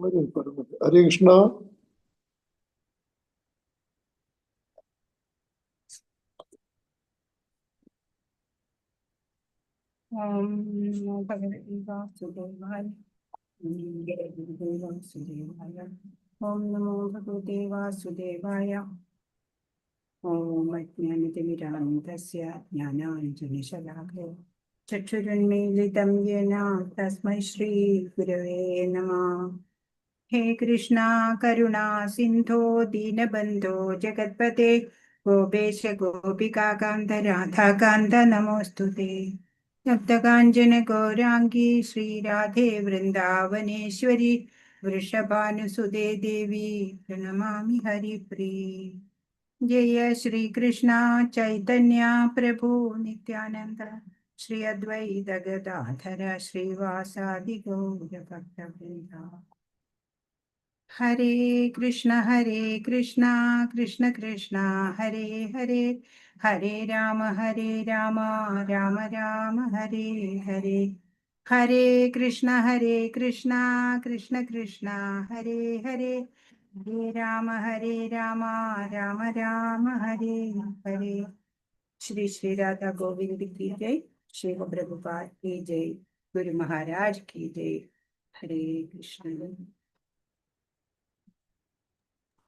ഹരേ കൃഷ്ണ. ഓം നമോ ഭഗവതി വാസുദേവായ. ഓം നമോ ഭഗവതി വാസുദേവായ. ഓം അജ്ഞാനതിമിരാന്തസ്യ ജ്ഞാനാഞ്ജനശലാഖയോ ചക്ഷുരുന്മീലിതം യേന തസ്മൈ ശ്രീ ഗുരവേ നമഃ. ഹേ കൃഷ്ണ കരുണാ സിന്ധോ ദീനബന്ധോ ജഗത്പതേ ഗോപേശ ഗോപികാകാന്ത രാധാകാന്ത നമോസ്തുതേ. സപ്തകാഞ്ചന ഗൗരാംഗീ ശ്രീരാധേ വൃന്ദാവനേശ്വരി വൃഷഭാനുസുതേ ദേവി പ്രണമാമി ഹരിപ്രിയേ. ജയ ശ്രീകൃഷ്ണ ചൈതന്യ പ്രഭു നിത്യാനന്ദ ശ്രീ അദ്വൈത ഗദാധര ശ്രീവാസാദി ഗൗരഭക്തവൃന്ദ. ഹരേ കൃഷ്ണ കൃഷ്ണ കൃഷ്ണ ഹരേ ഹരേ, ഹരേ രാമ രാമ രാമ ഹരേ ഹരേ. ഹരേ കൃഷ്ണ കൃഷ്ണ കൃഷ്ണ ഹരേ ഹരേ, ഹരേ രാമ രാമ രാമ ഹരേ ഹരേ. ശ്രീ ശ്രീ രാധാ ഗോവിന്ദ് की जय, श्री प्रभुपाद की जय, गुरु महाराज की जय. हरे कृष्ण.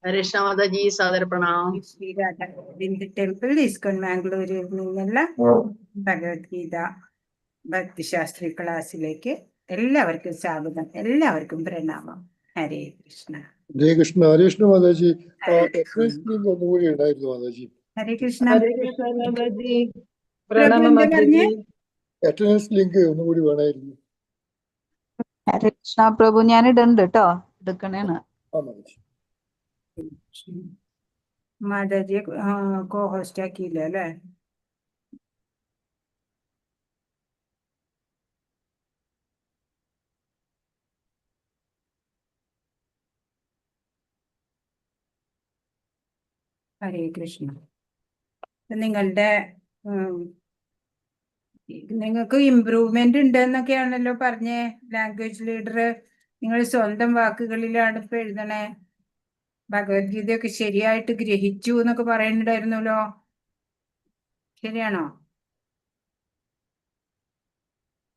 ഹരേ കൃഷ്ണ മാതാജി, സാദര പ്രണാം. ശ്രീ രാധാ ഗോവിന്ദ് ടെമ്പിൾ ഇസ്കോൺ മാംഗ്ലൂരിൽ നിന്നുള്ള ഭഗവത്ഗീത ഭക്തിശാസ്ത്രി ക്ലാസ്സിലേക്ക് എല്ലാവർക്കും സ്വാഗതം, എല്ലാവർക്കും പ്രണാമം. ഹരേ കൃഷ്ണ. ഹരേ കൃഷ്ണ. ഹരേ കൃഷ്ണ മാതാജി. ഒന്നുകൂടി ഉണ്ടായിരുന്നു മാതാജി. ഹരേ കൃഷ്ണ. മാതാജി, പ്രണാമം മാതാജി. അറ്റൻഡൻസ് ലിങ്ക് ഒന്നുകൂടി വേണമായിരുന്നു. ഹരേ കൃഷ്ണ പ്രഭു, ഞാൻ ഇടുന്നുണ്ട് കേട്ടോ, എടുക്കണേന്ന്. മാതാജിയെ കോ ഹോസ്റ്റ് ആക്കിയില്ല അല്ലേ? ഹരേ കൃഷ്ണ. നിങ്ങൾക്ക് ഇംപ്രൂവ്മെന്റ് ഉണ്ട് എന്നൊക്കെയാണല്ലോ പറഞ്ഞേ ലാംഗ്വേജ് ലീഡർ. നിങ്ങൾ സ്വന്തം വാക്കുകളിലാണ് ഇപ്പൊ എഴുതണേ. ഭഗവത്ഗീതയൊക്കെ ശരിയായിട്ട് ഗ്രഹിച്ചു എന്നൊക്കെ പറയുന്നുണ്ടായിരുന്നല്ലോ, ശരിയാണോ?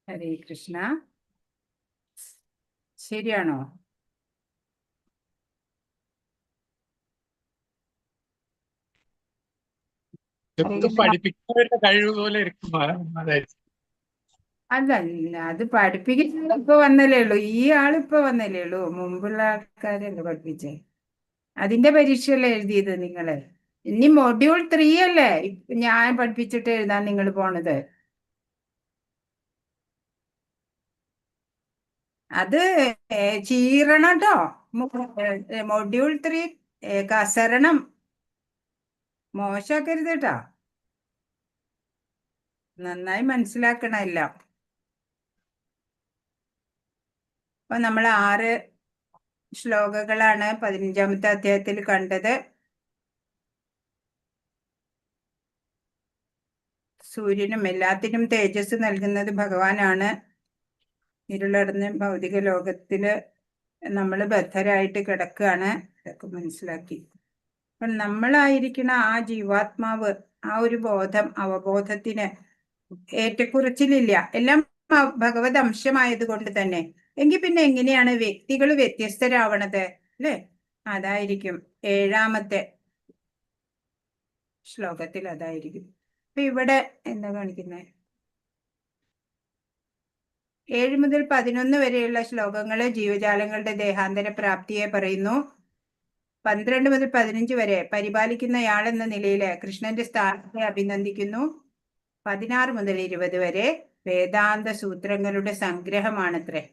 ഹരേ കൃഷ്ണ, ശരിയാണോ? പഠിപ്പിക്കുന്നവരുടെ കഴിവ് പോലെ ഇരിക്കും. അതല്ല, അത് പഠിപ്പിക്കുന്ന ഇപ്പൊ വന്നല്ലേ ഉള്ളൂ, ഈ ആളിപ്പോ വന്നല്ലേ ഉള്ളൂ. മുമ്പുള്ള ആൾക്കാരല്ലേ പഠിപ്പിച്ചേ. അതിന്റെ പരീക്ഷയല്ലേ എഴുതിയത് നിങ്ങള്. ഇനി മൊഡ്യൂൾ 3 അല്ലേ ഞാൻ പഠിപ്പിച്ചിട്ട് എഴുതാൻ നിങ്ങൾ പോണത്. അത് ചീറണം കേട്ടോ. മൊഡ്യൂൾ 3 കസരണം, മോശമാക്കരുത് കേട്ടോ. നന്നായി മനസ്സിലാക്കണം എല്ലാം. അപ്പൊ നമ്മൾ 6 ശ്ലോകങ്ങളാണ് 15ാമത്തെ അധ്യായത്തിൽ കണ്ടത്. സൂര്യനും എല്ലാത്തിനും തേജസ് നൽകുന്നത് ഭഗവാനാണ്. ഇരുളടഞ്ഞ ഭൗതിക ലോകത്തില് നമ്മൾ ബദ്ധരായിട്ട് കിടക്കുകയാണ്. ഇതൊക്കെ മനസ്സിലാക്കി. അപ്പൊ നമ്മളായിരിക്കണ ആ ജീവാത്മാവ്, ആ ഒരു ബോധം, അവബോധത്തിന് ഏറ്റക്കുറച്ചിലില്ല. എല്ലാം ഭഗവത് അംശമായത് കൊണ്ട് തന്നെ. എങ്കിൽ പിന്നെ എങ്ങനെയാണ് വ്യക്തികൾ വ്യത്യസ്തരാവണത് അല്ലേ? അതായിരിക്കും 7ാമത്തെ ശ്ലോകത്തിൽ അതായിരിക്കും. അപ്പൊ ഇവിടെ എന്താ കാണിക്കുന്നത്? 7 മുതൽ 11 വരെയുള്ള ശ്ലോകങ്ങള് ജീവജാലങ്ങളുടെ ദേഹാന്തര പ്രാപ്തിയെ പറയുന്നു. 12 മുതൽ 15 വരെ പരിപാലിക്കുന്നയാൾ എന്ന നിലയിൽ കൃഷ്ണന്റെ സ്ഥാനത്തെ അഭിനന്ദിക്കുന്നു. 16 മുതൽ 20 വരെ വേദാന്ത സൂത്രങ്ങളുടെ സംഗ്രഹമാണത്രേ.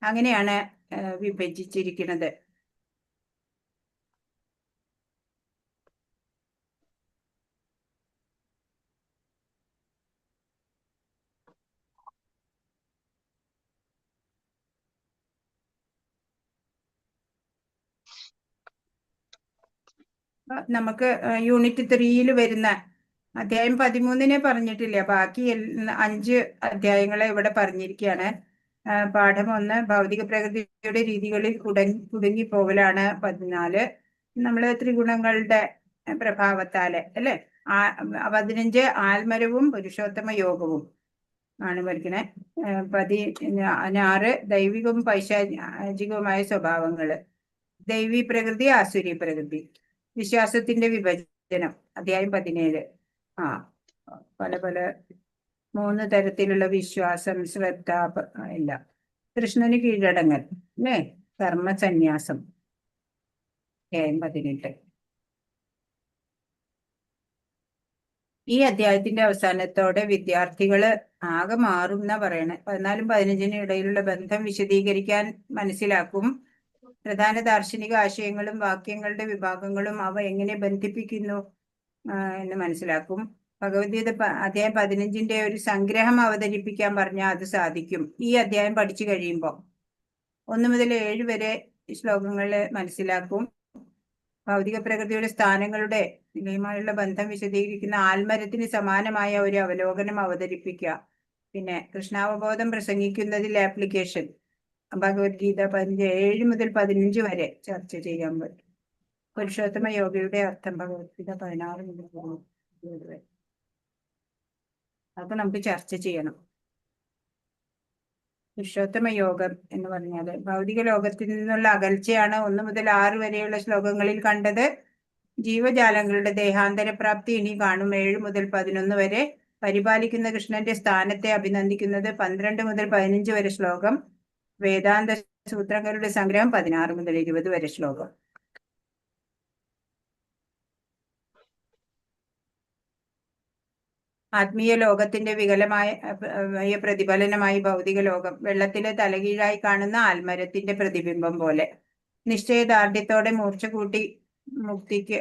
അങ്ങനെയാണ് വിഭജിച്ചിരിക്കുന്നത്. നമുക്ക് യൂണിറ്റ് 3 വരുന്ന അധ്യായം 13 പറഞ്ഞിട്ടില്ല. ബാക്കി 5 അധ്യായങ്ങളെ ഇവിടെ പറഞ്ഞിരിക്കുകയാണ്. പാഠം 1 ഭൗതിക പ്രകൃതിയുടെ രീതികളിൽ കുടുങ്ങിപ്പോകലാണ് 14. നമ്മള് ത്രിഗുണങ്ങളുടെ പ്രഭാവത്താല് അല്ലെ. 15 ആൽമരവും പുരുഷോത്തമ യോഗവും ആണ് പഠിക്കണേ. 16 ദൈവികവും പൈശാചികവുമായ സ്വഭാവങ്ങള്, ദൈവീ പ്രകൃതി ആസുരി പ്രകൃതി, വിശ്വാസത്തിന്റെ വിഭജനം അധ്യായം 17. പല 3 തരത്തിലുള്ള വിശ്വാസം, ശ്രദ്ധ എല്ലാം. കൃഷ്ണന് കീഴടങ്ങൽ അല്ലേ, കർമ്മസന്യാസം അധ്യായം 18. ഈ അധ്യായത്തിന്റെ അവസാനത്തോടെ വിദ്യാർത്ഥികള് ആകെ മാറും എന്നാ പറയണേ. 14 15 ഇടയിലുള്ള ബന്ധം വിശദീകരിക്കാൻ മനസ്സിലാക്കും. പ്രധാന ദാർശനിക ആശയങ്ങളും വാക്യങ്ങളുടെ വിഭാഗങ്ങളും അവ എങ്ങനെ ബന്ധിപ്പിക്കുന്നു എന്ന് മനസ്സിലാക്കും. ഭഗവത്ഗീത അധ്യായം 15 ഒരു സംഗ്രഹം അവതരിപ്പിക്കാൻ പറഞ്ഞാൽ അത് സാധിക്കും. ഈ അധ്യായം പഠിച്ചു കഴിയുമ്പോൾ 1 മുതൽ 7 വരെ ശ്ലോകങ്ങള് മനസ്സിലാക്കും. ഭൗതിക പ്രകൃതിയുടെ സ്ഥാനങ്ങളുടെ നിലയുമായുള്ള ബന്ധം വിശദീകരിക്കുന്ന ആൽമരത്തിന് സമാനമായ ഒരു അവലോകനം അവതരിപ്പിക്കുക. പിന്നെ കൃഷ്ണാവബോധം പ്രസംഗിക്കുന്നതിൽ ആപ്ലിക്കേഷൻ ഭഗവത്ഗീത 7 മുതൽ 15 വരെ ചർച്ച ചെയ്യാൻ പറ്റും. പുരുഷോത്തമ യോഗയുടെ അർത്ഥം ഭഗവത്ഗീത 16 മുതൽ 20 വരെ. അതൊക്കെ നമുക്ക് ചർച്ച ചെയ്യണം. പുരുഷോത്തമ യോഗം എന്ന് പറഞ്ഞാല് ഭൗതിക ലോകത്തിൽ നിന്നുള്ള അകൽച്ചയാണ് 1 മുതൽ 6 വരെയുള്ള ശ്ലോകങ്ങളിൽ കണ്ടത്. ജീവജാലങ്ങളുടെ ദേഹാന്തരപ്രാപ്തി ഇനി കാണും. 7 മുതൽ 11 വരെ. പരിപാലിക്കുന്ന കൃഷ്ണന്റെ സ്ഥാനത്തെ അഭിനന്ദിക്കുന്നത് 12 മുതൽ 15 വരെ ശ്ലോകം. വേദാന്ത സൂത്രങ്ങളുടെ സംഗ്രഹം 16 മുതൽ 20 വരെ ശ്ലോകം. ആത്മീയ ലോകത്തിന്റെ വികലമായ പ്രതിഫലനമായി ഭൗതിക ലോകം വെള്ളത്തിലെ തലകീഴായി കാണുന്ന ആൽമരത്തിന്റെ പ്രതിബിംബം പോലെ. നിശ്ചയദാർഢ്യത്തോടെ മൂർച്ച കൂട്ടി മുക്തിക്ക്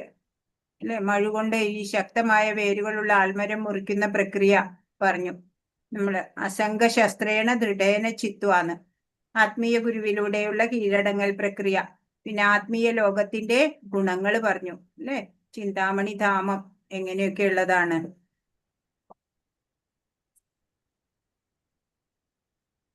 അല്ലെ മഴുകൊണ്ട് ഈ ശക്തമായ വേരുകളുള്ള ആൽമരം മുറിക്കുന്ന പ്രക്രിയ പറഞ്ഞു നമ്മള്. അസംഗശസ്ത്രേണ ദൃഢേന ചിത്വാന്ന് ആത്മീയ ഗുരുവിലൂടെയുള്ള കീഴടങ്ങൽ പ്രക്രിയ. പിന്നെ ആത്മീയ ലോകത്തിന്റെ ഗുണങ്ങൾ പറഞ്ഞു അല്ലെ. ചിന്താമണി ധാമം എങ്ങനെയൊക്കെ ഉള്ളതാണ്.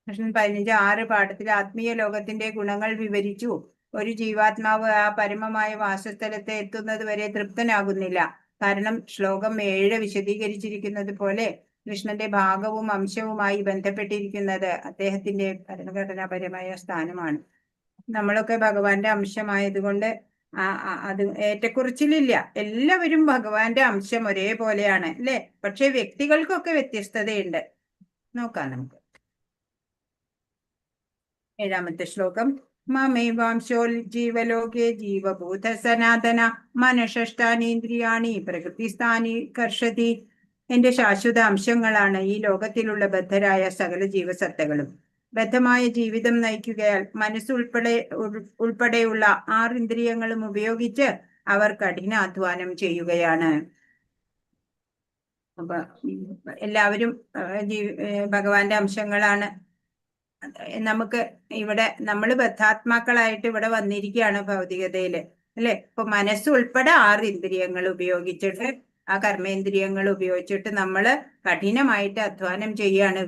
കൃഷ്ണൻ 15:6 പാഠത്തിൽ ആത്മീയ ലോകത്തിന്റെ ഗുണങ്ങൾ വിവരിച്ചു. ഒരു ജീവാത്മാവ് ആ പരമമായ വാസസ്ഥലത്ത് എത്തുന്നത് വരെ തൃപ്തനാകുന്നില്ല. കാരണം ശ്ലോകം 7 വിശദീകരിച്ചിരിക്കുന്നത് പോലെ കൃഷ്ണന്റെ ഭാഗവും അംശവുമായി ബന്ധപ്പെട്ടിരിക്കുന്നത് അദ്ദേഹത്തിന്റെ ഭരണഘടനാപരമായ സ്ഥാനമാണ്. നമ്മളൊക്കെ ഭഗവാന്റെ അംശമായതുകൊണ്ട് അത് ഏറ്റക്കുറച്ചിലില്ല. എല്ലാവരും ഭഗവാന്റെ അംശം ഒരേപോലെയാണ് അല്ലെ. പക്ഷെ വ്യക്തികൾക്കൊക്കെ വ്യത്യസ്തതയുണ്ട്. നോക്കാം നമുക്ക്. 7ാമത്തെ ശ്ലോകം. മമൈവാംശോ ജീവലോകേ ജീവഭൂത സനാതന മനഃഷ്ടാനീന്ദ്രിയാണി പ്രകൃതിസ്ഥാനി കർഷതി. എന്റെ ശാശ്വത അംശങ്ങളാണ് ഈ ലോകത്തിലുള്ള ബദ്ധരായ സകല ജീവസത്തകളും. ബദ്ധമായ ജീവിതം നയിക്കുകയാൽ മനസ്സുൾപ്പെടെയുള്ള 6 ഇന്ദ്രിയങ്ങളും ഉപയോഗിച്ച് അവർ കഠിനാധ്വാനം ചെയ്യുകയാണ്. അപ്പൊ എല്ലാവരും ഭഗവാന്റെ അംശങ്ങളാണ്. നമുക്ക് ഇവിടെ നമ്മൾ ബദ്ധാത്മാക്കളായിട്ട് ഇവിടെ വന്നിരിക്കുകയാണ് ഭൗതികതയില് അല്ലെ. ഇപ്പൊ മനസ്സുൾപ്പെടെ 6 ഇന്ദ്രിയങ്ങൾ ഉപയോഗിച്ചിട്ട് ആ കർമ്മേന്ദ്രിയങ്ങൾ ഉപയോഗിച്ചിട്ട് നമ്മള് കഠിനമായിട്ട് അധ്വാനം ചെയ്യാണ്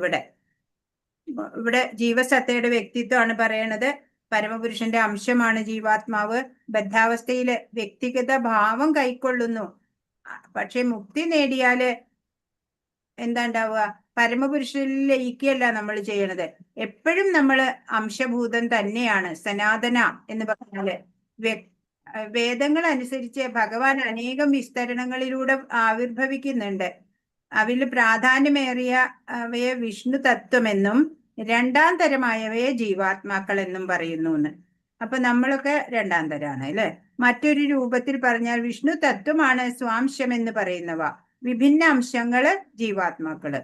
ഇവിടെ ജീവസത്തയുടെ വ്യക്തിത്വമാണ് പറയണത്. പരമപുരുഷന്റെ അംശമാണ് ജീവാത്മാവ്. ബദ്ധാവസ്ഥയില് വ്യക്തിഗത ഭാവം കൈക്കൊള്ളുന്നു. പക്ഷെ മുക്തി നേടിയാല് എന്താ ഉണ്ടാവുക? പരമപുരുഷനിൽ ലയിക്കുകയല്ല നമ്മൾ ചെയ്യണത്. എപ്പോഴും നമ്മൾ അംശഭൂതം തന്നെയാണ്. സനാതന എന്ന് പറഞ്ഞാല് വേദങ്ങൾ അനുസരിച്ച് ഭഗവാൻ അനേകം വിസ്തരണങ്ങളിലൂടെ ആവിർഭവിക്കുന്നുണ്ട്. അതിൽ പ്രാധാന്യമേറിയവയെ വിഷ്ണു തത്വമെന്നും 2ാം തരമായവയെ ജീവാത്മാക്കൾ എന്നും പറയുന്നു എന്ന്. അപ്പൊ നമ്മളൊക്കെ 2ാം തരാണ് അല്ലെ. മറ്റൊരു രൂപത്തിൽ പറഞ്ഞാൽ വിഷ്ണു തത്വമാണ് സ്വാംശം എന്ന് പറയുന്നവ. വിഭിന്ന അംശങ്ങള് ജീവാത്മാക്കള്.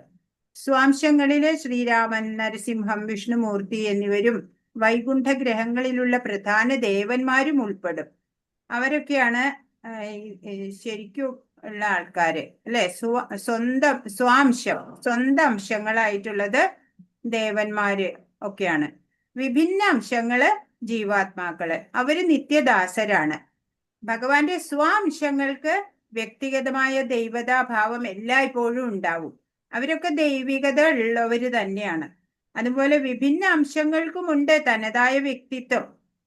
സ്വാംശങ്ങളില് ശ്രീരാമൻ, നരസിംഹം, വിഷ്ണുമൂർത്തി എന്നിവരും വൈകുണ്ഠ ഗ്രഹങ്ങളിലുള്ള പ്രധാന ദേവന്മാരും ഉൾപ്പെടും. അവരൊക്കെയാണ് ശരിക്കും ഉള്ള ആൾക്കാര് അല്ലെ. സ്വന്തം അംശങ്ങളായിട്ടുള്ളത് ദേവന്മാര് ഒക്കെയാണ്. വിഭിന്ന അംശങ്ങള് ജീവാത്മാക്കള്. അവര് നിത്യദാസരാണ്. ഭഗവാന്റെ സ്വാംശങ്ങൾക്ക് വ്യക്തിഗതമായ ദൈവതാഭാവം എല്ലായ്പ്പോഴും ഉണ്ടാവും. അവരൊക്കെ ദൈവികത ഉള്ളവര് തന്നെയാണ്. അതുപോലെ വിഭിന്ന അംശങ്ങൾക്കുമുണ്ട് തനതായ വ്യക്തിത്വം.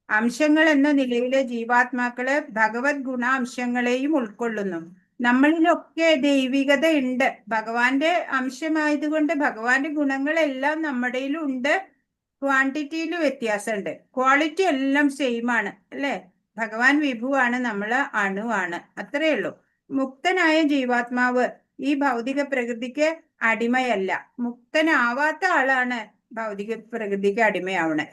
അംശങ്ങൾ എന്ന നിലയിലെ ജീവാത്മാക്കള് ഭഗവത് ഗുണാംശങ്ങളെയും ഉൾക്കൊള്ളുന്നു. നമ്മളിലൊക്കെ ദൈവികത ഉണ്ട്. ഭഗവാന്റെ അംശമായതുകൊണ്ട് ഭഗവാന്റെ ഗുണങ്ങളെല്ലാം നമ്മുടെയിലും ഉണ്ട്. ക്വാണ്ടിറ്റിയിൽ വ്യത്യാസമുണ്ട്, ക്വാളിറ്റി എല്ലാം സെയിം ആണ് അല്ലെ. ഭഗവാൻ വിഭുവാണ്, നമ്മള് അണുവാണ്, അത്രയേ ഉള്ളൂ. മുക്തനായ ജീവാത്മാവ് ഈ ഭൗതിക പ്രകൃതിക്ക് അടിമയല്ല. മുക്തനാവാത്ത ആളാണ് ഭൗതിക പ്രകൃതിക്ക് അടിമയാവണേ.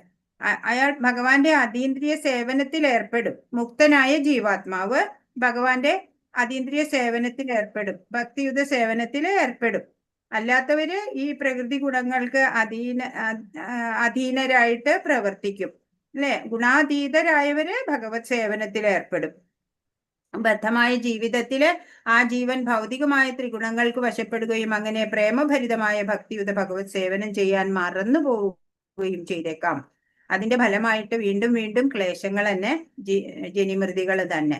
അയാൾ ഭഗവാന്റെ അതീന്ദ്രിയ സേവനത്തിൽ ഏർപ്പെടും. മുക്തനായ ജീവാത്മാവ് ഭഗവാന്റെ അതീന്ദ്രിയ സേവനത്തിൽ ഏർപ്പെടും, ഭക്തിയുത സേവനത്തിൽ ഏർപ്പെടും. അല്ലാത്തവര് ഈ പ്രകൃതി ഗുണങ്ങൾക്ക് അധീനരായിട്ട് പ്രവർത്തിക്കും അല്ലെ. ഗുണാതീതരായവര് ഭഗവത് സേവനത്തിൽ ഏർപ്പെടും. ബദ്ധമായ ജീവിതത്തില് ആ ജീവൻ ഭൗതികമായ ത്രിഗുണങ്ങൾക്ക് വശപ്പെടുകയും അങ്ങനെ പ്രേമഭരിതമായ ഭക്തിയുത ഭഗവത് സേവനം ചെയ്യാൻ മറന്നു പോവുകയും ചെയ്തേക്കാം. അതിന്റെ ഫലമായിട്ട് വീണ്ടും വീണ്ടും ക്ലേശങ്ങൾ തന്നെ, ജനിമൃതികൾ തന്നെ.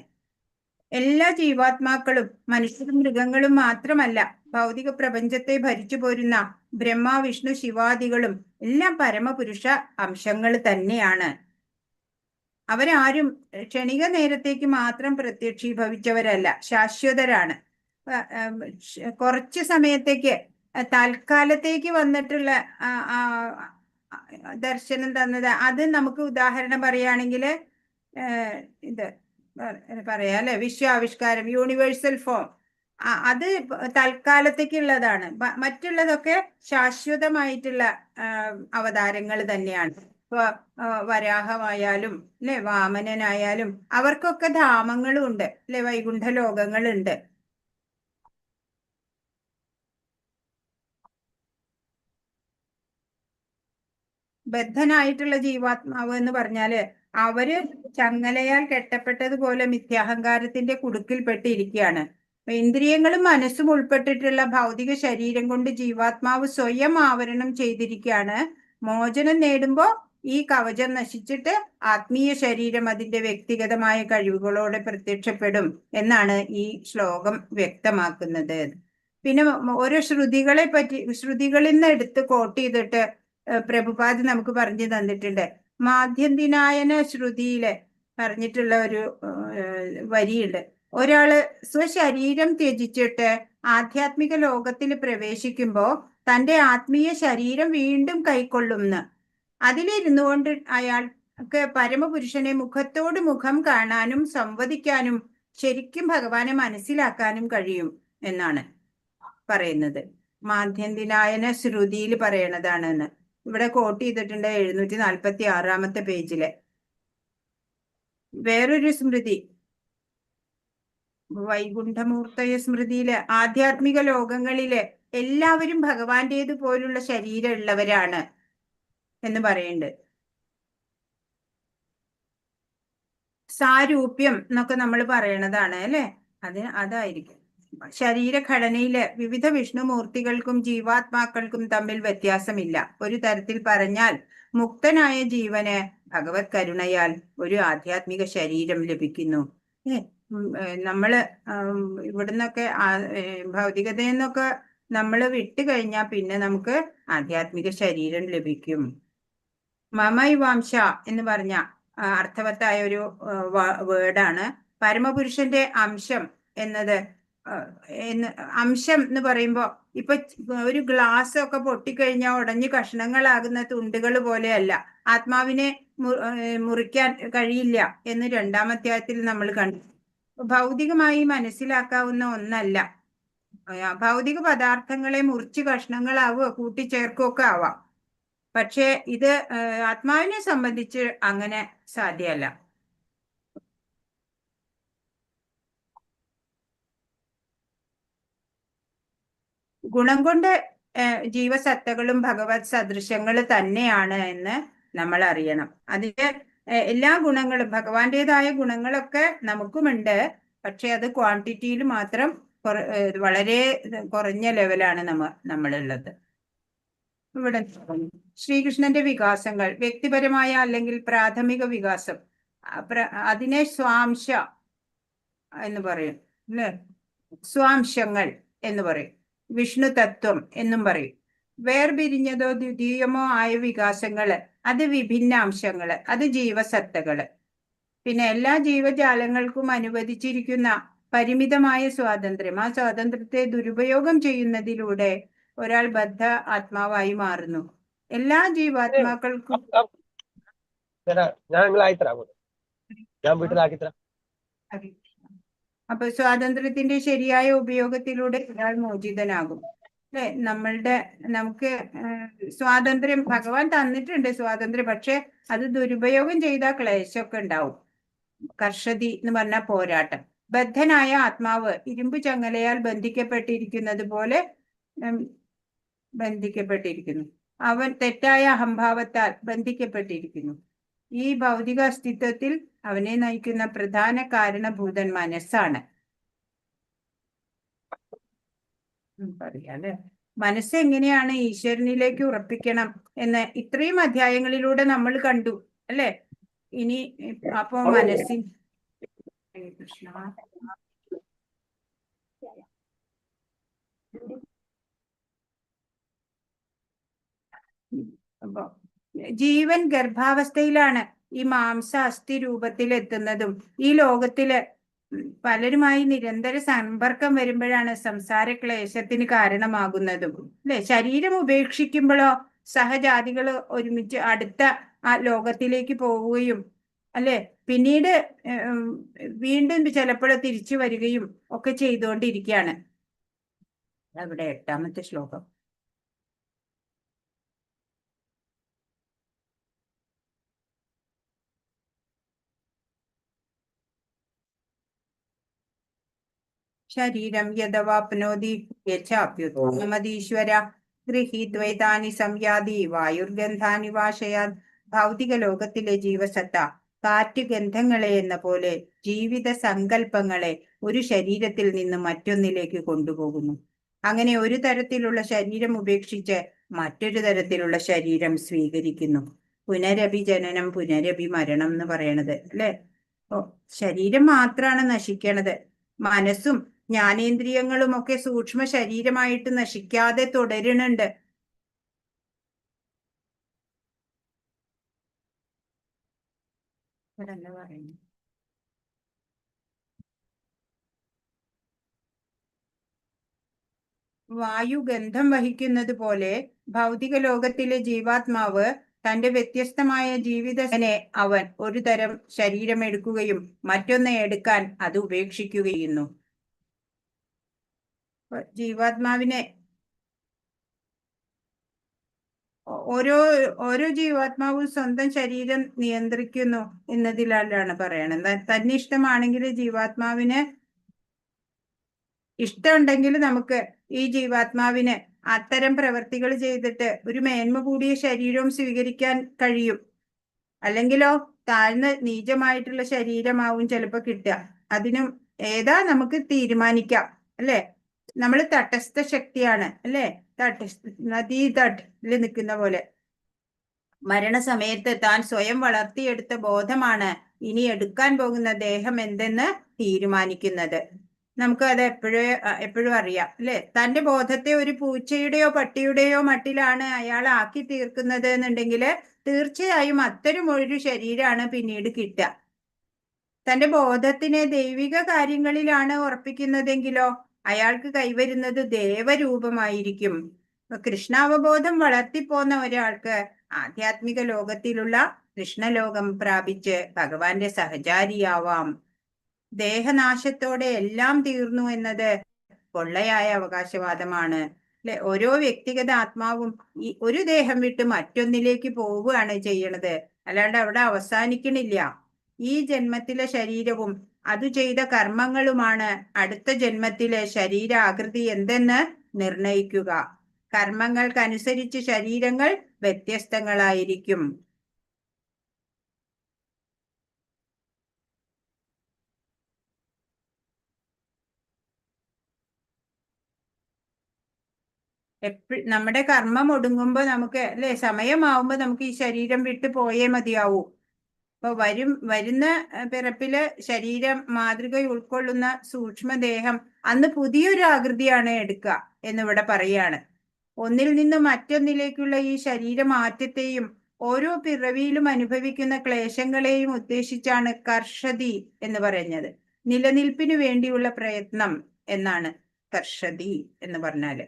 എല്ലാ ജീവാത്മാക്കളും മനുഷ്യരും മൃഗങ്ങളും മാത്രമല്ല, ഭൗതിക പ്രപഞ്ചത്തെ ഭരിച്ചു പോരുന്ന ബ്രഹ്മ വിഷ്ണു ശിവാദികളും എല്ലാം പരമപുരുഷ അംശങ്ങൾ തന്നെയാണ്. അവരാരും ക്ഷണിക നേരത്തേക്ക് മാത്രം പ്രത്യക്ഷീഭവിച്ചവരല്ല, ശാശ്വതരാണ്. കുറച്ചു സമയത്തേക്ക് തൽക്കാലത്തേക്ക് വന്നിട്ടുള്ള ദർശനം തന്നത്, അത് നമുക്ക് ഉദാഹരണം പറയുകയാണെങ്കിൽ ഇത് പറയാം അല്ലെ, വിശ്വാവിഷ്കാരം, യൂണിവേഴ്സൽ ഫോം, അത് തൽക്കാലത്തേക്കുള്ളതാണ്. മറ്റുള്ളതൊക്കെ ശാശ്വതമായിട്ടുള്ള അവതാരങ്ങൾ തന്നെയാണ്. ഇപ്പൊ വരാഹമായാലും അല്ലെ, വാമനനായാലും അവർക്കൊക്കെ ധാമങ്ങളും ഉണ്ട് അല്ലെ, വൈകുണ്ഠ ലോകങ്ങളുണ്ട്. ബദ്ധനായിട്ടുള്ള ജീവാത്മാവ് എന്ന് പറഞ്ഞാല് അവര് ചങ്ങലയാൽ കെട്ടപ്പെട്ടതുപോലെ മിഥ്യാഹങ്കാരത്തിന്റെ കുടുക്കിൽപ്പെട്ടിരിക്കുകയാണ്. ഇന്ദ്രിയങ്ങളും മനസ്സും ഉൾപ്പെട്ടിട്ടുള്ള ഭൗതിക ശരീരം കൊണ്ട് ജീവാത്മാവ് സ്വയം ആവരണം ചെയ്തിരിക്കുകയാണ്. മോചനം നേടുമ്പോ ഈ കവചം നശിച്ചിട്ട് ആത്മീയ ശരീരം അതിന്റെ വ്യക്തിഗതമായ കഴിവുകളോടെ പ്രത്യക്ഷപ്പെടും എന്നാണ് ഈ ശ്ലോകം വ്യക്തമാക്കുന്നത്. പിന്നെ ഓരോ ശ്രുതികളിൽ നിന്ന് എടുത്ത് കോട്ട് ചെയ്തിട്ട് പ്രഭുപാദ് നമുക്ക് പറഞ്ഞു തന്നിട്ടുണ്ട്. മാധ്യന്തിനായന ശ്രുതിയില് പറഞ്ഞിട്ടുള്ള ഒരു വരിയുണ്ട്. ഒരാള് സ്വശരീരം ത്യജിച്ചിട്ട് ആധ്യാത്മിക ലോകത്തിൽ പ്രവേശിക്കുമ്പോ തന്റെ ആത്മീയ ശരീരം വീണ്ടും കൈക്കൊള്ളുമെന്ന്. അതിലിരുന്നു കൊണ്ട് അയാൾക്ക് പരമപുരുഷനെ മുഖത്തോട് മുഖം കാണാനും സംവദിക്കാനും ശരിക്കും ഭഗവാനെ മനസ്സിലാക്കാനും കഴിയും എന്നാണ് പറയുന്നത്. മാധ്യന്തിനായന ശ്രുതിയിൽ പറയണതാണെന്ന് ഇവിടെ കോട്ട് ചെയ്തിട്ടുണ്ട് 746 പേജില്. വേറൊരു സ്മൃതി, വൈകുണ്ഠമൂർത്തയ സ്മൃതിയില് ആധ്യാത്മിക ലോകങ്ങളില് എല്ലാവരും ഭഗവാന്റേത് പോലുള്ള ശരീരം ഉള്ളവരാണ് എന്ന് പറയുന്നുണ്ട്. സാരൂപ്യം എന്നൊക്കെ നമ്മൾ പറയണതാണ് അല്ലെ, അതായിരിക്കും. ശരീരഘടനയില് വിവിധ വിഷ്ണുമൂർത്തികൾക്കും ജീവാത്മാക്കൾക്കും തമ്മിൽ വ്യത്യാസമില്ല. ഒരു തരത്തിൽ പറഞ്ഞാൽ മുക്തനായ ജീവന് ഭഗവത് കരുണയാൽ ഒരു ആധ്യാത്മിക ശരീരം ലഭിക്കുന്നു. നമ്മള് ഇവിടുന്നൊക്കെ ഭൗതികതയിൽ നിന്നൊക്കെ നമ്മൾ വിട്ടുകഴിഞ്ഞാൽ പിന്നെ നമുക്ക് ആധ്യാത്മിക ശരീരം ലഭിക്കും. മമൈവാംശ എന്ന് പറഞ്ഞ അർത്ഥവത്തായ ഒരു വേർഡാണ്. പരമപുരുഷന്റെ അംശം എന്നത് അംശം എന്ന് പറയുമ്പോ ഇപ്പൊ ഒരു ഗ്ലാസ് ഒക്കെ പൊട്ടിക്കഴിഞ്ഞാൽ ഉടഞ്ഞ് കഷ്ണങ്ങളാകുന്ന തുണ്ടുകൾ പോലെയല്ല. ആത്മാവിനെ മുറിക്കാൻ കഴിയില്ല എന്ന് 2-ാം അധ്യായത്തിൽ നമ്മൾ കണ്ടു. ഭൗതികമായി മനസ്സിലാക്കാവുന്ന ഒന്നല്ല. ഭൗതിക പദാർത്ഥങ്ങളെ മുറിച്ച് കഷ്ണങ്ങളാവുക കൂട്ടിച്ചേർക്കുകയൊക്കെ ആവാം. പക്ഷെ ഇത് ആത്മാവിനെ സംബന്ധിച്ച് അങ്ങനെ സാധ്യമല്ല. ഗുണം കൊണ്ട് ജീവസത്തകളും ഭഗവത് സദൃശങ്ങൾ തന്നെയാണ് എന്ന് നമ്മൾ അറിയണം. അതിന്റെ എല്ലാ ഗുണങ്ങളും ഭഗവാന്റേതായ ഗുണങ്ങളൊക്കെ നമുക്കുമുണ്ട്. പക്ഷെ അത് ക്വാണ്ടിറ്റിയിൽ മാത്രം വളരെ കുറഞ്ഞ ലെവലാണ് നമ്മളുള്ളത്. ഇവിടെ ശ്രീകൃഷ്ണന്റെ വികാസങ്ങൾ, വ്യക്തിപരമായ അല്ലെങ്കിൽ പ്രാഥമിക വികാസം, അതിനെ സ്വാംശ എന്ന് പറയും അല്ലെ, സ്വാംശങ്ങൾ എന്ന് പറയും. വിഷ്ണു തത്വം എന്നും പറയും. വേർപിരിഞ്ഞതോ ദ്വിതീയമോ ആയ വികാസങ്ങള്, അത് വിഭിന്ന അംശങ്ങള്, അത് ജീവസത്തകള്. പിന്നെ എല്ലാ ജീവജാലങ്ങൾക്കും അനുവദിച്ചിരിക്കുന്ന പരിമിതമായ സ്വാതന്ത്ര്യം, ആ സ്വാതന്ത്ര്യത്തെ ദുരുപയോഗം ചെയ്യുന്നതിലൂടെ ഒരാൾ ബദ്ധ ആത്മാവായി മാറുന്നു. എല്ലാ ജീവാത്മാക്കൾക്കും ഞാൻ നിങ്ങളായി തരാം, ഞാൻ വീട്ടിലാക്കി തരാം. അപ്പൊ സ്വാതന്ത്ര്യത്തിന്റെ ശരിയായ ഉപയോഗത്തിലൂടെ ഒരാൾ മോചിതനാകും. അല്ലെ, നമുക്ക് സ്വാതന്ത്ര്യം ഭഗവാൻ തന്നിട്ടുണ്ട് സ്വാതന്ത്ര്യം, പക്ഷെ അത് ദുരുപയോഗം ചെയ്താൽ ക്ലേശമൊക്കെ ഉണ്ടാവും. കർഷതി എന്ന് പറഞ്ഞ പോരാട്ടം. ബദ്ധനായ ആത്മാവ് ഇരുമ്പ് ചങ്ങലയാൽ ബന്ധിക്കപ്പെട്ടിരിക്കുന്നത് പോലെ ബന്ധിക്കപ്പെട്ടിരിക്കുന്നു. അവൻ തെറ്റായ അഹംഭാവത്താൽ ബന്ധിക്കപ്പെട്ടിരിക്കുന്നു. ഈ ഭൗതിക അസ്തിത്വത്തിൽ അവനെ നയിക്കുന്ന പ്രധാന കാരണഭൂതൻ മനസ്സാണ്. പറയാല്ലേ, മനസ്സ് എങ്ങനെയാണ് ഈശ്വരനിലേക്ക് ഉറപ്പിക്കണം എന്ന് ഇത്രയും അധ്യായങ്ങളിലൂടെ നമ്മൾ കണ്ടു അല്ലെ. ഇനി അപ്പോ മനസ്സിൻ കൃഷ്ണ അപ്പൊ ജീവൻ ഗർഭാവസ്ഥയിലാണ് ഈ മാംസ അസ്ഥി രൂപത്തിൽ എത്തുന്നതും ഈ ലോകത്തില് പലരുമായി നിരന്തര സമ്പർക്കം വരുമ്പോഴാണ് സംസാര ക്ലേശത്തിന് കാരണമാകുന്നതും. അല്ലെ, ശരീരം ഉപേക്ഷിക്കുമ്പോഴോ സഹജാതികൾ ഒരുമിച്ച് അടുത്ത ആ ലോകത്തിലേക്ക് പോവുകയും അല്ലെ പിന്നീട് വീണ്ടും ചിലപ്പോൾ തിരിച്ചു വരികയും ഒക്കെ ചെയ്തുകൊണ്ടിരിക്കുകയാണ്. അവിടെ 8ാമത്തെ ശ്ലോകം. ശരീരം യഥവാപ്നോതി യച്ഛാപ്യുത്തമതീശ്വര ഗൃഹീത്വൈതാനി സംയാതി വായുർഗന്ധാനി വാശയാത്. ഭൗതിക ലോകത്തിലെ ജീവസത്ത കാറ്റ് ഗന്ധങ്ങളെ എന്ന പോലെ ജീവിത സങ്കല്പങ്ങളെ ഒരു ശരീരത്തിൽ നിന്ന് മറ്റൊന്നിലേക്ക് കൊണ്ടുപോകുന്നു. അങ്ങനെ ഒരു തരത്തിലുള്ള ശരീരം ഉപേക്ഷിച്ച് മറ്റൊരു തരത്തിലുള്ള ശരീരം സ്വീകരിക്കുന്നു. പുനരഭി ജനനം പുനരഭി മരണം എന്ന് പറയണത് അല്ലെ. ശരീരം മാത്രാണ് നശിക്കണത്. മനസ്സും ജ്ഞാനേന്ദ്രിയങ്ങളും ഒക്കെ സൂക്ഷ്മ ശരീരമായിട്ട് നശിക്കാതെ തുടരുന്നുണ്ട്. വായു ഗന്ധം വഹിക്കുന്നത് പോലെ ഭൗതിക ലോകത്തിലെ ജീവാത്മാവ് തന്റെ വ്യത്യസ്തമായ ജീവിതനെ അവൻ ഒരു തരം ശരീരം എടുക്കുകയും മറ്റൊന്ന് എടുക്കാൻ അത് ഉപേക്ഷിക്കുകയുന്നു. ജീവാത്മാവിനെ ഓരോ ജീവാത്മാവും സ്വന്തം ശരീരം നിയന്ത്രിക്കുന്നു എന്നതിലാണ് പറയണത്. തന്നിഷ്ടമാണെങ്കിൽ ജീവാത്മാവിന് ഇഷ്ടമുണ്ടെങ്കിൽ നമുക്ക് ഈ ജീവാത്മാവിന് അത്തരം പ്രവർത്തികൾ ചെയ്തിട്ട് ഒരു മേന്മ കൂടിയ ശരീരവും സ്വീകരിക്കാൻ കഴിയും. അല്ലെങ്കിലോ താഴ്ന്ന നീചമായിട്ടുള്ള ശരീരമാവും ചിലപ്പോ കിട്ടുക. അതിനും ഏതാ നമുക്ക് തീരുമാനിക്കാം അല്ലെ. നമ്മൾ തടസ്ഥ ശക്തിയാണ് അല്ലെ. നദീ തട്ടിൽ നിൽക്കുന്ന പോലെ മരണസമയത്ത് താൻ സ്വയം വളർത്തിയെടുത്ത ബോധമാണ് ഇനി എടുക്കാൻ പോകുന്ന ദേഹം എന്തെന്ന് തീരുമാനിക്കുന്നത്. നമുക്ക് അത് എപ്പോഴും അറിയാം അല്ലെ. തന്റെ ബോധത്തെ ഒരു പൂച്ചയുടെയോ പട്ടിയുടെയോ മട്ടിലാണ് അയാൾ ആക്കി തീർക്കുന്നത് എന്നുണ്ടെങ്കിൽ തീർച്ചയായും അത്തരം ഒരു ശരീരമാണ് പിന്നീട് കിട്ടുക. തന്റെ ബോധത്തിനെ ദൈവിക കാര്യങ്ങളിലാണ് ഉറപ്പിക്കുന്നതെങ്കിലോ അയാൾക്ക് കൈവരുന്നത് ദേവരൂപമായിരിക്കും. കൃഷ്ണാവബോധം വളർത്തിപ്പോന്ന ഒരാൾക്ക് ആധ്യാത്മിക ലോകത്തിലുള്ള കൃഷ്ണലോകം പ്രാപിച്ച് ഭഗവാന്റെ സഹചാരിയാവാം. ദേഹനാശത്തോടെ എല്ലാം തീർന്നു എന്നത് പൊള്ളയായ അവകാശവാദമാണ് അല്ലെ. ഓരോ വ്യക്തിഗത ആത്മാവും ഈ ഒരു ദേഹം വിട്ട് മറ്റൊന്നിലേക്ക് പോവുകയാണ് ചെയ്യണത്, അല്ലാണ്ട് അവിടെ അവസാനിക്കണില്ല. ഈ ജന്മത്തിലെ ശരീരവും അത് ചെയ്ത കർമ്മങ്ങളുമാണ് അടുത്ത ജന്മത്തിലെ ശരീരാകൃതി എന്തെന്ന് നിർണയിക്കുക. കർമ്മങ്ങൾക്കനുസരിച്ച് ശരീരങ്ങൾ വ്യത്യസ്തങ്ങളായിരിക്കും. നമ്മുടെ കർമ്മം ഒടുങ്ങുമ്പോ നമുക്ക് അല്ലെ സമയമാവുമ്പോ നമുക്ക് ഈ ശരീരം വിട്ടു പോയേ മതിയാവൂ. അപ്പൊ വരുന്ന പിറപ്പില് ശരീരം മാതൃക ഉൾക്കൊള്ളുന്ന സൂക്ഷ്മദേഹം അന്ന് പുതിയൊരു ആകൃതിയാണ് എടുക്കുക എന്നിവിടെ പറയാണ്. ഒന്നിൽ നിന്ന് മറ്റൊന്നിലേക്കുള്ള ഈ ശരീരമാറ്റത്തെയും ഓരോ പിറവിയിലും അനുഭവിക്കുന്ന ക്ലേശങ്ങളെയും ഉദ്ദേശിച്ചാണ് കർഷതി എന്ന് പറയുന്നത്. നിലനിൽപ്പിനു വേണ്ടിയുള്ള പ്രയത്നം എന്നാണ് കർഷതി എന്ന് പറഞ്ഞാല്.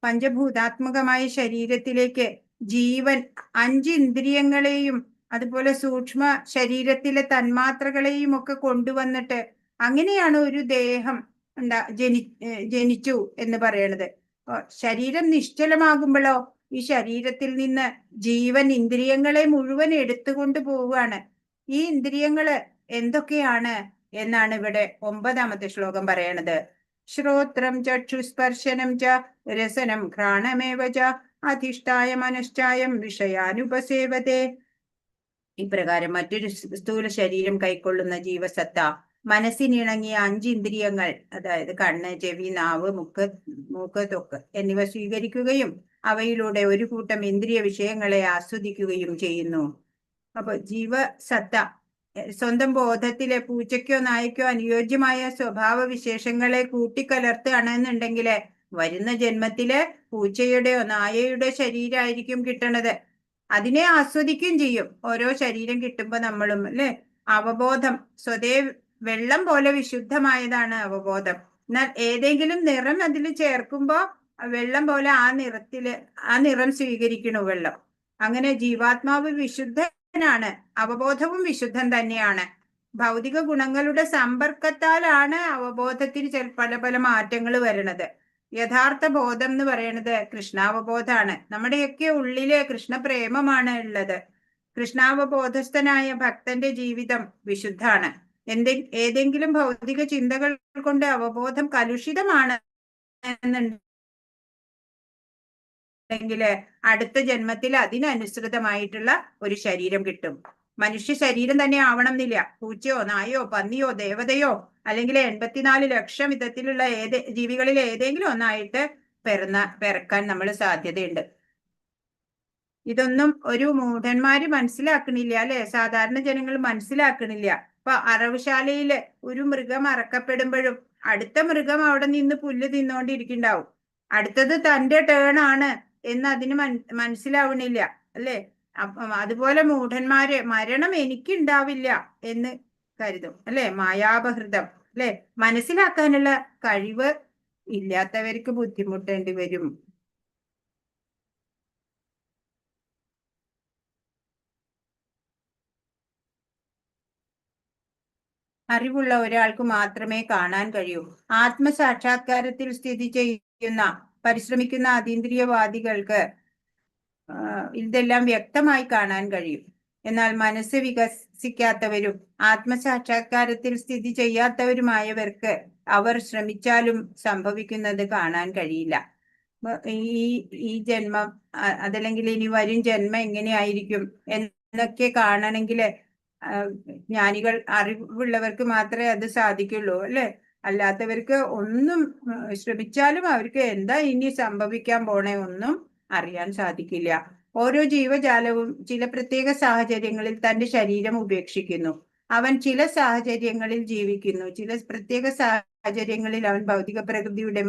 പഞ്ചഭൂതാത്മകമായ ശരീരത്തിലേക്ക് ജീവൻ 5 ഇന്ദ്രിയങ്ങളെയും അതുപോലെ സൂക്ഷ്മ ശരീരത്തിലെ തന്മാത്രകളെയും ഒക്കെ കൊണ്ടുവന്നിട്ട് അങ്ങനെയാണ് ഒരു ദേഹം ജനിച്ചു എന്ന് പറയണത്. ശരീരം നിശ്ചലമാകുമ്പോഴോ ഈ ശരീരത്തിൽ നിന്ന് ജീവൻ ഇന്ദ്രിയങ്ങളെ മുഴുവൻ എടുത്തുകൊണ്ട് പോവുകയാണ്. ഈ ഇന്ദ്രിയങ്ങള് എന്തൊക്കെയാണ് എന്നാണ് ഇവിടെ 9ാമത്തെ ശ്ലോകം പറയണത്. ശ്രോത്രം ചക്ഷുസ്പർശനം ച രസനം ഘ്രാണമേവ ച അധിഷ്ഠായ മനശ്ചായം വിഷയാനുപസേവതേ. ഇപ്രകാരം മറ്റൊരു സ്ഥൂല ശരീരം കൈക്കൊള്ളുന്ന ജീവസത്ത മനസ്സിനിണങ്ങിയ 5 ഇന്ദ്രിയങ്ങൾ, അതായത് കണ്ണ്, ചെവി, നാവ്, മൂക്ക്, ത്വക്ക് എന്നിവ സ്വീകരിക്കുകയും അവയിലൂടെ ഒരു കൂട്ടം ഇന്ദ്രിയ വിഷയങ്ങളെ ആസ്വദിക്കുകയും ചെയ്യുന്നു. അപ്പൊ ജീവസത്ത സ്വന്തം ബോധത്തിലെ പൂച്ചയ്ക്കോ നായ്ക്കോ അനുയോജ്യമായ സ്വഭാവ വിശേഷങ്ങളെ കൂട്ടിക്കലർത്തുകയാണെന്നുണ്ടെങ്കിൽ വരുന്ന ജന്മത്തില് പൂച്ചയുടെയോ നായയുടെ ശരീരമായിരിക്കും കിട്ടണത്. അതിനെ ആസ്വദിക്കുകയും ചെയ്യും. ഓരോ ശരീരം കിട്ടുമ്പോ നമ്മളും അല്ലെ. അവബോധം സ്വതേ വെള്ളം പോലെ വിശുദ്ധമായതാണ് അവബോധം. എന്നാൽ ഏതെങ്കിലും നിറം അതിൽ ചേർക്കുമ്പോ വെള്ളം പോലെ ആ നിറം സ്വീകരിക്കണു വെള്ളം. അങ്ങനെ ജീവാത്മാവ് വിശുദ്ധനാണ്, അവബോധവും വിശുദ്ധൻ തന്നെയാണ്. ഭൗതിക ഗുണങ്ങളുടെ സമ്പർക്കത്താലാണ് അവബോധത്തിന് പല പല മാറ്റങ്ങൾ വരുന്നത്. യഥാർത്ഥ ബോധം എന്ന് പറയുന്നത് കൃഷ്ണാവബോധമാണ്. നമ്മുടെയൊക്കെ ഉള്ളില് കൃഷ്ണപ്രേമമാണ് ഉള്ളത്. കൃഷ്ണാവബോധസ്ഥനായ ഭക്തന്റെ ജീവിതം വിശുദ്ധാണ്. ഏതെങ്കിലും ഭൗതിക ചിന്തകൾ കൊണ്ട് അവബോധം കലുഷിതമാണ് എന്നുണ്ടെങ്കില് അടുത്ത ജന്മത്തിൽ അതിനനുസൃതമായിട്ടുള്ള ഒരു ശരീരം കിട്ടും. മനുഷ്യ ശരീരം തന്നെ ആവണം എന്നില്ല. പൂച്ചയോ നായോ പന്നിയോ ദേവതയോ അല്ലെങ്കിൽ 84 ലക്ഷം വിധത്തിലുള്ള ജീവികളിൽ ഏതെങ്കിലും ഒന്നായിട്ട് പിറക്കാൻ നമ്മൾ സാധ്യതയുണ്ട്. ഇതൊന്നും ഒരു മൂഢന്മാര് മനസ്സിലാക്കണില്ല അല്ലെ. സാധാരണ ജനങ്ങൾ മനസ്സിലാക്കണില്ല. ഇപ്പൊ അറവുശാലയില് ഒരു മൃഗം അറക്കപ്പെടുമ്പോഴും അടുത്ത മൃഗം അവിടെ നിന്ന് പുല്ല് തിന്നോണ്ടിരിക്കുന്നുണ്ടാവും. അടുത്തത് തന്റെ ടേൺ ആണ് എന്ന് അതിന് മനസ്സിലാവണില്ല അല്ലെ. അതുപോലെ മൂഢന്മാര് മരണം എനിക്കുണ്ടാവില്ല എന്ന് കരുതും അല്ലെ. മായാപഹൃതം അല്ലെ. മനസ്സിലാക്കാനുള്ള കഴിവ് ഇല്ലാത്തവർക്ക് ബുദ്ധിമുട്ടേണ്ടി വരും. അറിവുള്ള ഒരാൾക്ക് മാത്രമേ കാണാൻ കഴിയൂ. ആത്മസാക്ഷാത്കാരത്തിൽ സ്ഥിതി ചെയ്യുന്ന പരിശ്രമിക്കുന്ന അതീന്ദ്രിയവാദികൾക്ക് ഇതെല്ലാം വ്യക്തമായി കാണാൻ കഴിയും. എന്നാൽ മനസ്സ് വികസിക്കാത്തവരും ആത്മസാക്ഷാത്കാരത്തിൽ സ്ഥിതി ചെയ്യാത്തവരുമായവർക്ക് അവർ ശ്രമിച്ചാലും സംഭവിക്കുന്നത് കാണാൻ കഴിയില്ല. ഈ ജന്മം അതല്ലെങ്കിൽ ഇനി വരും ജന്മം എങ്ങനെയായിരിക്കും എന്നൊക്കെ കാണണമെങ്കിൽ ജ്ഞാനികൾ അറിവുള്ളവർക്ക് മാത്രമേ അത് സാധിക്കുള്ളൂ അല്ലെ. അല്ലാത്തവർക്ക് ഒന്നും ശ്രമിച്ചാലും അവർക്ക് എന്താ ഇനി സംഭവിക്കാൻ പോണേ ഒന്നും അറിയാൻ സാധിക്കില്ല. ഓരോ ജീവജാലവും ചില പ്രത്യേക സാഹചര്യങ്ങളിൽ തന്റെ ശരീരം ഉപേക്ഷിക്കുന്നു. അവൻ ചില സാഹചര്യങ്ങളിൽ ജീവിക്കുന്നു. ചില പ്രത്യേക സാഹചര്യങ്ങളിൽ അവൻ ഭൗതിക പ്രകൃതിയുടെ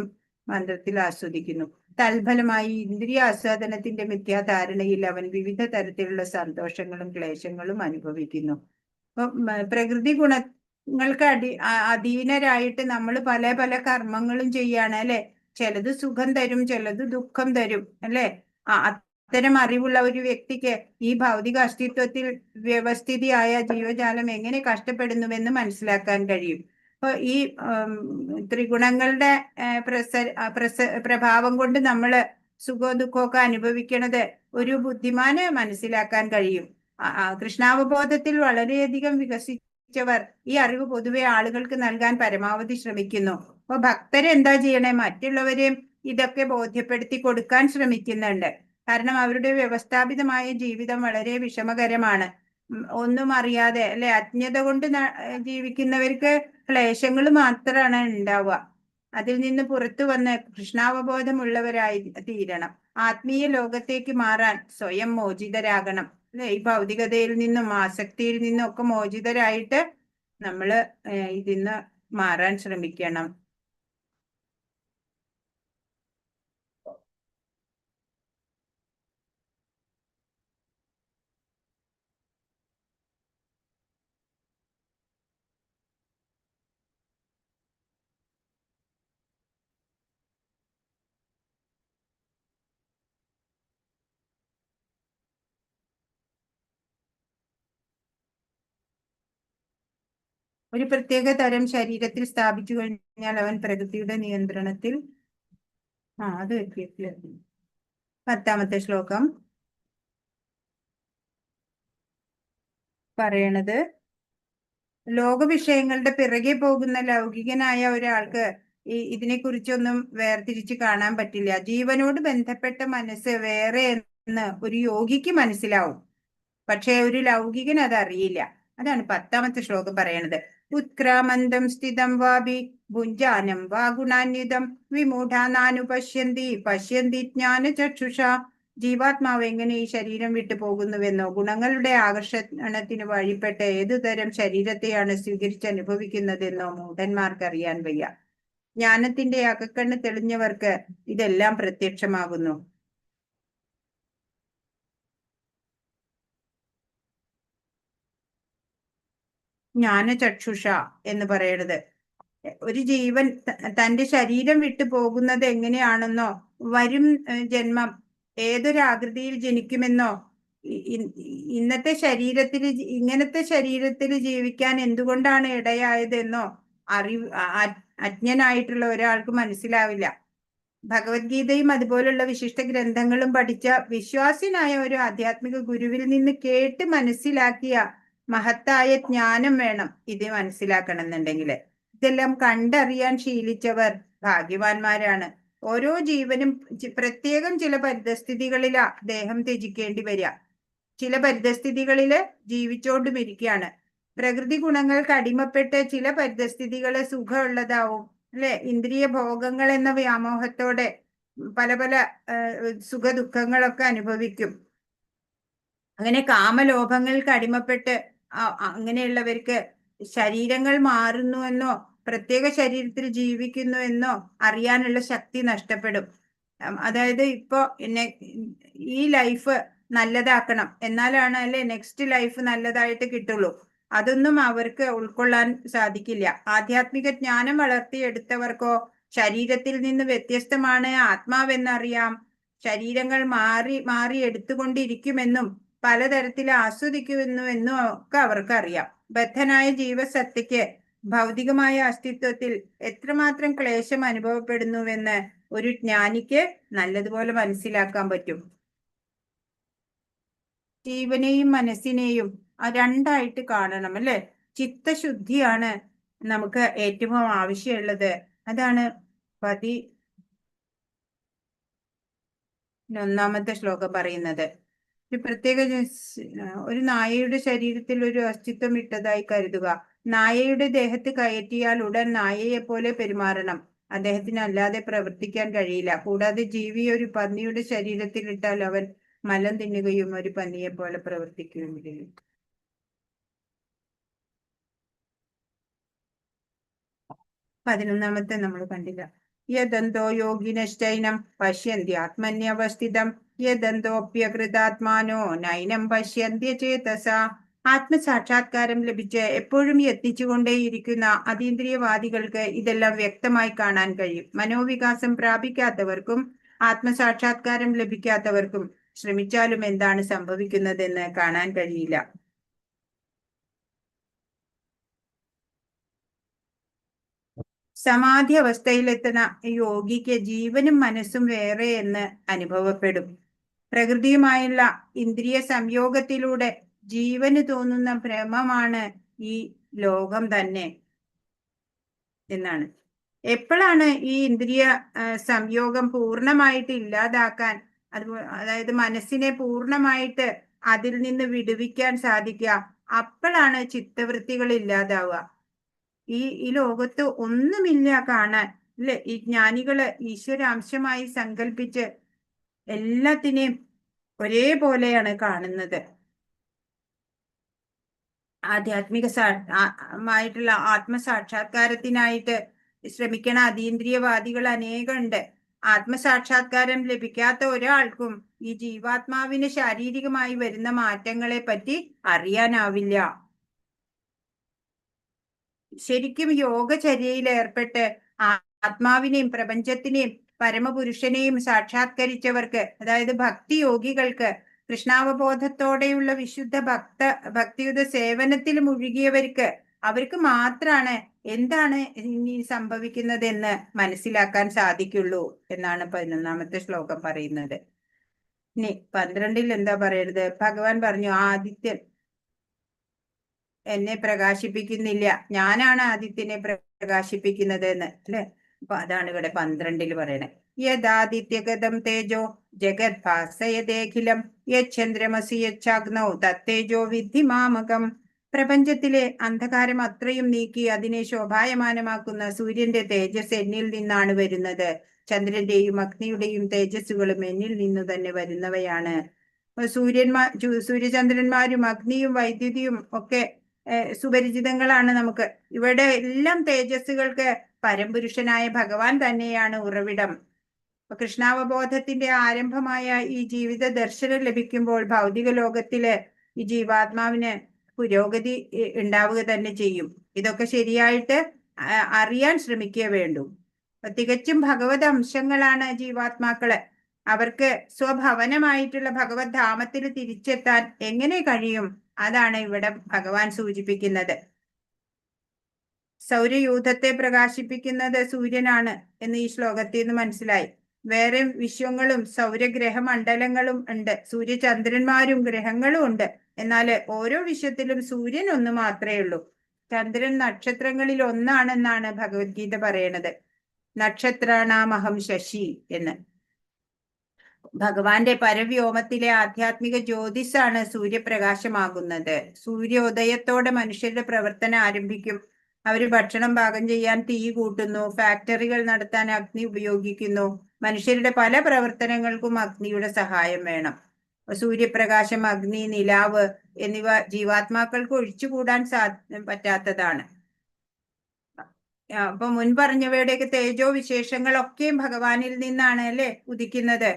മന്ത്രത്തിൽ ആസ്വദിക്കുന്നു. തൽഫലമായി ഇന്ദ്രിയ ആസ്വാദനത്തിന്റെ മിഥ്യാധാരണയിൽ അവൻ വിവിധ തരത്തിലുള്ള സന്തോഷങ്ങളും ക്ലേശങ്ങളും അനുഭവിക്കുന്നു. അപ്പൊ പ്രകൃതി ഗുണങ്ങൾക്ക് അധീനരായിട്ട് നമ്മൾ പല പല കർമ്മങ്ങളും ചെയ്യാണ് അല്ലെ. ചിലത് സുഖം തരും, ചിലത് ദുഃഖം തരും അല്ലെ. അത്തരം അറിവുള്ള ഒരു വ്യക്തിക്ക് ഈ ഭൗതിക അസ്തിത്വത്തിൽ വ്യവസ്ഥിതിയായ ജീവജാലം എങ്ങനെ കഷ്ടപ്പെടുന്നുവെന്ന് മനസ്സിലാക്കാൻ കഴിയും. അപ്പൊ ഈ ത്രിഗുണങ്ങളുടെ പ്രഭാവം കൊണ്ട് നമ്മള് സുഖവും ദുഃഖമൊക്കെ അനുഭവിക്കണത് ഒരു ബുദ്ധിമാന് മനസ്സിലാക്കാൻ കഴിയും. കൃഷ്ണാവബോധത്തിൽ വളരെയധികം വികസിച്ചവർ ഈ അറിവ് പൊതുവെ ആളുകൾക്ക് നൽകാൻ പരമാവധി ശ്രമിക്കുന്നു. അപ്പൊ ഭക്തരെന്താ ചെയ്യണേ? മറ്റുള്ളവരെയും ഇതൊക്കെ ബോധ്യപ്പെടുത്തി കൊടുക്കാൻ ശ്രമിക്കുന്നുണ്ട്. കാരണം അവരുടെ വ്യവസ്ഥാപിതമായ ജീവിതം വളരെ വിഷമകരമാണ്. ഒന്നും അറിയാതെ അല്ലെ, അജ്ഞത കൊണ്ട് ജീവിക്കുന്നവർക്ക് ക്ലേശങ്ങൾ മാത്രമാണ് ഉണ്ടാവുക. അതിൽ നിന്ന് പുറത്തു വന്ന് കൃഷ്ണാവബോധമുള്ളവരായി തീരണം. ആത്മീയ ലോകത്തേക്ക് മാറാൻ സ്വയം മോചിതരാകണം. അല്ലെ, ഈ ഭൗതികതയിൽ നിന്നും ആസക്തിയിൽ നിന്നും ഒക്കെ മോചിതരായിട്ട് നമ്മള് ഇതിന്ന് മാറാൻ ശ്രമിക്കണം. ഒരു പ്രത്യേക തരം ശരീരത്തിൽ സ്ഥാപിച്ചു കഴിഞ്ഞാൽ അവൻ പ്രകൃതിയുടെ നിയന്ത്രണത്തിൽ അത് വെക്കില്ല. 10ാമത്തെ ശ്ലോകം പറയണത്, ലോകവിഷയങ്ങളുടെ പിറകെ പോകുന്ന ലൗകികനായ ഒരാൾക്ക് ഇതിനെക്കുറിച്ചൊന്നും വേർതിരിച്ച് കാണാൻ പറ്റില്ല. ജീവനോട് ബന്ധപ്പെട്ട മനസ്സ് വേറെ എന്ന് ഒരു യോഗിക്ക് മനസ്സിലാവും, പക്ഷെ ഒരു ലൗകികൻ അതറിയില്ല. അതാണ് 10ാമത്തെ ശ്ലോകം പറയണത്. ഉത്ക്രാമന്തം സ്ഥിതം വാപി ഭുഞ്ചാനം വാ ഗുണാന്വിതം വിമൂഢാനാനുപശ്യന്തി പശ്യന്തി ജ്ഞാനചക്ഷുഷ. ജീവാത്മാവ് എങ്ങനെ ഈ ശരീരം വിട്ടു പോകുന്നുവെന്നോ ഗുണങ്ങളുടെ ആകർഷണത്തിന് വഴിപ്പെട്ട് ഏതുതരം ശരീരത്തെയാണ് സ്വീകരിച്ച് അനുഭവിക്കുന്നതെന്നോ മൂഢന്മാർക്ക് അറിയാൻ വയ്യ. ജ്ഞാനത്തിന്റെ അകക്കണ്ണ് തെളിഞ്ഞവർക്ക് ഇതെല്ലാം പ്രത്യക്ഷമാകുന്നു. ജ്ഞാനചക്ഷുഷ എന്ന് പറയണത്, ഒരു ജീവൻ തന്റെ ശരീരം വിട്ടു പോകുന്നത് എങ്ങനെയാണെന്നോ വരും ജന്മം ഏതൊരാകൃതിയിൽ ജനിക്കുമെന്നോ ഇങ്ങനത്തെ ശരീരത്തിൽ ജീവിക്കാൻ എന്തുകൊണ്ടാണ് ഇടയായതെന്നോ അജ്ഞനായിട്ടുള്ള ഒരാൾക്ക് മനസ്സിലാവില്ല. ഭഗവത്ഗീതയും അതുപോലുള്ള വിശിഷ്ട ഗ്രന്ഥങ്ങളും പഠിച്ച വിശ്വാസിനായ ഒരു ആധ്യാത്മിക ഗുരുവിൽ നിന്ന് കേട്ട് മനസ്സിലാക്കിയ മഹത്തായ ജ്ഞാനം വേണം ഇത് മനസ്സിലാക്കണമെന്നുണ്ടെങ്കിൽ. ഇതെല്ലാം കണ്ടറിയാൻ ശീലിച്ചവർ ഭാഗ്യവാന്മാരാണ്. ഓരോ ജീവനും പ്രത്യേകം ചില പരിതസ്ഥിതികളിലാ ദേഹം ത്യജിക്കേണ്ടി വരിക. ചില പരിതസ്ഥിതികളില് ജീവിച്ചോണ്ടും ഇരിക്കുകയാണ്. പ്രകൃതി ഗുണങ്ങൾക്ക് അടിമപ്പെട്ട് ചില പരിതസ്ഥിതികള് സുഖമുള്ളതാവും, അല്ലെ, ഇന്ദ്രിയ ഭോഗങ്ങൾ എന്ന വ്യാമോഹത്തോടെ പല പല സുഖ ദുഃഖങ്ങളൊക്കെ അനുഭവിക്കും. അങ്ങനെ കാമലോഭങ്ങൾക്ക് അടിമപ്പെട്ട് അങ്ങനെയുള്ളവർക്ക് ശരീരങ്ങൾ മാറുന്നു എന്നോ പ്രത്യേക ശരീരത്തിൽ ജീവിക്കുന്നു എന്നോ അറിയാനുള്ള ശക്തി നഷ്ടപ്പെടും. അതായത് ഇപ്പോ ഈ ലൈഫ് നല്ലതാക്കണം എന്നാലാണ് അല്ലെ നെക്സ്റ്റ് ലൈഫ് നല്ലതായിട്ട് കിട്ടുള്ളൂ. അതൊന്നും അവർക്ക് ഉൾക്കൊള്ളാൻ സാധിക്കില്ല. ആധ്യാത്മിക ജ്ഞാനം വളർത്തിയെടുത്തവർക്കോ ശരീരത്തിൽ നിന്ന് വ്യത്യസ്തമാണ് ആത്മാവെന്നറിയാം. ശരീരങ്ങൾ മാറി മാറി എടുത്തുകൊണ്ടിരിക്കുമെന്നും പലതരത്തിൽ ആസ്വദിക്കുമെന്നും ഒക്കെ അവർക്ക് അറിയാം. ബദ്ധനായ ജീവസത്തയ്ക്ക് ഭൗതികമായ അസ്തിത്വത്തിൽ എത്രമാത്രം ക്ലേശം അനുഭവപ്പെടുന്നുവെന്ന് ഒരു ജ്ഞാനിക്ക് നല്ലതുപോലെ മനസ്സിലാക്കാൻ പറ്റും. ജീവനെയും മനസ്സിനെയും രണ്ടായിട്ട് കാണണം, അല്ലെ. ചിത്തശുദ്ധിയാണ് നമുക്ക് ഏറ്റവും ആവശ്യമുള്ളത്. അതാണ് 11ാമത്തെ ശ്ലോകം പറയുന്നത്. ഒരു പ്രത്യേക ഒരു നായയുടെ ശരീരത്തിൽ ഒരു അസ്തിത്വം ഇട്ടതായി കരുതുക. നായയുടെ ദേഹത്ത് കയറ്റിയാൽ ഉടൻ നായയെ പോലെ പെരുമാറണം. അദ്ദേഹത്തിന് അല്ലാതെ പ്രവർത്തിക്കാൻ കഴിയില്ല. കൂടാതെ ജീവി ഒരു പന്നിയുടെ ശരീരത്തിൽ ഇട്ടാൽ അവൻ മലം തിന്നുകയും ഒരു പന്നിയെ പോലെ പ്രവർത്തിക്കുകയും ചെയ്യും. 11ാമത്തെ നമ്മൾ കണ്ടില്ല. യദന്തോ യോഗിനശ്ചൈനം പശ്യന്തി ആത്മന്യവസ്ഥിതം യദന്തോപ്യകൃതാത്മാനോ നൈനം പശ്യന്ത്യ ചേതസ. ആത്മസാക്ഷാത്കാരം ലഭിച്ച് എപ്പോഴും യത്നിച്ചുകൊണ്ടേയിരിക്കുന്ന അതീന്ദ്രിയവാദികൾക്ക് ഇതെല്ലാം വ്യക്തമായി കാണാൻ കഴിയും. മനോവികാസം പ്രാപിക്കാത്തവർക്കും ആത്മസാക്ഷാത്കാരം ലഭിക്കാത്തവർക്കും ശ്രമിച്ചാലും എന്താണ് സംഭവിക്കുന്നതെന്ന് കാണാൻ കഴിയില്ല. സമാധി അവസ്ഥയിലെത്തുന്ന യോഗിക്ക് ജീവനും മനസ്സും വേറെ എന്ന് അനുഭവപ്പെടും. പ്രകൃതിയുമായുള്ള ഇന്ദ്രിയ സംയോഗത്തിലൂടെ ജീവന് തോന്നുന്ന ഭ്രമമാണ് ഈ ലോകം തന്നെ എന്നാണ്. എപ്പോഴാണ് ഈ ഇന്ദ്രിയ സംയോഗം പൂർണ്ണമായിട്ട് ഇല്ലാതാക്കാൻ, അതായത് മനസ്സിനെ പൂർണ്ണമായിട്ട് അതിൽ നിന്ന് വിടുവിക്കാൻ സാധിക്കുക? അപ്പോഴാണ് ചിത്തവൃത്തികൾ ഇല്ലാതാവുക. ഈ ലോകത്ത് ഒന്നുമില്ല കാണാൻ. അല്ലെ? ഈ ജ്ഞാനികള് ഈശ്വരാംശമായി സങ്കല്പിച്ച് എല്ലാത്തിനെയും ഒരേപോലെയാണ് കാണുന്നത്. ആധ്യാത്മിക മായിട്ടുള്ള ആത്മസാക്ഷാത്കാരത്തിനായിട്ട് ശ്രമിക്കണ അതീന്ദ്രിയവാദികൾ അനേകമുണ്ട്. ആത്മസാക്ഷാത്കാരം ലഭിക്കാത്ത ഒരാൾക്കും ഈ ജീവാത്മാവിന് ശാരീരികമായി വരുന്ന മാറ്റങ്ങളെ പറ്റി അറിയാനാവില്ല. ശരിക്കും യോഗചര്യയിൽ ഏർപ്പെട്ട് ആത്മാവിനെയും പ്രപഞ്ചത്തിനെയും പരമപുരുഷനെയും സാക്ഷാത്കരിച്ചവർക്ക്, അതായത് ഭക്തിയോഗികൾക്ക്, കൃഷ്ണാവബോധത്തോടെയുള്ള വിശുദ്ധ ഭക്തിയുടെ സേവനത്തിൽ മുഴുകിയവർക്ക്, അവർക്ക് മാത്രാണ് എന്താണ് ഇനി സംഭവിക്കുന്നതെന്ന് മനസ്സിലാക്കാൻ സാധിക്കുള്ളൂ എന്നാണ് 11ാമത്തെ ശ്ലോകം പറയുന്നത്. ഇനി 12ൽ എന്താ പറയുന്നത്? ഭഗവാൻ പറഞ്ഞു, ആദിത്യൻ എന്നെ പ്രകാശിപ്പിക്കുന്നില്ല, ഞാനാണ് ആദിത്യനെ പ്രകാശിപ്പിക്കുന്നത് എന്ന്, അല്ലെ? അപ്പൊ അതാണ് ഇവിടെ 12ൽ പറയണേ. യദാദിത്യഗതം തേജോ ജഗത് ഭാസയതേഖിലം യന്ദ്രമസി യഗ്നൗ തത്തേജോ വിദ്ധി മാമകം. പ്രപഞ്ചത്തിലെ അന്ധകാരം അത്രയും നീക്കി അതിനെ ശോഭായമാനമാക്കുന്ന സൂര്യന്റെ തേജസ് എന്നിൽ നിന്നാണ് വരുന്നത്. ചന്ദ്രന്റെയും അഗ്നിയുടെയും തേജസ്സുകളും എന്നിൽ നിന്നു തന്നെ വരുന്നവയാണ്. സൂര്യചന്ദ്രന്മാരും അഗ്നിയും വൈദ്യുതിയും ഒക്കെ സുപരിചിതങ്ങളാണ് നമുക്ക്. ഇവിടെ എല്ലാം തേജസ്സുകൾക്ക് പരംപുരുഷനായ ഭഗവാൻ തന്നെയാണ് ഉറവിടം. കൃഷ്ണാവബോധത്തിന്റെ ആരംഭമായ ഈ ജീവിത ദർശനം ലഭിക്കുമ്പോൾ ഭൗതിക ലോകത്തില് ഈ ജീവാത്മാവിന് പുരോഗതി ഉണ്ടാവുക തന്നെ ചെയ്യും. ഇതൊക്കെ ശരിയായിട്ട് അറിയാൻ ശ്രമിക്കുക വേണ്ടു. തികച്ചും ഭഗവത് അംശങ്ങളാണ് ജീവാത്മാക്കള്. അവർക്ക് സ്വഭവനമായിട്ടുള്ള ഭഗവത് ധാമത്തിൽ തിരിച്ചെത്താൻ എങ്ങനെ കഴിയും? അതാണ് ഇവിടെ ഭഗവാൻ സൂചിപ്പിക്കുന്നത്. സൗരയൂഥത്തെ പ്രകാശിപ്പിക്കുന്നത് സൂര്യനാണ് എന്ന് ഈ ശ്ലോകത്തിൽ നിന്ന് മനസ്സിലായി. വേറെ വിശ്വങ്ങളും സൗരഗ്രഹമണ്ഡലങ്ങളും ഉണ്ട്, സൂര്യചന്ദ്രന്മാരും ഗ്രഹങ്ങളും ഉണ്ട്. എന്നാൽ ഓരോ വിശ്വത്തിലും സൂര്യൻ ഒന്ന് മാത്രമേ ഉള്ളൂ. ചന്ദ്രൻ നക്ഷത്രങ്ങളിൽ ഒന്നാണെന്നാണ് ഭഗവത്ഗീത പറയണത്. നക്ഷത്രാണാമഹം ശശി എന്ന്. ഭഗവാന്റെ പരവ്യോമത്തിലെ ആധ്യാത്മിക ജ്യോതിസാണ് സൂര്യപ്രകാശമാകുന്നത്. സൂര്യോദയത്തോടെ മനുഷ്യരുടെ പ്രവർത്തനം ആരംഭിക്കും. അവര് ഭക്ഷണം പാകം ചെയ്യാൻ തീ കൂട്ടുന്നു, ഫാക്ടറികൾ നടത്താൻ അഗ്നി ഉപയോഗിക്കുന്നു. മനുഷ്യരുടെ പല പ്രവർത്തനങ്ങൾക്കും അഗ്നിയുടെ സഹായം വേണം. സൂര്യപ്രകാശം, അഗ്നി, നിലാവ് എന്നിവ ജീവാത്മാക്കൾക്ക് ഒഴിച്ചുകൂടാൻ പറ്റാത്തതാണ്. അപ്പൊ മുൻപറഞ്ഞവയുടെയൊക്കെ തേജോ വിശേഷങ്ങളൊക്കെയും ഭഗവാനിൽ നിന്നാണ് അല്ലെ ഉദിക്കുന്നത്.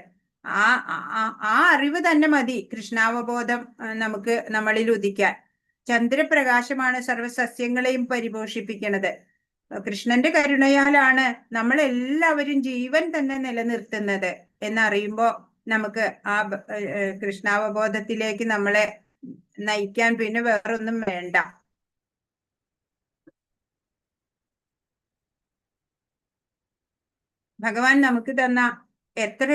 ആ അറിവ് തന്നെ മതി കൃഷ്ണാവബോധം നമുക്ക് നമ്മളിൽ ഉദിക്കാൻ. ചന്ദ്രപ്രകാശമാണ് സർവ്വസസ്യങ്ങളെയും പരിപോഷിപ്പിക്കുന്നത്. കൃഷ്ണന്റെ കരുണയാലാണ് നമ്മളെല്ലാവരും ജീവൻ തന്നെ നിലനിർത്തുന്നത് എന്നറിയുമ്പോ നമുക്ക് ആ കൃഷ്ണാവബോധത്തിലേക്ക് നമ്മളെ നയിക്കാൻ പിന്നെ വേറൊന്നും വേണ്ട. ഭഗവാൻ നമുക്ക് തന്ന എത്ര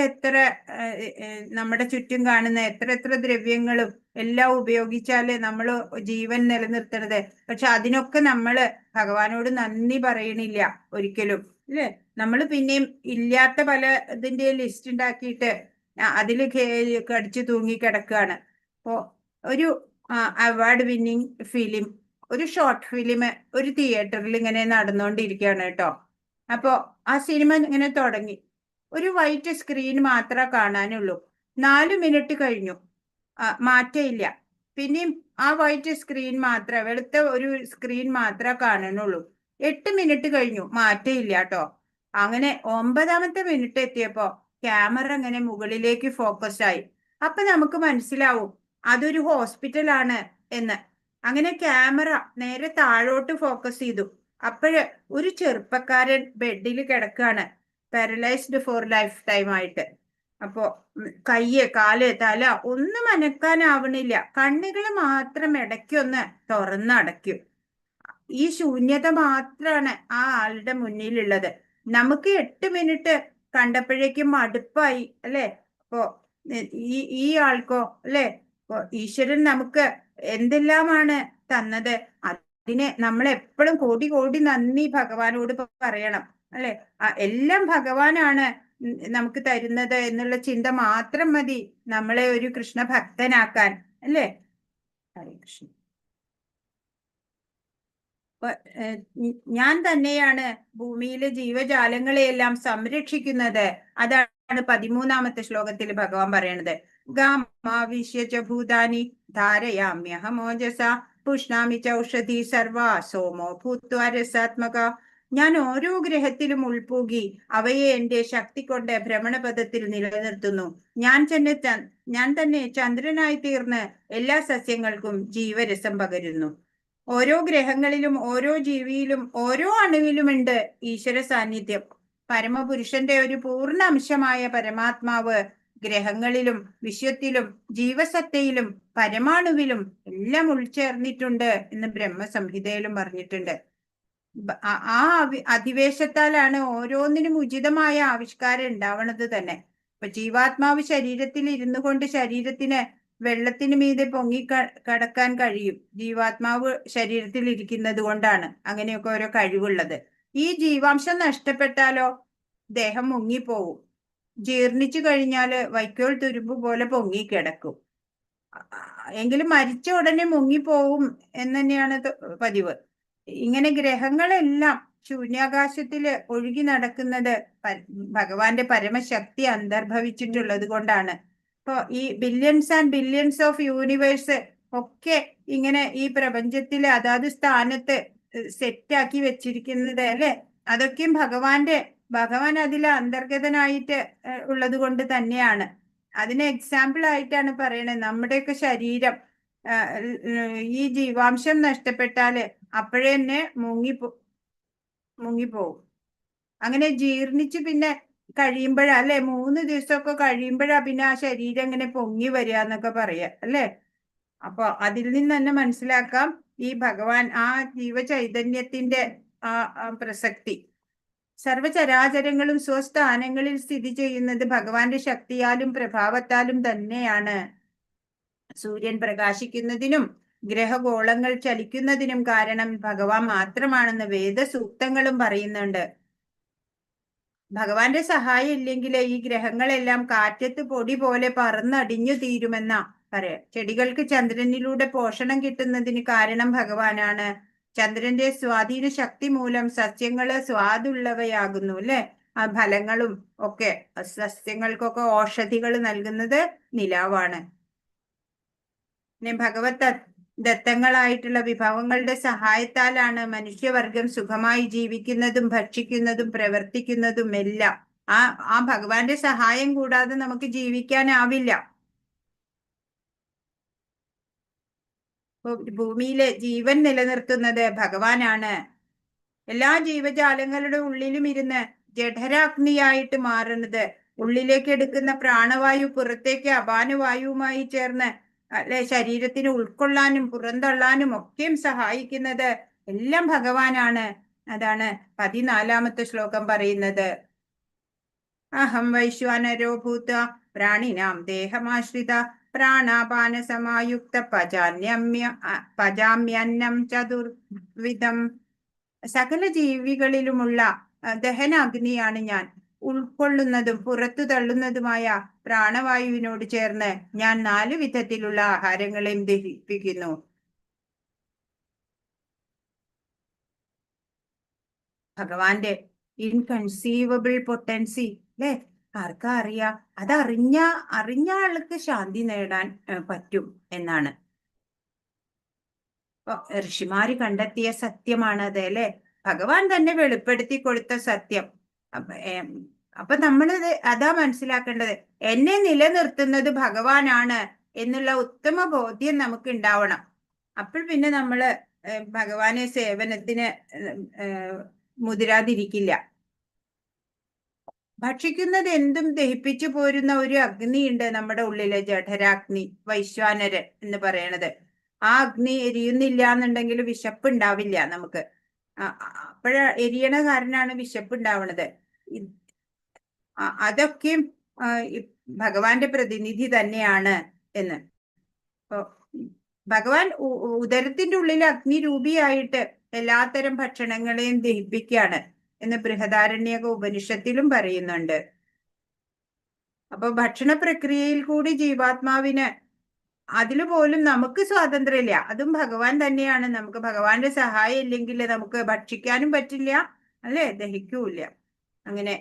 നമ്മുടെ ചുറ്റും കാണുന്ന എത്ര ദ്രവ്യങ്ങളും എല്ലാം ഉപയോഗിച്ചാല് നമ്മൾ ജീവൻ നിലനിർത്തണത്. പക്ഷെ അതിനൊക്കെ നമ്മള് ഭഗവാനോട് നന്ദി പറയണില്ല ഒരിക്കലും, അല്ലേ? നമ്മൾ പിന്നെയും ഇല്ലാത്ത പല ഇതിന്റെ ലിസ്റ്റ് ഉണ്ടാക്കിയിട്ട് അതിൽ കടിച്ചു തൂങ്ങി കിടക്കുകയാണ്. അപ്പോ ഒരു അവാർഡ് വിന്നിങ് ഫിലിം, ഒരു ഷോർട്ട് ഫിലിം ഒരു തിയേറ്ററിൽ ഇങ്ങനെ നടന്നുകൊണ്ടിരിക്കുകയാണ് കേട്ടോ. അപ്പോ ആ സിനിമ ഇങ്ങനെ തുടങ്ങി. ഒരു വൈറ്റ് സ്ക്രീൻ മാത്രമേ കാണാനുള്ളൂ. 4 മിനിറ്റ് കഴിഞ്ഞു, മാറ്റമില്ല. പിന്നെയും ആ വൈറ്റ് സ്ക്രീൻ മാത്രമേ, വെളുത്ത ഒരു സ്ക്രീൻ മാത്രമേ കാണുന്നുള്ളൂ. 8 മിനിറ്റ് കഴിഞ്ഞു, മാറ്റമില്ല കേട്ടോ. അങ്ങനെ 9ാമത്തെ മിനിറ്റ് എത്തിയപ്പോ ക്യാമറ അങ്ങനെ മുകളിലേക്ക് ഫോക്കസ് ആയി. അപ്പൊ നമുക്ക് മനസ്സിലാവും അതൊരു ഹോസ്പിറ്റലാണ് എന്ന്. അങ്ങനെ ക്യാമറ നേരെ താഴോട്ട് ഫോക്കസ് ചെയ്തു. അപ്പോഴ് ഒരു ചെറുപ്പക്കാരൻ ബെഡിൽ കിടക്കാണ്, പാരലൈസ്ഡ് ഫോർ ലൈഫ് ടൈം ആയിട്ട്. അപ്പോ കയ്യ്, കാല്, തല ഒന്നും അനക്കാനാവണില്ല. കണ്ണുകൾ മാത്രം ഇടയ്ക്കൊന്ന് തുറന്നടയ്ക്കും. ഈ ശൂന്യത മാത്രമാണ് ആ ആളുടെ മുന്നിലുള്ളത്. നമുക്ക് 8 മിനിറ്റ് കണ്ടപ്പോഴേക്കും മടുപ്പായി, അല്ലെ? അപ്പോ ഈ ആൾക്കോ, അല്ലെ? ഈശ്വരൻ നമുക്ക് എന്തെല്ലാമാണ് തന്നത്, അതിനെ നമ്മൾ എപ്പോഴും കോടി നന്ദി ഭഗവാനോട് പറയണം, അല്ലെ? എല്ലാം ഭഗവാനാണ് നമുക്ക് തരുന്നത് എന്നുള്ള ചിന്ത മാത്രം മതി നമ്മളെ ഒരു കൃഷ്ണ ഭക്തനാക്കാൻ, അല്ലെ? ഹരേ കൃഷ്ണ. ഞാൻ തന്നെയാണ് ഭൂമിയിലെ ജീവജാലങ്ങളെയെല്ലാം സംരക്ഷിക്കുന്നത്. അതാണ് 13ാമത്തെ ശ്ലോകത്തിൽ ഭഗവാൻ പറയണത്. ഗാമാവിശ്യ ഭൂതാനി ധാരയാമ്യഹമോജസ പുഷ്ണാമി ചൗഷധി സർവ സോമോ ഭൂത്വാ രസാത്മക. ഞാൻ ഓരോ ഗ്രഹത്തിലും ഉൾപൂകി അവയെ എന്റെ ശക്തി കൊണ്ട് ഭ്രമണപഥത്തിൽ നിലനിർത്തുന്നു. ഞാൻ തന്നെ ചന്ദ്രനായി തീർന്ന് എല്ലാ സസ്യങ്ങൾക്കും ജീവരസം പകരുന്നു. ഓരോ ഗ്രഹങ്ങളിലും ഓരോ ജീവിയിലും ഓരോ അണുവിലുമുണ്ട് ഈശ്വര സാന്നിധ്യം. പരമപുരുഷന്റെ ഒരു പൂർണ്ണ അംശമായ പരമാത്മാവ് ഗ്രഹങ്ങളിലും വിശ്വത്തിലും ജീവസത്തയിലും പരമാണുവിലും എല്ലാം ഉൾച്ചേർന്നിട്ടുണ്ട് എന്ന് ബ്രഹ്മസംഹിതയിലും പറഞ്ഞിട്ടുണ്ട്. ആ അധിവേശത്താലാണ് ഓരോന്നിനും ഉചിതമായ ആവിഷ്കാരം ഉണ്ടാവണത് തന്നെ. ഇപ്പൊ ജീവാത്മാവ് ശരീരത്തിൽ ഇരുന്നു കൊണ്ട് ശരീരത്തിന് വെള്ളത്തിന് മീതെ പൊങ്ങി കടക്കാൻ കഴിയും. ജീവാത്മാവ് ശരീരത്തിൽ ഇരിക്കുന്നത് കൊണ്ടാണ് അങ്ങനെയൊക്കെ ഓരോ കഴിവുള്ളത്. ഈ ജീവാംശം നഷ്ടപ്പെട്ടാലോ ദേഹം മുങ്ങിപ്പോവും. ജീർണിച്ചു കഴിഞ്ഞാല് വൈക്കോൽ തുരുമ്പ് പോലെ പൊങ്ങിക്കിടക്കും. എങ്കിലും മരിച്ച ഉടനെ മുങ്ങിപ്പോവും എന്ന് തന്നെയാണ് പതിവ്. ഇങ്ങനെ ഗ്രഹങ്ങളെല്ലാം ശൂന്യാകാശത്തില് ഒഴുകി നടക്കുന്നത് ഭഗവാന്റെ പരമശക്തി അന്തർഭവിച്ചിട്ടുള്ളത് കൊണ്ടാണ്. ഇപ്പൊ ഈ billions and billions of universe ഒക്കെ ഇങ്ങനെ ഈ പ്രപഞ്ചത്തില് അതാത് സ്ഥാനത്ത് സെറ്റാക്കി വെച്ചിരിക്കുന്നത് അല്ലെ, അതൊക്കെയും ഭഗവാൻ അതിൽ അന്തർഗതനായിട്ട് ഉള്ളത് കൊണ്ട് തന്നെയാണ്. അതിന് എക്സാമ്പിൾ ആയിട്ടാണ് പറയണത്. നമ്മുടെയൊക്കെ ശരീരം ഈ ജീവാംശം നഷ്ടപ്പെട്ടാല് അപ്പോഴേ തന്നെ മുങ്ങിപ്പോവും. അങ്ങനെ ജീർണിച്ച് പിന്നെ കഴിയുമ്പോഴാ അല്ലെ, 3 ദിവസമൊക്കെ കഴിയുമ്പോഴാ പിന്നെ ആ ശരീരം ഇങ്ങനെ പൊങ്ങി വരിക എന്നൊക്കെ പറയാ അല്ലെ. അപ്പൊ അതിൽ നിന്ന് തന്നെ മനസ്സിലാക്കാം ഈ ഭഗവാൻ ആ ജീവചൈതന്യത്തിന്റെ ആ പ്രസക്തി. സർവചരാചരങ്ങളും സ്വസ്ഥാനങ്ങളിൽ സ്ഥിതി ചെയ്യുന്നത് ഭഗവാന്റെ ശക്തിയാലും പ്രഭാവത്താലും തന്നെയാണ്. സൂര്യൻ പ്രകാശിക്കുന്നതിനും ഗ്രഹഗോളങ്ങൾ ചലിക്കുന്നതിനും കാരണം ഭഗവാൻ മാത്രമാണെന്ന് വേദസൂക്തങ്ങളും പറയുന്നുണ്ട്. ഭഗവാന്റെ സഹായം ഇല്ലെങ്കിൽ ഈ ഗ്രഹങ്ങളെല്ലാം കാറ്റത്ത് പൊടി പോലെ പറന്നടിഞ്ഞു തീരുമെന്ന പറയാം. ചെടികൾക്ക് ചന്ദ്രനിലൂടെ പോഷണം കിട്ടുന്നതിന് കാരണം ഭഗവാനാണ്. ചന്ദ്രന്റെ സ്വാധീന ശക്തി മൂലം സസ്യങ്ങള് സ്വാദുള്ളവയാകുന്നു അല്ലെ. ആ ഫലങ്ങളും ഒക്കെ സസ്യങ്ങൾക്കൊക്കെ ഔഷധികൾ നൽകുന്നത് നിലാവാണ്. പിന്നെ ഭഗവത് ദത്തങ്ങളായിട്ടുള്ള വിഭവങ്ങളുടെ സഹായത്താലാണ് മനുഷ്യവർഗം സുഖമായി ജീവിക്കുന്നതും ഭക്ഷിക്കുന്നതും പ്രവർത്തിക്കുന്നതും എല്ലാം. ആ ഭഗവാന്റെ സഹായം കൂടാതെ നമുക്ക് ജീവിക്കാനാവില്ല. ഭൂമിയിലെ ജീവൻ നിലനിർത്തുന്നത് ഭഗവാനാണ്. എല്ലാ ജീവജാലങ്ങളുടെ ഉള്ളിലും ഇരുന്ന് ജഠരാഗ്നിയായിട്ട് മാറുന്നത്, ഉള്ളിലേക്ക് എടുക്കുന്ന പ്രാണവായു പുറത്തേക്ക് അപാനവായുവുമായി ചേർന്ന് അല്ലെ ശരീരത്തിന് ഉൾക്കൊള്ളാനും പുറന്തള്ളാനും ഒക്കെയും സഹായിക്കുന്നത് എല്ലാം ഭഗവാനാണ്. അതാണ് 14ാമത്തെ ശ്ലോകം പറയുന്നത്. അഹം വൈശ്വാനരോ ഭൂത പ്രാണിനാം ദേഹമാശ്രിത പ്രാണാപാന സമായുക്ത പജാമ്യന്നം ചതുർവിധം. സകല ജീവികളിലുമുള്ള ദഹനാഗ്നിയാണ് ഞാൻ. ഉൾക്കൊള്ളുന്നതും പുറത്തു തള്ളുന്നതുമായ പ്രാണവായുവിനോട് ചേർന്ന് ഞാൻ 4 വിധത്തിലുള്ള ആഹാരങ്ങളെയും ദഹിപ്പിക്കുന്നു. ഭഗവാന്റെ ഇൻകൺസീവബിൾ പൊട്ടൻസി അല്ലെ, ആർക്കാ അറിയാ? അതറിഞ്ഞ ആൾക്ക് ശാന്തി നേടാൻ പറ്റും എന്നാണ് ഋഷിമാര് കണ്ടെത്തിയ സത്യമാണ് അത് അല്ലെ. ഭഗവാൻ തന്നെ വെളിപ്പെടുത്തി കൊടുത്ത സത്യം. അപ്പൊ നമ്മളിത് അതാ മനസ്സിലാക്കേണ്ടത്. എന്നെ നിലനിർത്തുന്നത് ഭഗവാനാണ് എന്നുള്ള ഉത്തമ ബോധ്യം നമുക്ക് ഉണ്ടാവണം. അപ്പോൾ പിന്നെ നമ്മള് ഭഗവാനെ സേവനത്തിന് മുതിരാതിരിക്കില്ല. ഭക്ഷിക്കുന്നത് എന്തും ദഹിപ്പിച്ചു പോരുന്ന ഒരു അഗ്നിയുണ്ട് നമ്മുടെ ഉള്ളില്, ജഠരാഗ്നി, വൈശ്വാനരൻ എന്ന് പറയണത്. ആ അഗ്നി എരിയുന്നില്ല എന്നുണ്ടെങ്കിൽ വിശപ്പ് ഉണ്ടാവില്ല നമുക്ക്. എരിയണ കാരനാണ് വിശപ്പ് ഉണ്ടാവണത്. അതൊക്കെയും ഭഗവാന്റെ പ്രതിനിധി തന്നെയാണ് എന്ന്. ഭഗവാൻ ഉദരത്തിന്റെ ഉള്ളിൽ അഗ്നിരൂപിയായിട്ട് എല്ലാത്തരം ഭക്ഷണങ്ങളെയും ദഹിപ്പിക്കുകയാണ് എന്ന് ബൃഹദാരണ്യക ഉപനിഷത്തിലും പറയുന്നുണ്ട്. അപ്പൊ ഭക്ഷണ പ്രക്രിയയിൽ കൂടി ജീവാത്മാവിന് അതിൽ പോലും നമുക്ക് സ്വാതന്ത്ര്യമില്ല. അതും ഭഗവാൻ തന്നെയാണ്. നമുക്ക് ഭഗവാന്റെ സഹായം ഇല്ലെങ്കിൽ നമുക്ക് ഭക്ഷിക്കാനും പറ്റില്ല, അല്ലെ, ദഹിക്കൂല. അങ്ങനെ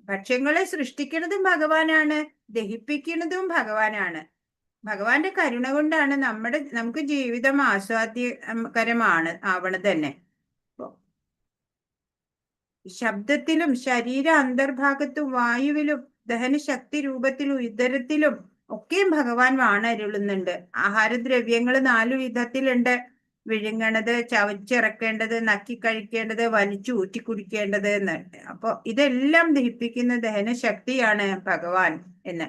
ഭക്ഷ്യങ്ങളെ സൃഷ്ടിക്കുന്നതും ഭഗവാനാണ്, ദഹിപ്പിക്കുന്നതും ഭഗവാനാണ്. ഭഗവാന്റെ കരുണ കൊണ്ടാണ് നമുക്ക് ജീവിതം ആസ്വാദ്യകരമാണ് ആവണത് തന്നെ. ശബ്ദത്തിലും ശരീര അന്തർഭാഗത്തും വായുവിലും ദഹനശക്തി രൂപത്തിലും ഉദരത്തിലും ഒക്കെ ഭഗവാൻ വാണരുളുന്നുണ്ട്. ആഹാരദ്രവ്യങ്ങൾ 4 വിധത്തിലുണ്ട്. വിഴുങ്ങണത്, ചവച്ചിറക്കേണ്ടത്, നക്കി കഴിക്കേണ്ടത്, വലിച്ചു ഊറ്റി കുടിക്കേണ്ടത് എന്ന്. അപ്പൊ ഇതെല്ലാം ദഹിപ്പിക്കുന്ന ദഹനശക്തിയാണ് ഭഗവാൻ എന്ന്.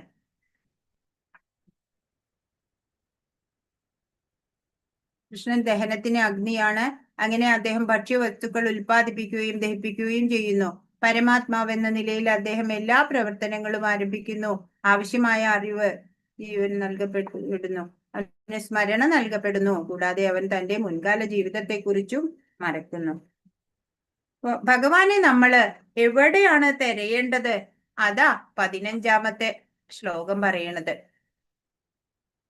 കൃഷ്ണൻ ദഹനത്തിന് അഗ്നിയാണ്. അങ്ങനെ അദ്ദേഹം ഭക്ഷ്യവസ്തുക്കൾ ഉൽപ്പാദിപ്പിക്കുകയും ദഹിപ്പിക്കുകയും ചെയ്യുന്നു. പരമാത്മാവെന്ന നിലയിൽ അദ്ദേഹം എല്ലാ പ്രവർത്തനങ്ങളും ആരംഭിക്കുന്നു. ആവശ്യമായ അറിവ് ജീവൻ നൽകപ്പെടുന്നു, അതിന് സ്മരണ നൽകപ്പെടുന്നു. കൂടാതെ അവൻ തന്റെ മുൻകാല ജീവിതത്തെക്കുറിച്ചും മറക്കുന്നു. ഭഗവാനെ നമ്മള് എവിടെയാണ് തിരയേണ്ടത്? അതാ 15ാമത്തെ ശ്ലോകം പറയണത്.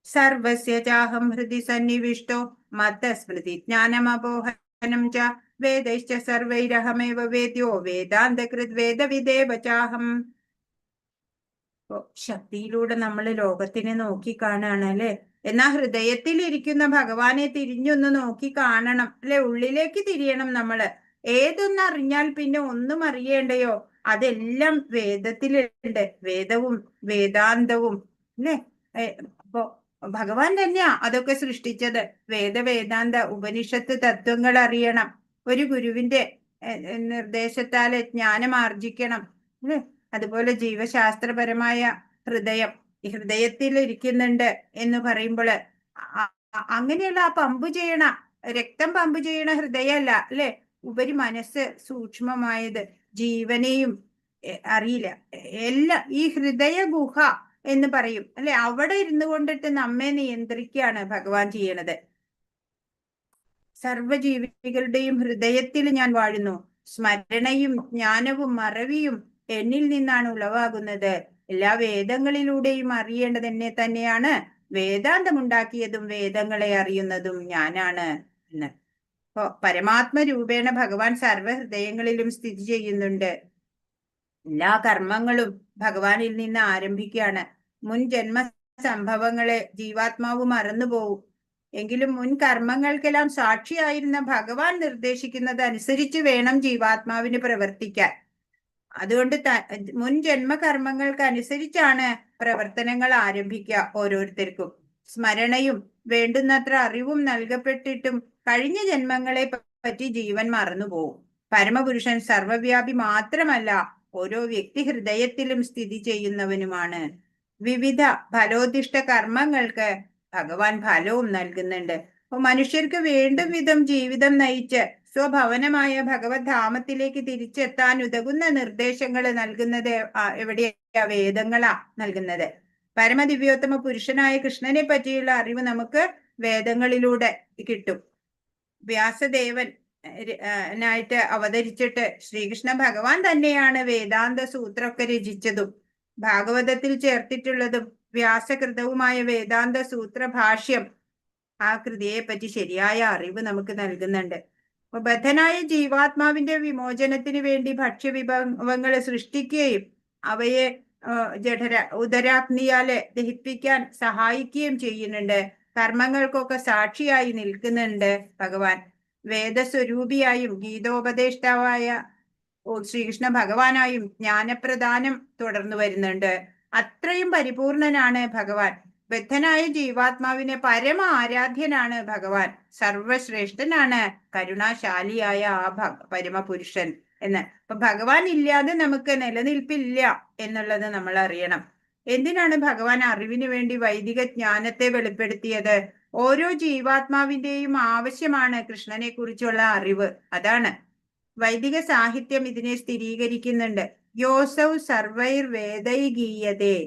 സർവസ്യ ചാഹം ഹൃദി സന്നിവിഷ്ടോ മത്തസ്മൃതി ജ്ഞാനമപോഹനം ച വേദൈശ്ച സർവൈരഹമേവ വേദ്യോ വേദാന്തകൃത് വേദവിദേവ ചാഹം. ശക്തിയിലൂടെ നമ്മൾ ലോകത്തിനെ നോക്കി കാണാണ്, അല്ലെ. എന്നാ ഹൃദയത്തിൽ ഇരിക്കുന്ന ഭഗവാനെ തിരിഞ്ഞൊന്ന് നോക്കി കാണണം, അല്ലെ. ഉള്ളിലേക്ക് തിരിയണം നമ്മള്. ഏതൊന്നറിഞ്ഞാൽ പിന്നെ ഒന്നും അറിയേണ്ടയോ? അതെല്ലാം വേദത്തിലുണ്ട്. വേദവും വേദാന്തവും, അല്ലെ. അപ്പൊ ഭഗവാൻ തന്നെയാ അതൊക്കെ സൃഷ്ടിച്ചത്. വേദാന്ത ഉപനിഷത്ത് തത്വങ്ങൾ അറിയണം. ഒരു ഗുരുവിന്റെ നിർദ്ദേശത്താല് ജ്ഞാനം ആർജിക്കണം, അല്ലെ. അതുപോലെ ജീവശാസ്ത്രപരമായ ഹൃദയം ഈ ഹൃദയത്തിൽ ഇരിക്കുന്നുണ്ട് എന്ന് പറയുമ്പോൾ അങ്ങനെയുള്ള ആ പമ്പ് ചെയ്യണ രക്തം പമ്പ് ചെയ്യണ ഹൃദയമല്ല, അല്ലെ. ഉപരി മനസ്സ് സൂക്ഷ്മമായത്, ജീവനെയും അറിയില്ല എല്ലാം ഈ ഹൃദയ ഗുഹ എന്ന് പറയും, അല്ലെ. അവിടെ ഇരുന്നു കൊണ്ടിട്ട് നമ്മെ നിയന്ത്രിക്കുകയാണ് ഭഗവാൻ ചെയ്യണത്. സർവജീവികളുടെയും ഹൃദയത്തിൽ ഞാൻ വാഴുന്നു. സ്മരണയും ജ്ഞാനവും മറവിയും എന്നിൽ നിന്നാണ് ഉളവാകുന്നത്. എല്ലാ വേദങ്ങളിലൂടെയും അറിയേണ്ടത് എന്നെ തന്നെയാണ്. വേദാന്തമുണ്ടാക്കിയതും വേദങ്ങളെ അറിയുന്നതും ഞാനാണ് എന്ന്. അപ്പോ പരമാത്മരൂപേണ ഭഗവാൻ സർവഹൃദയങ്ങളിലും സ്ഥിതി ചെയ്യുന്നുണ്ട്. എല്ലാ കർമ്മങ്ങളും ഭഗവാനിൽ നിന്ന് ആരംഭിക്കുകയാണ്. മുൻ ജന്മ സംഭവങ്ങളെ ജീവാത്മാവ് മറന്നുപോകും. എങ്കിലും മുൻ കർമ്മങ്ങൾക്കെല്ലാം സാക്ഷിയായിരുന്ന ഭഗവാൻ നിർദ്ദേശിക്കുന്നത് അനുസരിച്ച് വേണം ജീവാത്മാവിന് പ്രവർത്തിക്കാൻ. അതുകൊണ്ട് മുൻ ജന്മകർമ്മങ്ങൾക്ക് അനുസരിച്ചാണ് പ്രവർത്തനങ്ങൾ ആരംഭിക്കുക ഓരോരുത്തർക്കും. സ്മരണയും വേണ്ടുന്നത്ര അറിവും നൽകപ്പെട്ടിട്ടും കഴിഞ്ഞ ജന്മങ്ങളെ പറ്റി ജീവൻ മറന്നുപോകും. പരമപുരുഷൻ സർവവ്യാപി മാത്രമല്ല, ഓരോ വ്യക്തി ഹൃദയത്തിലും സ്ഥിതി ചെയ്യുന്നവനുമാണ്. വിവിധ ഫലോദിഷ്ട കർമ്മങ്ങൾക്ക് ഭഗവാൻ ഫലവും നൽകുന്നുണ്ട്. അപ്പൊ മനുഷ്യർക്ക് വേണ്ടും വിധം ജീവിതം നയിച്ച് സ്വഭവനമായ ഭഗവത് ധാമത്തിലേക്ക് തിരിച്ചെത്താൻ ഉതകുന്ന നിർദ്ദേശങ്ങൾ നൽകുന്നത് എവിടെയാ? വേദങ്ങളാ നൽകുന്നത്. പരമദിവ്യോത്തമ പുരുഷനായ കൃഷ്ണനെ പറ്റിയുള്ള അറിവ് നമുക്ക് വേദങ്ങളിലൂടെ കിട്ടും. വ്യാസദേവൻ നായിട്ട് അവതരിച്ചിട്ട് ശ്രീകൃഷ്ണ ഭഗവാൻ തന്നെയാണ് വേദാന്ത സൂത്രമൊക്കെ രചിച്ചതും ഭാഗവതത്തിൽ ചേർത്തിട്ടുള്ളതും. വ്യാസകൃതവുമായ വേദാന്ത സൂത്ര ഭാഷ്യം ആ കൃതിയെ പറ്റി ശരിയായ അറിവ് നമുക്ക് നൽകുന്നുണ്ട്. അപ്പൊ ബദ്ധനായ ജീവാത്മാവിന്റെ വിമോചനത്തിന് വേണ്ടി ഭക്ഷ്യവിഭവങ്ങൾ സൃഷ്ടിക്കുകയും അവയെ ഉദരാഗ്നിയാല് ദഹിപ്പിക്കാൻ സഹായിക്കുകയും ചെയ്യുന്നുണ്ട്. കർമ്മങ്ങൾക്കൊക്കെ സാക്ഷിയായി നിൽക്കുന്നുണ്ട് ഭഗവാൻ. വേദസ്വരൂപിയായും ഗീതോപദേഷ്ടാവായ ശ്രീകൃഷ്ണ ഭഗവാനായും ജ്ഞാനപ്രദാനം തുടർന്നു വരുന്നുണ്ട്. അത്രയും പരിപൂർണനാണ് ഭഗവാൻ. ബദ്ധനായ ജീവാത്മാവിനെ പരമ ആരാധ്യനാണ് ഭഗവാൻ. സർവശ്രേഷ്ഠനാണ് കരുണാശാലിയായ ആ പരമപുരുഷൻ എന്ന്. അപ്പൊ ഭഗവാൻ ഇല്ലാതെ നമുക്ക് നിലനിൽപ്പില്ല എന്നുള്ളത് നമ്മൾ അറിയണം. എന്തിനാണ് ഭഗവാൻ അറിവിന് വേണ്ടി വൈദിക ജ്ഞാനത്തെ വെളിപ്പെടുത്തിയത്? ഓരോ ജീവാത്മാവിന്റെയും ആവശ്യമാണ് കൃഷ്ണനെ കുറിച്ചുള്ള അറിവ്. അതാണ് വൈദിക സാഹിത്യം ഇതിനെ സ്ഥിരീകരിക്കുന്നുണ്ട്. യോസൗ സർവൈർ വേദൈ ഗീയതേ.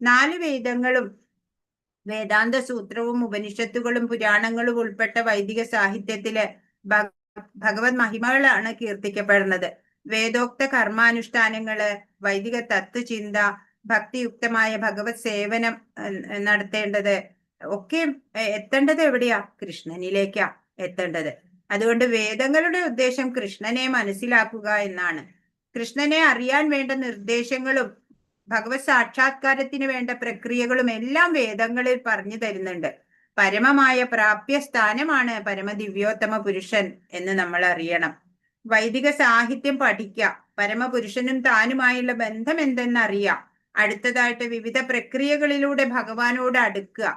4 വേദങ്ങളും വേദാന്ത സൂത്രവും ഉപനിഷത്തുകളും പുരാണങ്ങളും ഉൾപ്പെട്ട വൈദിക സാഹിത്യത്തില് ഭഗവത് മഹിമകളാണ് കീർത്തിക്കപ്പെടുന്നത്. വേദോക്ത കർമാനുഷ്ഠാനങ്ങള്, വൈദിക തത്വചിന്ത, ഭക്തിയുക്തമായ ഭഗവത് സേവനം നടത്തേണ്ടത്, ഒക്കെ എത്തേണ്ടത് എവിടെയാ? കൃഷ്ണനിലേക്കാ എത്തേണ്ടത്. അതുകൊണ്ട് വേദങ്ങളുടെ ഉദ്ദേശം കൃഷ്ണനെ മനസ്സിലാക്കുക എന്നാണ്. കൃഷ്ണനെ അറിയാൻ വേണ്ട നിർദ്ദേശങ്ങളും ഭഗവത് സാക്ഷാത്കാരത്തിന് വേണ്ട പ്രക്രിയകളും എല്ലാം വേദങ്ങളിൽ പറഞ്ഞു തരുന്നുണ്ട്. പരമമായ പ്രാപ്യ സ്ഥാനമാണ് പരമദിവ്യോത്തമ പുരുഷൻ എന്ന് നമ്മൾ അറിയണം. വൈദിക സാഹിത്യം പഠിക്കുക, പരമപുരുഷനും താനുമായുള്ള ബന്ധം എന്തെന്നറിയാം. അടുത്തതായിട്ട് വിവിധ പ്രക്രിയകളിലൂടെ ഭഗവാനോട് അടുക്കുക.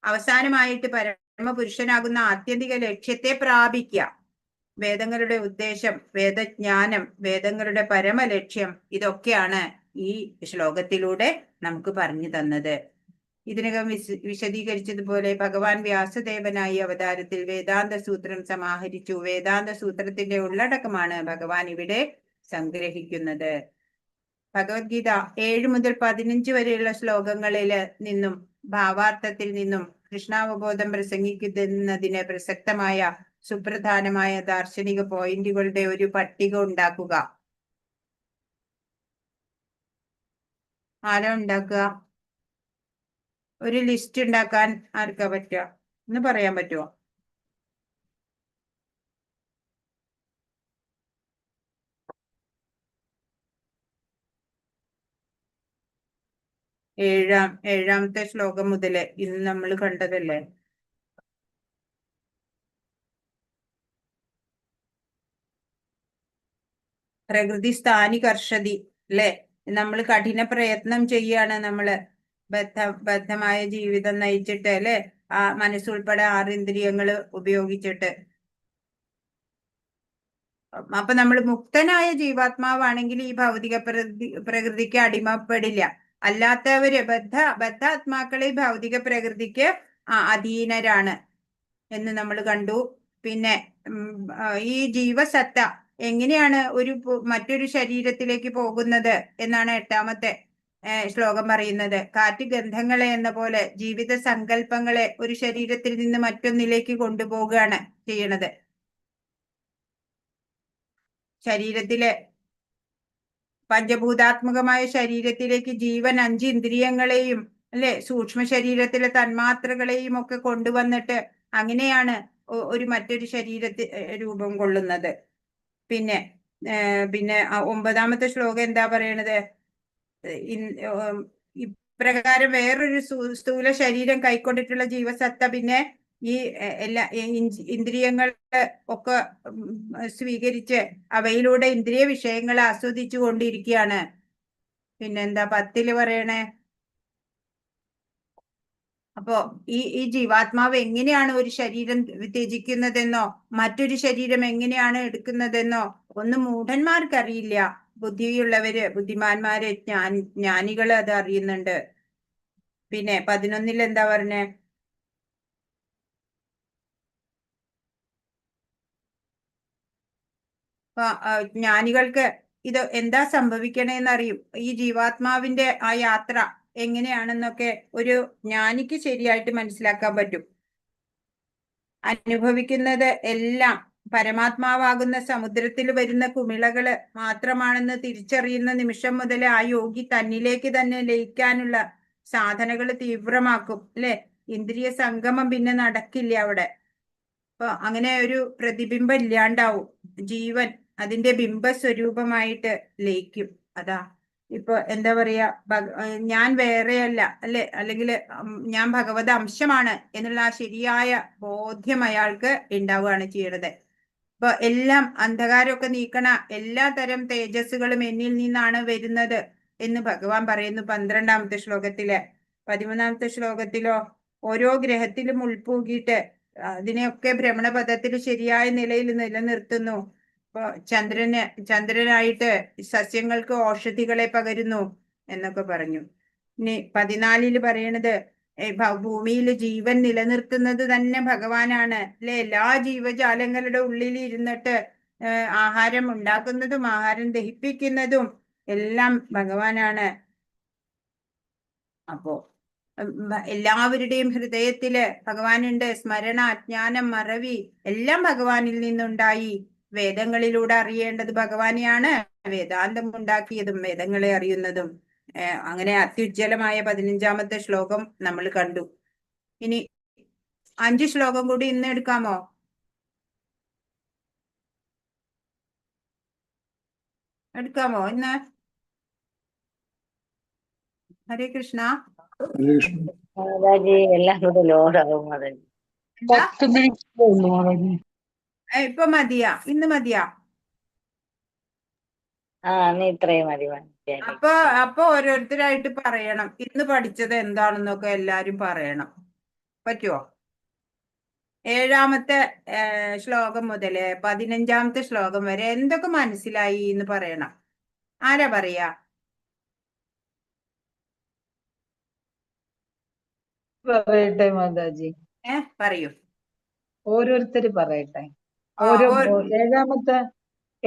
അവസാനമായിട്ട് പരമപുരുഷനാകുന്ന ആത്യന്തിക ലക്ഷ്യത്തെ പ്രാപിക്കുക. വേദങ്ങളുടെ ഉദ്ദേശം, വേദജ്ഞാനം, വേദങ്ങളുടെ പരമലക്ഷ്യം ഇതൊക്കെയാണ് ഈ ശ്ലോകത്തിലൂടെ നമുക്ക് പറഞ്ഞു തന്നത്. ഇതിനകം വിശദീകരിച്ചതുപോലെ ഭഗവാൻ വ്യാസദേവനായി അവതാരത്തിൽ വേദാന്ത സൂത്രം സമാഹരിച്ചു. വേദാന്ത സൂത്രത്തിന്റെ ഉള്ളടക്കമാണ് ഭഗവാൻ ഇവിടെ സംഗ്രഹിക്കുന്നത്. ഭഗവത്ഗീത 7 മുതൽ 15 വരെയുള്ള ശ്ലോകങ്ങളിൽ നിന്നും ഭാവാർത്ഥത്തിൽ നിന്നും കൃഷ്ണാവബോധം പ്രസംഗിക്കുന്നതിന് പ്രസക്തമായ സുപ്രധാനമായ ദാർശനിക പോയിന്റുകളുടെ ഒരു പട്ടിക ഉണ്ടാക്കുക. ആരാ ഉണ്ടാക്കുക? ഒരു ലിസ്റ്റ് ഉണ്ടാക്കാൻ ആർക്കാ പറ്റുക? ഒന്ന് പറയാൻ പറ്റുമോ? ഏഴാമത്തെ ശ്ലോകം മുതല് ഇന്ന് നമ്മൾ കണ്ടതല്ലേ? പ്രകൃതി സ്ഥാനി കർഷതി അല്ലെ? നമ്മൾ കഠിന പ്രയത്നം ചെയ്യാണ്. നമ്മള് ബദ്ധമായ ജീവിതം നയിച്ചിട്ട് അല്ലെ, ആ മനസ്സുൾപ്പെടെ 6 ഇന്ദ്രിയങ്ങള് ഉപയോഗിച്ചിട്ട്. അപ്പൊ നമ്മൾ മുക്തനായ ജീവാത്മാവാണെങ്കിൽ ഈ ഭൗതിക പ്രകൃതിക്ക് അടിമപ്പെടില്ല. അല്ലാത്തവര് ബദ്ധാത്മാക്കളെ ഭൗതിക പ്രകൃതിക്ക് അധീനരാണ് എന്ന് നമ്മൾ കണ്ടു. പിന്നെ ഈ ജീവസത്ത എങ്ങനെയാണ് മറ്റൊരു ശരീരത്തിലേക്ക് പോകുന്നത് എന്നാണ് 8ാമത്തെ ശ്ലോകം പറയുന്നത്. കാറ്റ് ഗന്ധങ്ങളെ എന്ന പോലെ ജീവിത സങ്കല്പങ്ങളെ ഒരു ശരീരത്തിൽ നിന്ന് മറ്റൊന്നിലേക്ക് കൊണ്ടുപോവുകയാണ് ചെയ്യണത്. ശരീരത്തിലെ പഞ്ചഭൂതാത്മകമായ ശരീരത്തിലേക്ക് ജീവൻ 5 ഇന്ദ്രിയങ്ങളെയും അല്ലെ, സൂക്ഷ്മ ശരീരത്തിലെ തന്മാത്രകളെയും ഒക്കെ കൊണ്ടുവന്നിട്ട് അങ്ങനെയാണ് മറ്റൊരു ശരീരത്തിൽ രൂപം കൊള്ളുന്നത്. പിന്നെ 9ാമത്തെ ശ്ലോകം എന്താ പറയണത്? ഇപ്രകാരം വേറൊരു സ്ഥൂല ശരീരം കൈക്കൊണ്ടിട്ടുള്ള ജീവസത്ത പിന്നെ ഈ എല്ലാ ഇന്ദ്രിയങ്ങൾ ഒക്കെ സ്വീകരിച്ച് അവയിലൂടെ ഇന്ദ്രിയ വിഷയങ്ങളെ ആസ്വദിച്ചു കൊണ്ടിരിക്കുകയാണ്. പിന്നെന്താ 10 പറയണേ? അപ്പോ ഈ ജീവാത്മാവ് എങ്ങനെയാണ് ഒരു ശരീരം ത്യജിക്കുന്നതെന്നോ മറ്റൊരു ശരീരം എങ്ങനെയാണ് എടുക്കുന്നതെന്നോ ഒന്നും മൂഢന്മാർക്കറിയില്ല. ബുദ്ധിയുള്ളവര്, ബുദ്ധിമാന്മാര്, ജ്ഞാനികള് അത് അറിയുന്നുണ്ട്. പിന്നെ 11 എന്താ പറഞ്ഞേ? ജ്ഞാനികൾക്ക് ഇത് എന്താ സംഭവിക്കണേന്ന് അറിയും. ഈ ജീവാത്മാവിന്റെ ആ യാത്ര എങ്ങനെയാണെന്നൊക്കെ ഒരു ജ്ഞാനിക്ക് ശരിയായിട്ട് മനസ്സിലാക്കാൻ പറ്റും. അനുഭവിക്കുന്നത് എല്ലാം പരമാത്മാവാകുന്ന സമുദ്രത്തിൽ വരുന്ന കുമിളകള് മാത്രമാണെന്ന് തിരിച്ചറിയുന്ന നിമിഷം മുതൽ ആ യോഗി തന്നിലേക്ക് തന്നെ ലയിക്കാനുള്ള സാധനകൾ തീവ്രമാക്കും അല്ലെ. ഇന്ദ്രിയ സംഗമം പിന്നെ നടക്കില്ല അവിടെ. അപ്പൊ അങ്ങനെ ഒരു പ്രതിബിംബം ഇല്ലാണ്ടാവും. ജീവൻ അതിന്റെ ബിംബസ്വരൂപമായിട്ട് ലയിക്കും. അതാ ഇപ്പൊ എന്താ പറയാ, ഞാൻ വേറെയല്ല അല്ലെ, അല്ലെങ്കിൽ ഞാൻ ഭഗവത് അംശമാണ് എന്നുള്ള ആ ശരിയായ ബോധ്യം അയാൾക്ക് ഉണ്ടാവുകയാണ് ചെയ്യണത്. ഇപ്പൊ എല്ലാം അന്ധകാരമൊക്കെ നീക്കണ എല്ലാ തരം തേജസ്സുകളും എന്നിൽ നിന്നാണ് വരുന്നത് എന്ന് ഭഗവാൻ പറയുന്നു 12ാമത്തെ ശ്ലോകത്തില്. 13ാമത്തെ ശ്ലോകത്തിലോ ഓരോ ഗ്രഹത്തിലും ഉൾപ്പൂകിയിട്ട് അതിനെയൊക്കെ ഭ്രമണപഥത്തിൽ ശരിയായ നിലയിൽ നിലനിർത്തുന്നു. ഇപ്പൊ ചന്ദ്രനായിട്ട് സസ്യങ്ങൾക്ക് ഔഷധികളെ പകരുന്നു എന്നൊക്കെ പറഞ്ഞു. ഇനി 14 പറയണത് ഭൂമിയിൽ ജീവൻ നിലനിർത്തുന്നത് തന്നെ ഭഗവാനാണ് അല്ലെ. എല്ലാ ജീവജാലങ്ങളുടെ ഉള്ളിൽ ഇരുന്നിട്ട് ആഹാരം ഉണ്ടാക്കുന്നതും ആഹാരം ദഹിപ്പിക്കുന്നതും എല്ലാം ഭഗവാനാണ്. അപ്പോ എല്ലാവരുടെയും ഹൃദയത്തില് ഭഗവാനുണ്ട്. സ്മരണ, അജ്ഞാനം, മറവി എല്ലാം ഭഗവാനിൽ നിന്നുണ്ടായി. വേദങ്ങളിലൂടെ അറിയേണ്ടത് ഭഗവാനെയാണ്. വേദാന്തം ഉണ്ടാക്കിയതും വേദങ്ങളെ അറിയുന്നതും. അങ്ങനെ അത്യുജ്വലമായ 15ാമത്തെ ശ്ലോകം നമ്മൾ കണ്ടു. ഇനി 5 ശ്ലോകം കൂടി ഇന്ന് എടുക്കാമോ? എടുക്കാമോ ഇന്ന്? ഹരേ കൃഷ്ണ. ഹരേ കൃഷ്ണ. മാതാജി എല്ലാം കൂടെ ലോഡാകും മാതാജി. ഇപ്പൊ മതിയാ? ഇന്ന് മതിയാ? നീ ഇത്രയും മതി മാതാജി. അപ്പൊ ഓരോരുത്തരായിട്ട് പറയണം ഇന്ന് പഠിച്ചത് എന്താണെന്നൊക്കെ എല്ലാരും പറയണം. പറ്റുമോ? 7ാമത്തെ ശ്ലോകം മുതല് 15ാമത്തെ ശ്ലോകം വരെ എന്തൊക്കെ മനസ്സിലായി എന്ന് പറയണം. ആരാ പറയാ? പറയട്ടെ മാതാജി. പറയൂ. ഓരോരുത്തര് പറയട്ടെ. ഓരോ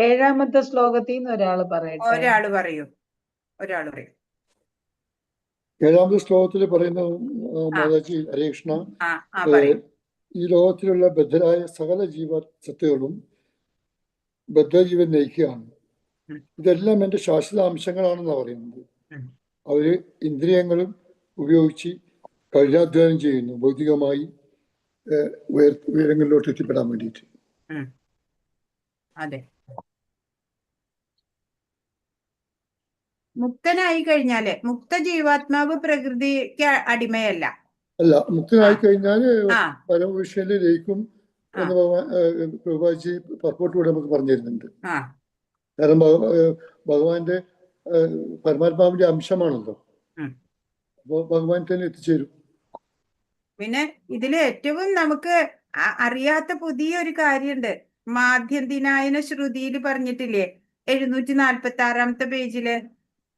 ഏഴാമത്തെ ശ്ലോകത്തിൽ നിന്ന് ഒരാള് പറയട്ടെ. ഒരാള് പറയൂ. 7ാമത്തെ ശ്ലോകത്തിൽ പറയുന്ന മാതാജി ഹരേ കൃഷ്ണ, ഈ ലോകത്തിലുള്ള ബദ്ധരായ സകല സത്യങ്ങളും ബദ്ധജീവൻ നയിക്കുകയാണ്. ഇതെല്ലാം എൻ്റെ ശാശ്വത അംശങ്ങളാണെന്നാണ് പറയുന്നത്. അവര് ഇന്ദ്രിയങ്ങളും ഉപയോഗിച്ച് കഠിനാധ്വാനം ചെയ്യുന്നു ഭൗതികമായി ഉയരങ്ങളിലോട്ട് എത്തിപ്പെടാൻ വേണ്ടിയിട്ട്. അതെ. മുക്തനായി കഴിഞ്ഞാല് മുക്ത ജീവാത്മാവ് പ്രകൃതിക്ക് അടിമയല്ല. അല്ല, മുക്തനായി കഴിഞ്ഞാല് പരമവിഷയത്തിൽ ലയിക്കും എന്ന് പ്രഭുജി പർപ്പോട്ടിലൂടെ നമുക്ക് പറഞ്ഞു തരുന്നുണ്ട്. കാരണം ഭഗവാന്റെ പരമാത്മാവിന്റെ അംശമാണല്ലോ. അപ്പൊ ഭഗവാൻ തന്നെ എത്തിച്ചേരും. പിന്നെ ഇതില് ഏറ്റവും നമുക്ക് അറിയാത്ത പുതിയൊരു കാര്യമുണ്ട്. മാധ്യന്തിനായന ശ്രുതിയിൽ പറഞ്ഞിട്ടില്ലേ 746ാമത്തെ പേജില്,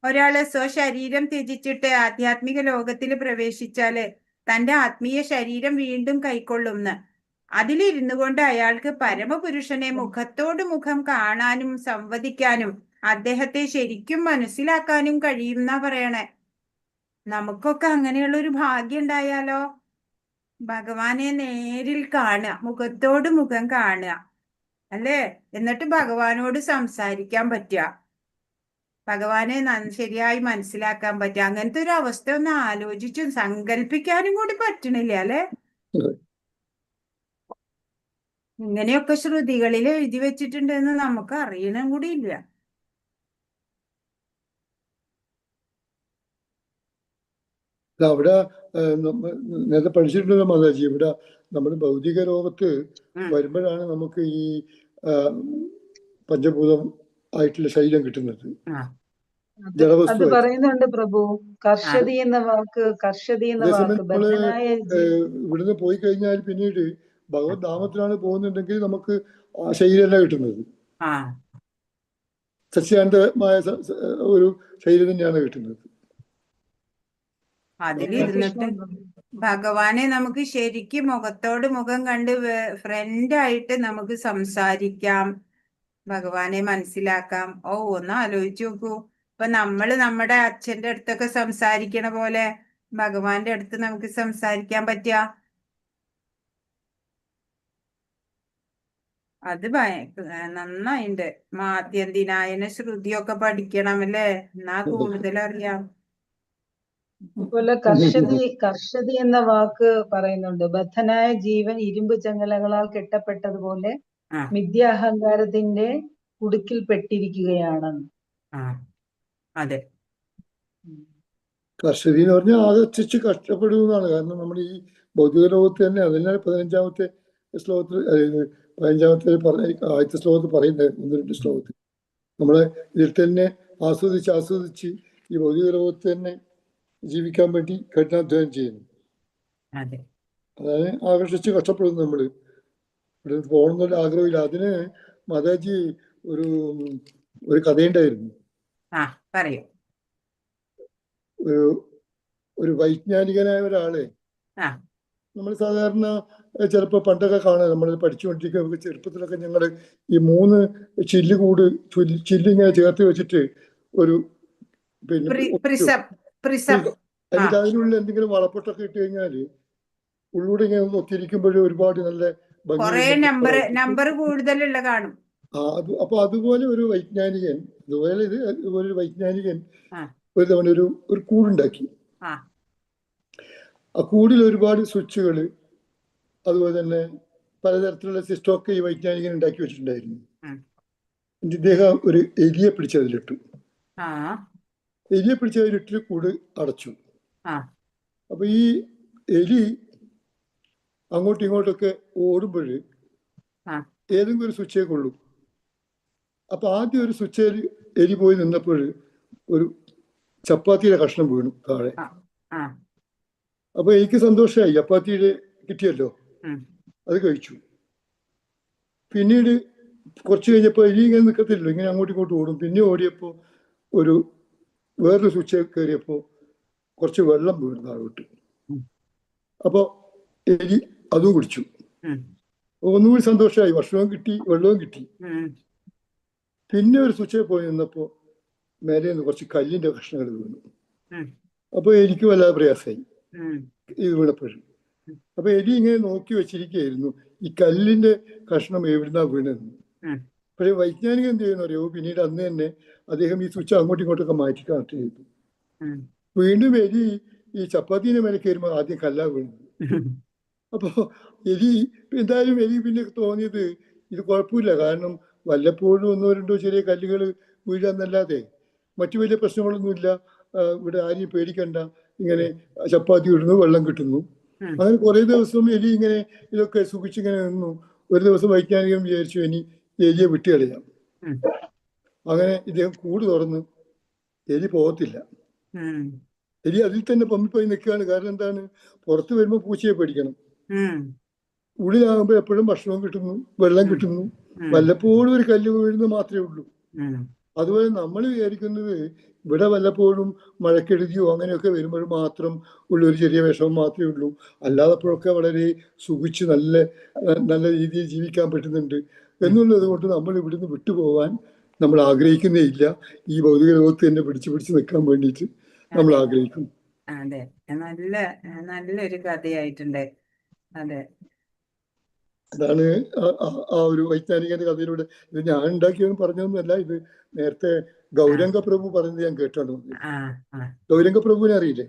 ഒരാള് സ്വശരീരം ത്യജിച്ചിട്ട് ആധ്യാത്മിക ലോകത്തിൽ പ്രവേശിച്ചാല് തന്റെ ആത്മീയ ശരീരം വീണ്ടും കൈക്കൊള്ളുംന്ന്. അതിലിരുന്നു കൊണ്ട് അയാൾക്ക് പരമപുരുഷനെ മുഖത്തോട് മുഖം കാണാനും സംവദിക്കാനും അദ്ദേഹത്തെ ശരിക്കും മനസ്സിലാക്കാനും കഴിയുന്ന പറയണേ. നമുക്കൊക്കെ അങ്ങനെയുള്ള ഒരു ഭാഗ്യം ഉണ്ടായാലോ? ഭഗവാനെ നേരിൽ കാണുക, മുഖത്തോട് മുഖം കാണുക അല്ലേ? എന്നിട്ട് ഭഗവാനോട് സംസാരിക്കാൻ പറ്റുക, ഭഗവാനെ ശരിയായി മനസ്സിലാക്കാൻ പറ്റുക. അങ്ങനത്തെ ഒരു അവസ്ഥ ഒന്ന് ആലോചിച്ചും സങ്കല്പിക്കാനും കൂടി പറ്റണില്ല അല്ലെ? ഇങ്ങനെയൊക്കെ ശ്രുതികളിൽ എഴുതി വെച്ചിട്ടുണ്ടെന്ന് നമുക്ക് അറിയണം കൂടി ഇല്ല. അവിടെ നേരത്തെ പഠിച്ചിട്ടുണ്ടല്ലോ മാതാജി, ഇവിടെ നമ്മുടെ ഭൗതിക ലോകത്ത് വരുമ്പോഴാണ് നമുക്ക് ഈ പഞ്ചഭൂതം ആയിട്ടുള്ള ശരീരം കിട്ടുന്നത്. അത് പറയുന്നുണ്ട് പ്രഭു. കർഷതി എന്ന വാക്ക് ഇവിടുന്ന് പോയി കഴിഞ്ഞാൽ പിന്നീട് ഭഗവത് ധാമത്തിലാണ് പോകുന്നുണ്ടെങ്കിൽ നമുക്ക് ആ ശരീരമല്ല കിട്ടുന്നത്. സച്ചിദാനന്ദമായ ഒരു ശരീരം തന്നെയാണ് കിട്ടുന്നത്. അതിലിരുന്നിട്ട് ഭഗവാനെ നമുക്ക് ശരിക്കും മുഖത്തോട് മുഖം കണ്ട് ഫ്രണ്ടായിട്ട് നമുക്ക് സംസാരിക്കാം, ഭഗവാനെ മനസ്സിലാക്കാം. ഒന്ന് ആലോചിച്ച് നോക്കൂ. ഇപ്പൊ നമ്മുടെ അച്ഛന്റെ അടുത്തൊക്കെ സംസാരിക്കണ പോലെ ഭഗവാന്റെ അടുത്ത് നമുക്ക് സംസാരിക്കാൻ പറ്റുക. അത് നന്നായിണ്ട്. മാത്യന്തിനായന ശ്രുതിയൊക്കെ പഠിക്കണം അല്ലേ? എന്നാ കൂടുതൽ അറിയാം. അതുപോലെ കർഷതി എന്ന വാക്ക് പറയുന്നുണ്ട്. ബദ്ധനായ ജീവൻ ഇരുമ്പ് ചങ്ങലകളാൽ കെട്ടപ്പെട്ടതുപോലെ മിഥ്യാഹങ്കാരത്തിന്റെ കുടുക്കിൽ പെട്ടിരിക്കുകയാണെന്ന്. അതെ. കർഷതി എന്ന് പറഞ്ഞാൽ ആകർഷിച്ച് കഷ്ടപ്പെടുന്നതാണ്. കാരണം നമ്മൾ ഈ ഭൗതിക ലോകത്ത് തന്നെ, അതിനാണ് 15ാമത്തെ ശ്ലോകത്തിൽ, 15ാമത്തെ ആദ്യത്തെ ശ്ലോകത്തിൽ പറയുന്നത്. 1-2 ശ്ലോകത്തിൽ നമ്മളെ ഇതിൽ തന്നെ ആസ്വദിച്ച് ഈ ഭൗതിക ലോകത്ത് തന്നെ ജീവിക്കാൻ വേണ്ടി കഠിനാധ്വാനം ചെയ്യുന്നു. അതാണ് ആകർഷിച്ച് കഷ്ടപ്പെടുന്നു. നമ്മള് ഇവിടെ പോകണമെന്നുള്ള ആഗ്രഹമില്ല. അതിന് മാതാജി ഒരു കഥയുണ്ടായിരുന്നു. ഒരു വൈജ്ഞാനികനായ ഒരാള്, നമ്മൾ സാധാരണ ചിലപ്പോ പണ്ടൊക്കെ കാണാം, നമ്മൾ പഠിച്ചുകൊണ്ടിരിക്കുക ചെറുപ്പത്തിലൊക്കെ ഞങ്ങള് ഈ 3 ചില്ലിങ്ങനെ ചേർത്ത് വെച്ചിട്ട് ഒരു എന്നിട്ട് അതിനുള്ള എന്തെങ്കിലും വളപ്പൊട്ടൊക്കെ ഇട്ട് കഴിഞ്ഞാല് ഉള്ളൂടെ ഇങ്ങനെ ഒത്തിരിക്കുമ്പോഴും ഒരുപാട് നല്ല നമ്പർ കൂടുതലുള്ള കാണും. അപ്പൊ അതുപോലെ ഒരു വൈജ്ഞാനികൻ ഒരു തവണ ഒരു കൂടുണ്ടാക്കി. ആ കൂടിൽ ഒരുപാട് സ്വിച്ചുകൾ, അതുപോലെ തന്നെ പലതരത്തിലുള്ള സിസ്റ്റമൊക്കെ ഈ വൈജ്ഞാനികൻ ഉണ്ടാക്കി വെച്ചിട്ടുണ്ടായിരുന്നു. എന്നിട്ട് ഇദ്ദേഹം ഒരു എലിയെ പിടിച്ചതിലിട്ടു. എലിയെ പിടിച്ചതിലിട്ട് കൂട് അടച്ചു. അപ്പൊ ഈ എലി അങ്ങോട്ടും ഇങ്ങോട്ടൊക്കെ ഓടുമ്പോൾ ഏതെങ്കിലും ഒരു സ്വിച്ചേ കൊള്ളൂ. അപ്പൊ ആദ്യം ഒരു സ്വിച്ചിൽ എലി പോയി നിന്നപ്പോൾ ഒരു ചപ്പാത്തിയുടെ കഷ്ണം വീണു താഴെ. അപ്പൊ എനിക്ക് സന്തോഷമായി, ചപ്പാത്തിയുടെ കിട്ടിയല്ലോ, അത് കഴിച്ചു. പിന്നീട് കുറച്ച് കഴിഞ്ഞപ്പോൾ എലി ഇങ്ങനെ നിൽക്കത്തില്ലല്ലോ, ഇങ്ങനെ അങ്ങോട്ടും ഇങ്ങോട്ടും ഓടും. പിന്നെ ഓടിയപ്പോൾ വേറൊരു സ്വിച്ച് കയറിയപ്പോൾ കുറച്ച് വെള്ളം വീണു താഴോട്ട്. അപ്പോൾ എലി അതും കുടിച്ചു. ഒന്നുകൂടി സന്തോഷമായി, ഭക്ഷണവും കിട്ടി, വെള്ളവും കിട്ടി. പിന്നെ ഒരു സ്വിച്ചിൽ പോയി നിന്നപ്പോൾ മേലെ നിന്ന് കുറച്ച് കല്ലിന്റെ കഷ്ണങ്ങൾ വീണു. അപ്പോൾ എനിക്ക് വല്ലാതെ പ്രയാസമായി ഇത് വീണപ്പോഴും. അപ്പൊ എലി ഇങ്ങനെ നോക്കി വെച്ചിരിക്കുകയായിരുന്നു ഈ കല്ലിന്റെ കഷ്ണം എവിടുന്നാ വീണെന്ന്. പക്ഷെ വൈജ്ഞാനികൻ എന്ത് ചെയ്യുന്നറിയോ, പിന്നീട് അന്ന് തന്നെ അദ്ദേഹം ഈ സ്വിച്ച് അങ്ങോട്ടും ഇങ്ങോട്ടൊക്കെ മാറ്റി കണക്ട് ചെയ്തു. വീണ്ടും എലി ഈ ചപ്പാത്തിന്റെ മേലെ കയറുമ്പോൾ ആദ്യം കല്ലാ വീണത്. അപ്പോ എന്തായാലും എലി പിന്നെ തോന്നിയത് ഇത് കുഴപ്പമില്ല, കാരണം വല്ലപ്പോഴും 1-2 ചെറിയ കല്ലുകൾ വീഴാന്നല്ലാതെ മറ്റു വലിയ പ്രശ്നങ്ങളൊന്നുമില്ല, ഇവിടെ ആരെയും പേടിക്കണ്ട, ഇങ്ങനെ ചപ്പാത്തി ഇടുന്നു, വെള്ളം കിട്ടുന്നു. അങ്ങനെ കുറെ ദിവസം എലി ഇങ്ങനെ ഇതൊക്കെ സുഖിച്ചിങ്ങനെ നിന്നു. ഒരു ദിവസം വൈജ്ഞാനികൻ വിചാരിച്ചു ഇനി എലിയെ വിട്ടുകളയാം. അങ്ങനെ ഇദ്ദേഹം കൂട് തുറന്ന് എലി പോകത്തില്ല. എലി അതിൽ തന്നെ പമ്മിപ്പോയി നിൽക്കുകയാണ്. കാരണം എന്താണ്, പുറത്ത് വരുമ്പോൾ പൂച്ചയെ പേടിക്കണം, ഉള്ളിലാകുമ്പോൾ എപ്പോഴും ഭക്ഷണവും കിട്ടുന്നു, വെള്ളം കിട്ടുന്നു, വല്ലപ്പോഴും ഒരു കല്ല് വീഴുന്നത് മാത്രമേ ഉള്ളൂ. അതുപോലെ നമ്മൾ വിചാരിക്കുന്നത് ഇവിടെ വല്ലപ്പോഴും മഴക്കെടുതിയോ അങ്ങനെയൊക്കെ വരുമ്പോൾ മാത്രം ഉള്ളൊരു ചെറിയ വിഷമം മാത്രമേ ഉള്ളൂ, അല്ലാതപ്പോഴൊക്കെ വളരെ സുഖിച്ച് നല്ല നല്ല രീതിയിൽ ജീവിക്കാൻ പറ്റുന്നുണ്ട് എന്നുള്ളത് കൊണ്ട് നമ്മൾ ഇവിടുന്ന് വിട്ടുപോകാൻ നമ്മൾ ആഗ്രഹിക്കുന്നേ ഇല്ല. ഈ ഭൗതിക ലോകത്ത് തന്നെ പിടിച്ച് നിൽക്കാൻ വേണ്ടിയിട്ട് നമ്മൾ ആഗ്രഹിക്കുന്നു. അതെ, നല്ലൊരു കഥയായിട്ടുണ്ട്. അതെ, അതാണ് ആ ഒരു വൈജ്ഞാനികന്റെ കഥയിലൂടെ. ഇത് ഞാൻ ഉണ്ടാക്കിയതെന്ന് പറഞ്ഞതൊന്നുമല്ല, ഇത് നേരത്തെ ഗൗരംഗ പ്രഭു പറഞ്ഞത് ഞാൻ കേട്ടാണ്. ഗൗരംഗ പ്രഭുവിനെ അറിയില്ലേ?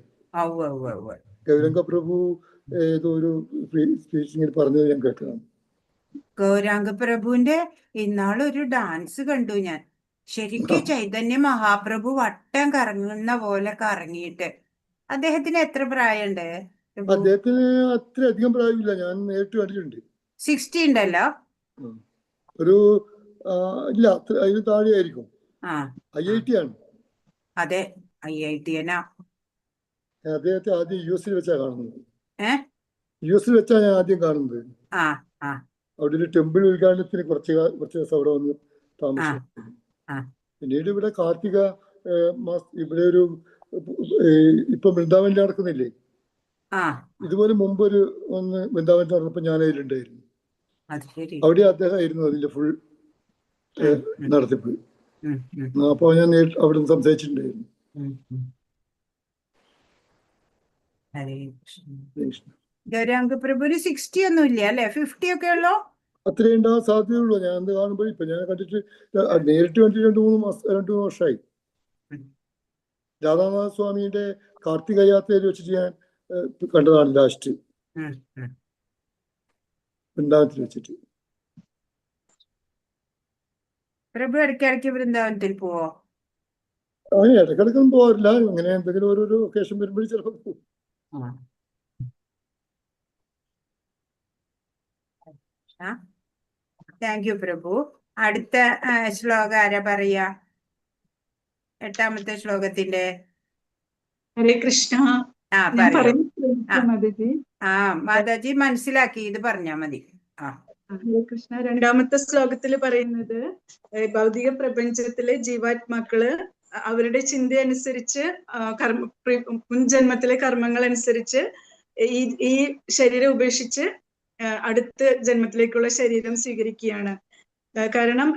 ഗൗരംഗ പ്രഭു ഏതോ ഒരു സ്പീച്ചിങ്ങിൽ പറഞ്ഞത് ഞാൻ കേട്ടതാണ്. ഗൗരാംഗ പ്രഭുവിന്റെ ഇന്നാളൊരു ഡാൻസ് കണ്ടു ഞാൻ. ശരിക്കും ചൈതന്യ മഹാപ്രഭു വട്ടം കറങ്ങുന്ന പോലെ കറങ്ങിയിട്ട്. അദ്ദേഹത്തിന് എത്ര പ്രായമുണ്ട്? അദ്ദേഹത്തിന് അത്ര അധികം പ്രായമില്ല, ഞാൻ നേരിട്ട് കണ്ടിട്ടുണ്ട്. 60 ഉണ്ടല്ലോ. ഒരു ഇല്ല, അതിന് താഴെയായിരിക്കും. IIT ആണ്. അതെ, IIT അദ്ദേഹത്തെ ആദ്യം US വെച്ചാ കാണുന്നത്. US വെച്ചാ ഞാൻ ആദ്യം കാണുന്നത്. അവിടെ ഒരു ടെമ്പിൾ ഉദ്ഘാടനത്തിന് കുറച്ച് ദിവസം അവിടെ വന്ന് താമസിച്ചു. പിന്നീട് ഇവിടെ കാർത്തിക ഇവിടെ ഒരു ഇപ്പൊ വൃന്ദാവനിൽ നടക്കുന്നില്ലേ, ഇതുപോലെ മുമ്പൊരു ഒന്ന് വൃന്ദാവനിൽ നടന്നപ്പോ ഞാൻ അതിലുണ്ടായിരുന്നു. അവിടെ അദ്ദേഹം ആയിരുന്നു അതിന്റെ ഫുൾ നടത്തിപ്പ്. അപ്പൊ ഞാൻ അവിടെ നിന്ന് സംസാരിച്ചിട്ടുണ്ടായിരുന്നു. ഗൗരാംഗ പ്രഭുവിന് 60 ഒന്നും ഇല്ല അല്ലെ, 50 ഒക്കെ ഉള്ളോ? അത്രേ ഉണ്ടാകാൻ സാധ്യതയുള്ളൂ. ഞാൻ എന്ത് കാണുമ്പോൾ ഇപ്പൊ ഞാൻ കണ്ടിട്ട് നേരിട്ട് കണ്ടിട്ട് 2-3 വർഷമായി. രാധാനാഥ സ്വാമിയുടെ കാർത്തിക യാത്രയിൽ വെച്ചിട്ട് ഞാൻ കണ്ടതാണ് ലാസ്റ്റ്, വൃന്ദാവനത്തിൽ വെച്ചിട്ട്. പ്രഭു ഇടയ്ക്കിടയ്ക്ക് വൃന്ദാവനത്തിൽ പോവോ? അങ്ങനെ ഇടക്കിടക്കൊന്നും പോകാറില്ല, ഇങ്ങനെ എന്തെങ്കിലും ഓരോരോ ഒക്കേഷൻ വരുമ്പോഴും ചിലപ്പോൾ പോകും. താങ്ക് യു പ്രഭു. അടുത്ത ശ്ലോകം ആരാ പറയാ? 8ാമത്തെ ശ്ലോകത്തിന്റെ. ഹരേ കൃഷ്ണ. മാതാജി മനസ്സിലാക്കി, ഇത് പറഞ്ഞാ മതി. ഹരേ കൃഷ്ണ. 2ാമത്തെ ശ്ലോകത്തിൽ പറയുന്നത് ഭൗതിക പ്രപഞ്ചത്തിലെ ജീവാത്മാക്കള് അവരുടെ ചിന്ത അനുസരിച്ച് മുൻജന്മത്തിലെ കർമ്മങ്ങൾ അനുസരിച്ച് ഈ ശരീരം ഉപേക്ഷിച്ച് അടുത്ത ജന്മത്തിലേക്കുള്ള ശരീരം സ്വീകരിക്കുകയാണ്. കാരണം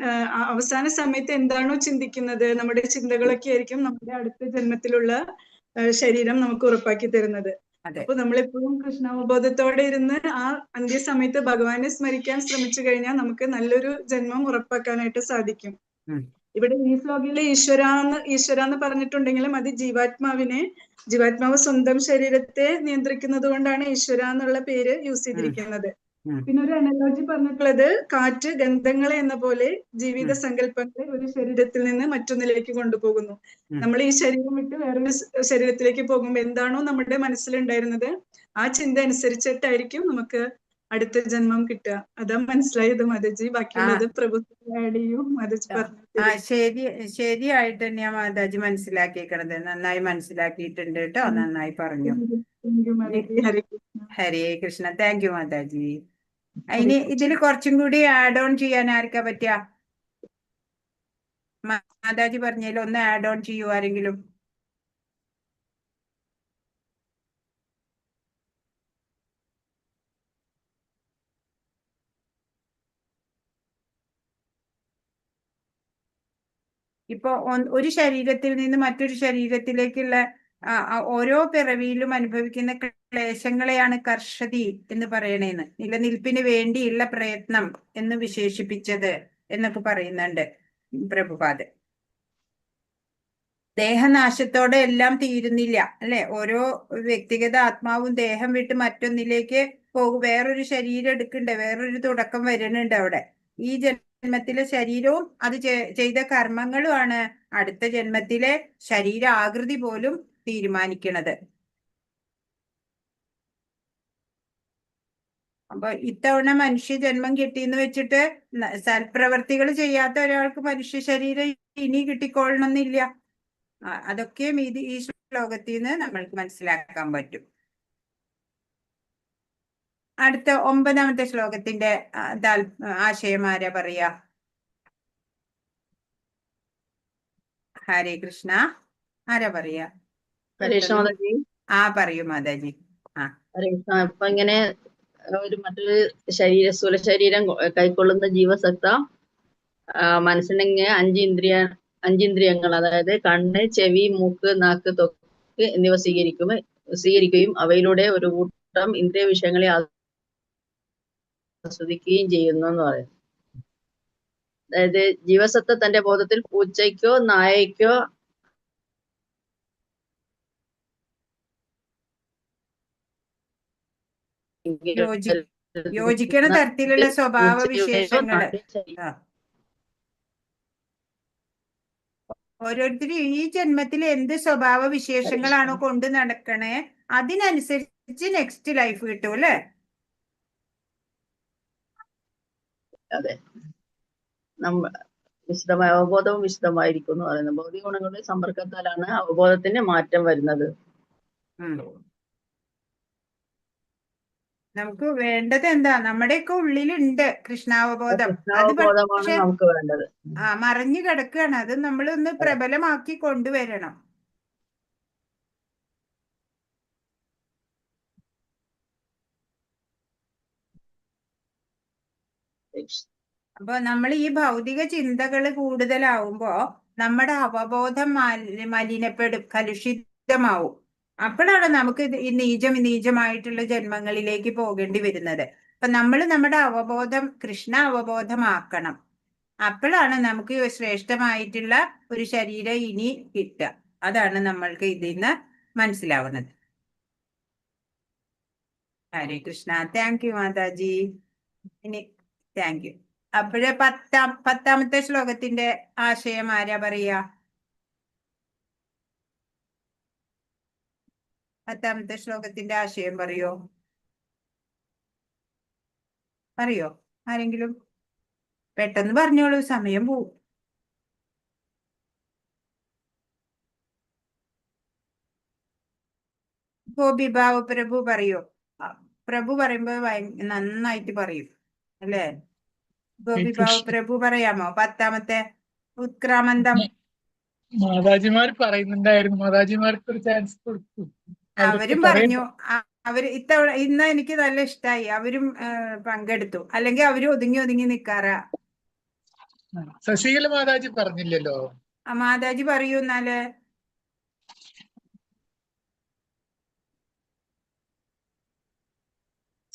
അവസാന സമയത്ത് എന്താണോ ചിന്തിക്കുന്നത്, നമ്മുടെ ചിന്തകളൊക്കെ ആയിരിക്കും നമ്മുടെ അടുത്ത ജന്മത്തിലുള്ള ശരീരം നമുക്ക് ഉറപ്പാക്കി തരുന്നത്. അപ്പൊ നമ്മളെപ്പോഴും കൃഷ്ണാവബോധത്തോടെ ഇരുന്ന് ആ അന്ത്യസമയത്ത് ഭഗവാനെ സ്മരിക്കാൻ ശ്രമിച്ചു കഴിഞ്ഞാൽ നമുക്ക് നല്ലൊരു ജന്മം ഉറപ്പാക്കാനായിട്ട് സാധിക്കും. ഇവിടെ ഈ ശ്ലോകയിലെ ഈശ്വര എന്ന് പറഞ്ഞിട്ടുണ്ടെങ്കിലും അത് ജീവാത്മാവ് സ്വന്തം ശരീരത്തെ നിയന്ത്രിക്കുന്നത് കൊണ്ടാണ് ഈശ്വര എന്നുള്ള പേര് യൂസ് ചെയ്തിരിക്കുന്നത്. പിന്നെ ഒരു അനലോജി പറഞ്ഞിട്ടുള്ളത് കാറ്റ് ഗന്ധങ്ങളെ എന്ന പോലെ ജീവിത സങ്കല്പങ്ങളെ ഒരു ശരീരത്തിൽ നിന്ന് മറ്റൊന്നിലേക്ക് കൊണ്ടുപോകുന്നു. നമ്മൾ ഈ ശരീരം വിട്ട് വേറൊരു ശരീരത്തിലേക്ക് പോകുമ്പോൾ എന്താണോ നമ്മുടെ മനസ്സിലുണ്ടായിരുന്നത് ആ ചിന്ത അനുസരിച്ചിട്ടായിരിക്കും നമുക്ക് അടുത്ത ജന്മം കിട്ടുക. അതാ മനസ്സിലായത് മാതാജി. ബാക്കിയുള്ളത് പ്രഭു മാതാജി പറഞ്ഞു. ശരിയായിട്ട് തന്നെയാ മാതാജി മനസ്സിലാക്കിയേക്കണത്. നന്നായി മനസ്സിലാക്കിയിട്ടുണ്ട് കേട്ടോ. നന്നായി പറഞ്ഞു. ഹരേ കൃഷ്ണ. താങ്ക് യു മാതാജി. അതിന് ഇതിൽ കുറച്ചും കൂടി ആഡ് ഓൺ ചെയ്യാൻ ആർക്കാ പറ്റുക? മാതാജി പറഞ്ഞതിൽ ഒന്ന് ആഡ് ഓൺ ചെയ്യൂ ആരെങ്കിലും? ഇപ്പൊ ഒരു ശരീരത്തിൽ നിന്ന് മറ്റൊരു ശരീരത്തിലേക്കുള്ള ഓരോ പിറവിയിലും അനുഭവിക്കുന്ന ക്ലേശങ്ങളെയാണ് കർഷതി എന്ന് പറയണേന്ന്. നിലനിൽപ്പിന് വേണ്ടിയുള്ള പ്രയത്നം എന്ന് വിശേഷിപ്പിച്ചത് എന്നൊക്കെ പറയുന്നുണ്ട് പ്രഭുപാദ്. ദേഹനാശത്തോടെ എല്ലാം തീരുന്നില്ല അല്ലെ? ഓരോ വ്യക്തിഗത ആത്മാവും ദേഹം വിട്ട് മറ്റൊന്നിലേക്ക് വേറൊരു ശരീരം എടുക്കണ്ടേ? വേറൊരു തുടക്കം വരുന്നുണ്ട് അവിടെ. ഈ ജന്മത്തിലെ ശരീരവും അത് ചെയ്ത കർമ്മങ്ങളുമാണ് അടുത്ത ജന്മത്തിലെ ശരീര ആകൃതി പോലും തീരുമാനിക്കണത്. അപ്പൊ ഇത്തവണ മനുഷ്യ ജന്മം കിട്ടിയെന്ന് വെച്ചിട്ട് സൽപ്രവർത്തികൾ ചെയ്യാത്ത ഒരാൾക്ക് മനുഷ്യ ശരീരം ഇനി കിട്ടിക്കൊള്ളണമെന്നില്ല. അതൊക്കെയും ഈ ശ്ലോകത്തിൽ നിന്ന് നമ്മൾക്ക് മനസ്സിലാക്കാൻ പറ്റും. അടുത്ത 9ാമത്തെ ശ്ലോകത്തിന്റെ ആശയം ആരാ പറയാ? ഹരേ കൃഷ്ണ. ആരാ പറയാ? ഹരീഷ് മാതാജി. പറയൂ മാതാജി. ഇപ്പൊ ഇങ്ങനെ മറ്റൊരു സ്ഥൂല ശരീരം കൈക്കൊള്ളുന്ന ജീവസത്ത മനസ്സിനെങ്കിൽ അഞ്ചിന്ദ്രിയങ്ങൾ, അതായത് കണ്ണ്, ചെവി, മൂക്ക്, നാക്ക്, ത്വക്ക് എന്നിവ സ്വീകരിക്കുകയും അവയിലൂടെ ഒരു കൂട്ടം ഇന്ദ്രിയ വിഷയങ്ങളെ ആസ്വദിക്കുകയും ചെയ്യുന്നു എന്ന് പറയുന്നു. അതായത് ജീവസത്ത തന്റെ ബോധത്തിൽ പൂച്ചയ്ക്കോ നായയ്ക്കോ യോജിക്കണ തരത്തിലുള്ള സ്വഭാവ വിശേഷങ്ങൾ ഓരോരുത്തരും ഈ ജന്മത്തിൽ എന്ത് സ്വഭാവ വിശേഷങ്ങളാണോ കൊണ്ട് നടക്കണേ അതിനനുസരിച്ച് നെക്സ്റ്റ് ലൈഫ് കിട്ടും അല്ലേ? അതെ, വിശദമായ അവബോധവും വിശദമായിരിക്കും എന്ന് പറയുന്നത്. ഭൗതിക ഗുണങ്ങളുടെ സമ്പർക്കത്താലാണ് അവബോധത്തിന് മാറ്റം വരുന്നത്. നമുക്ക് വേണ്ടത് എന്താ? നമ്മുടെയൊക്കെ ഉള്ളിലുണ്ട് കൃഷ്ണാവബോധം. അത് പക്ഷെ നമുക്ക് വേണ്ടത് മറിഞ്ഞു കിടക്കുകയാണ്. അത് നമ്മളൊന്ന് പ്രബലമാക്കി കൊണ്ടുവരണം. അപ്പൊ നമ്മൾ ഈ ഭൗതിക ചിന്തകൾ കൂടുതലാവുമ്പോ നമ്മുടെ അവബോധം മലിനപ്പെടും, കലുഷിതമാവും. അപ്പോഴാണ് നമുക്ക് ഈ നീചമായിട്ടുള്ള ജന്മങ്ങളിലേക്ക് പോകേണ്ടി വരുന്നത്. അപ്പൊ നമ്മൾ നമ്മുടെ അവബോധം കൃഷ്ണ അവബോധമാക്കണം. അപ്പോഴാണ് നമുക്ക് ശ്രേഷ്ഠമായിട്ടുള്ള ഒരു ശരീരം ഇനി കിട്ടുക. അതാണ് നമ്മൾക്ക് ഇതിൽ നിന്ന് മനസ്സിലാവുന്നത്. ഹരേ കൃഷ്ണ. താങ്ക് യു മാതാജി. ഇനി താങ്ക് യു. അപ്പോഴേ 10ാമത്തെ ശ്ലോകത്തിന്റെ ആശയം ആരാ പറയാ? 10ാമത്തെ ശ്ലോകത്തിന്റെ ആശയം പറയോ ആരെങ്കിലും? പെട്ടെന്ന് പറഞ്ഞോളൂ, സമയം പോവും. ഗോപിഭാവ് പ്രഭു പറയോ? പ്രഭു പറയുമ്പോ നന്നായിട്ട് പറയും അല്ലേ? ഗോപിഭാവ് പ്രഭു പറയാമോ? 10ാമത്തെ ഉത്ക്രാമന്തം. മാതാജിമാർ പറയുന്നുണ്ടായിരുന്നു, മാതാജിമാർക്ക് ഒരു ചാൻസ് കൊടുത്തു. അവരും പറഞ്ഞു. ഇന്ന് എനിക്ക് നല്ല ഇഷ്ടായി. അവരും പങ്കെടുത്തു. അല്ലെങ്കിൽ അവരും ഒതുങ്ങി നിക്കാറാ. ശശികല മാതാജി പറഞ്ഞില്ലല്ലോ. മാതാജി പറയൂ എന്നാല്.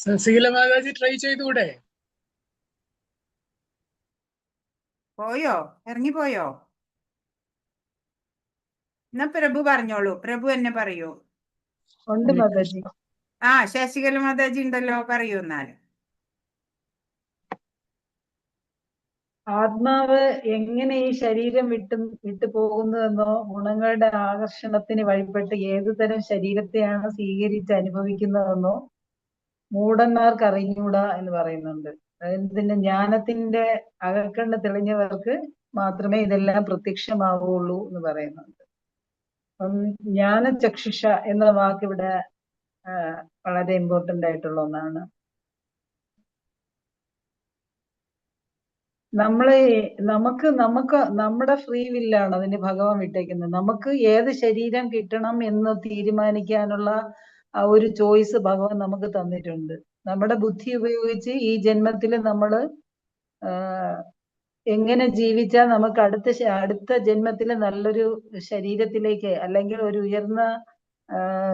ശശികല മാതാജി ട്രൈ ചെയ്തൂടെ? പോയോ? ഇറങ്ങിപ്പോയോ? എന്നാ പ്രഭു പറഞ്ഞോളൂ, പ്രഭു എന്നെ പറയൂ. ഉണ്ട് മാതാജി. ശശികല മാതാജി ഉണ്ടല്ലോ, പറയൂ എന്നാൽ. ആത്മാവ് എങ്ങനെ ഈ ശരീരം വിട്ടു പോകുന്നുവെന്നോ ഗുണങ്ങളുടെ ആകർഷണത്തിന് വഴിപ്പെട്ട് ഏതുതരം ശരീരത്തെയാണ് സ്വീകരിച്ച് അനുഭവിക്കുന്നതെന്നോ മൂഢന്മാർക്ക് അറിഞ്ഞൂടാ എന്ന് പറയുന്നുണ്ട്. അതായത് ഇതിന്റെ ജ്ഞാനത്തിന്റെ അകക്കണ്ണ് തെളിഞ്ഞവർക്ക് മാത്രമേ ഇതെല്ലാം പ്രത്യക്ഷമാവുള്ളൂ എന്ന് പറയുന്നുണ്ട്. അപ്പം ജ്ഞാനചക്ഷുഷ എന്ന വാക്ക് ഇവിടെ വളരെ ഇമ്പോർട്ടന്റ് ആയിട്ടുള്ള ഒന്നാണ്. നമുക്ക് നമ്മുടെ ഫ്രീ വില്ലാണ് അതിന് ഭഗവാൻ വിട്ടേക്കുന്നത്. നമുക്ക് ഏത് ശരീരം കിട്ടണം എന്ന് തീരുമാനിക്കാനുള്ള ആ ഒരു ചോയ്സ് ഭഗവാൻ നമുക്ക് തന്നിട്ടുണ്ട്. നമ്മുടെ ബുദ്ധി ഉപയോഗിച്ച് ഈ ജന്മത്തിൽ നമ്മൾ എങ്ങനെ ജീവിച്ചാൽ നമുക്ക് അടുത്ത ജന്മത്തിൽ നല്ലൊരു ശരീരത്തിലേക്ക് അല്ലെങ്കിൽ ഒരു ഉയർന്ന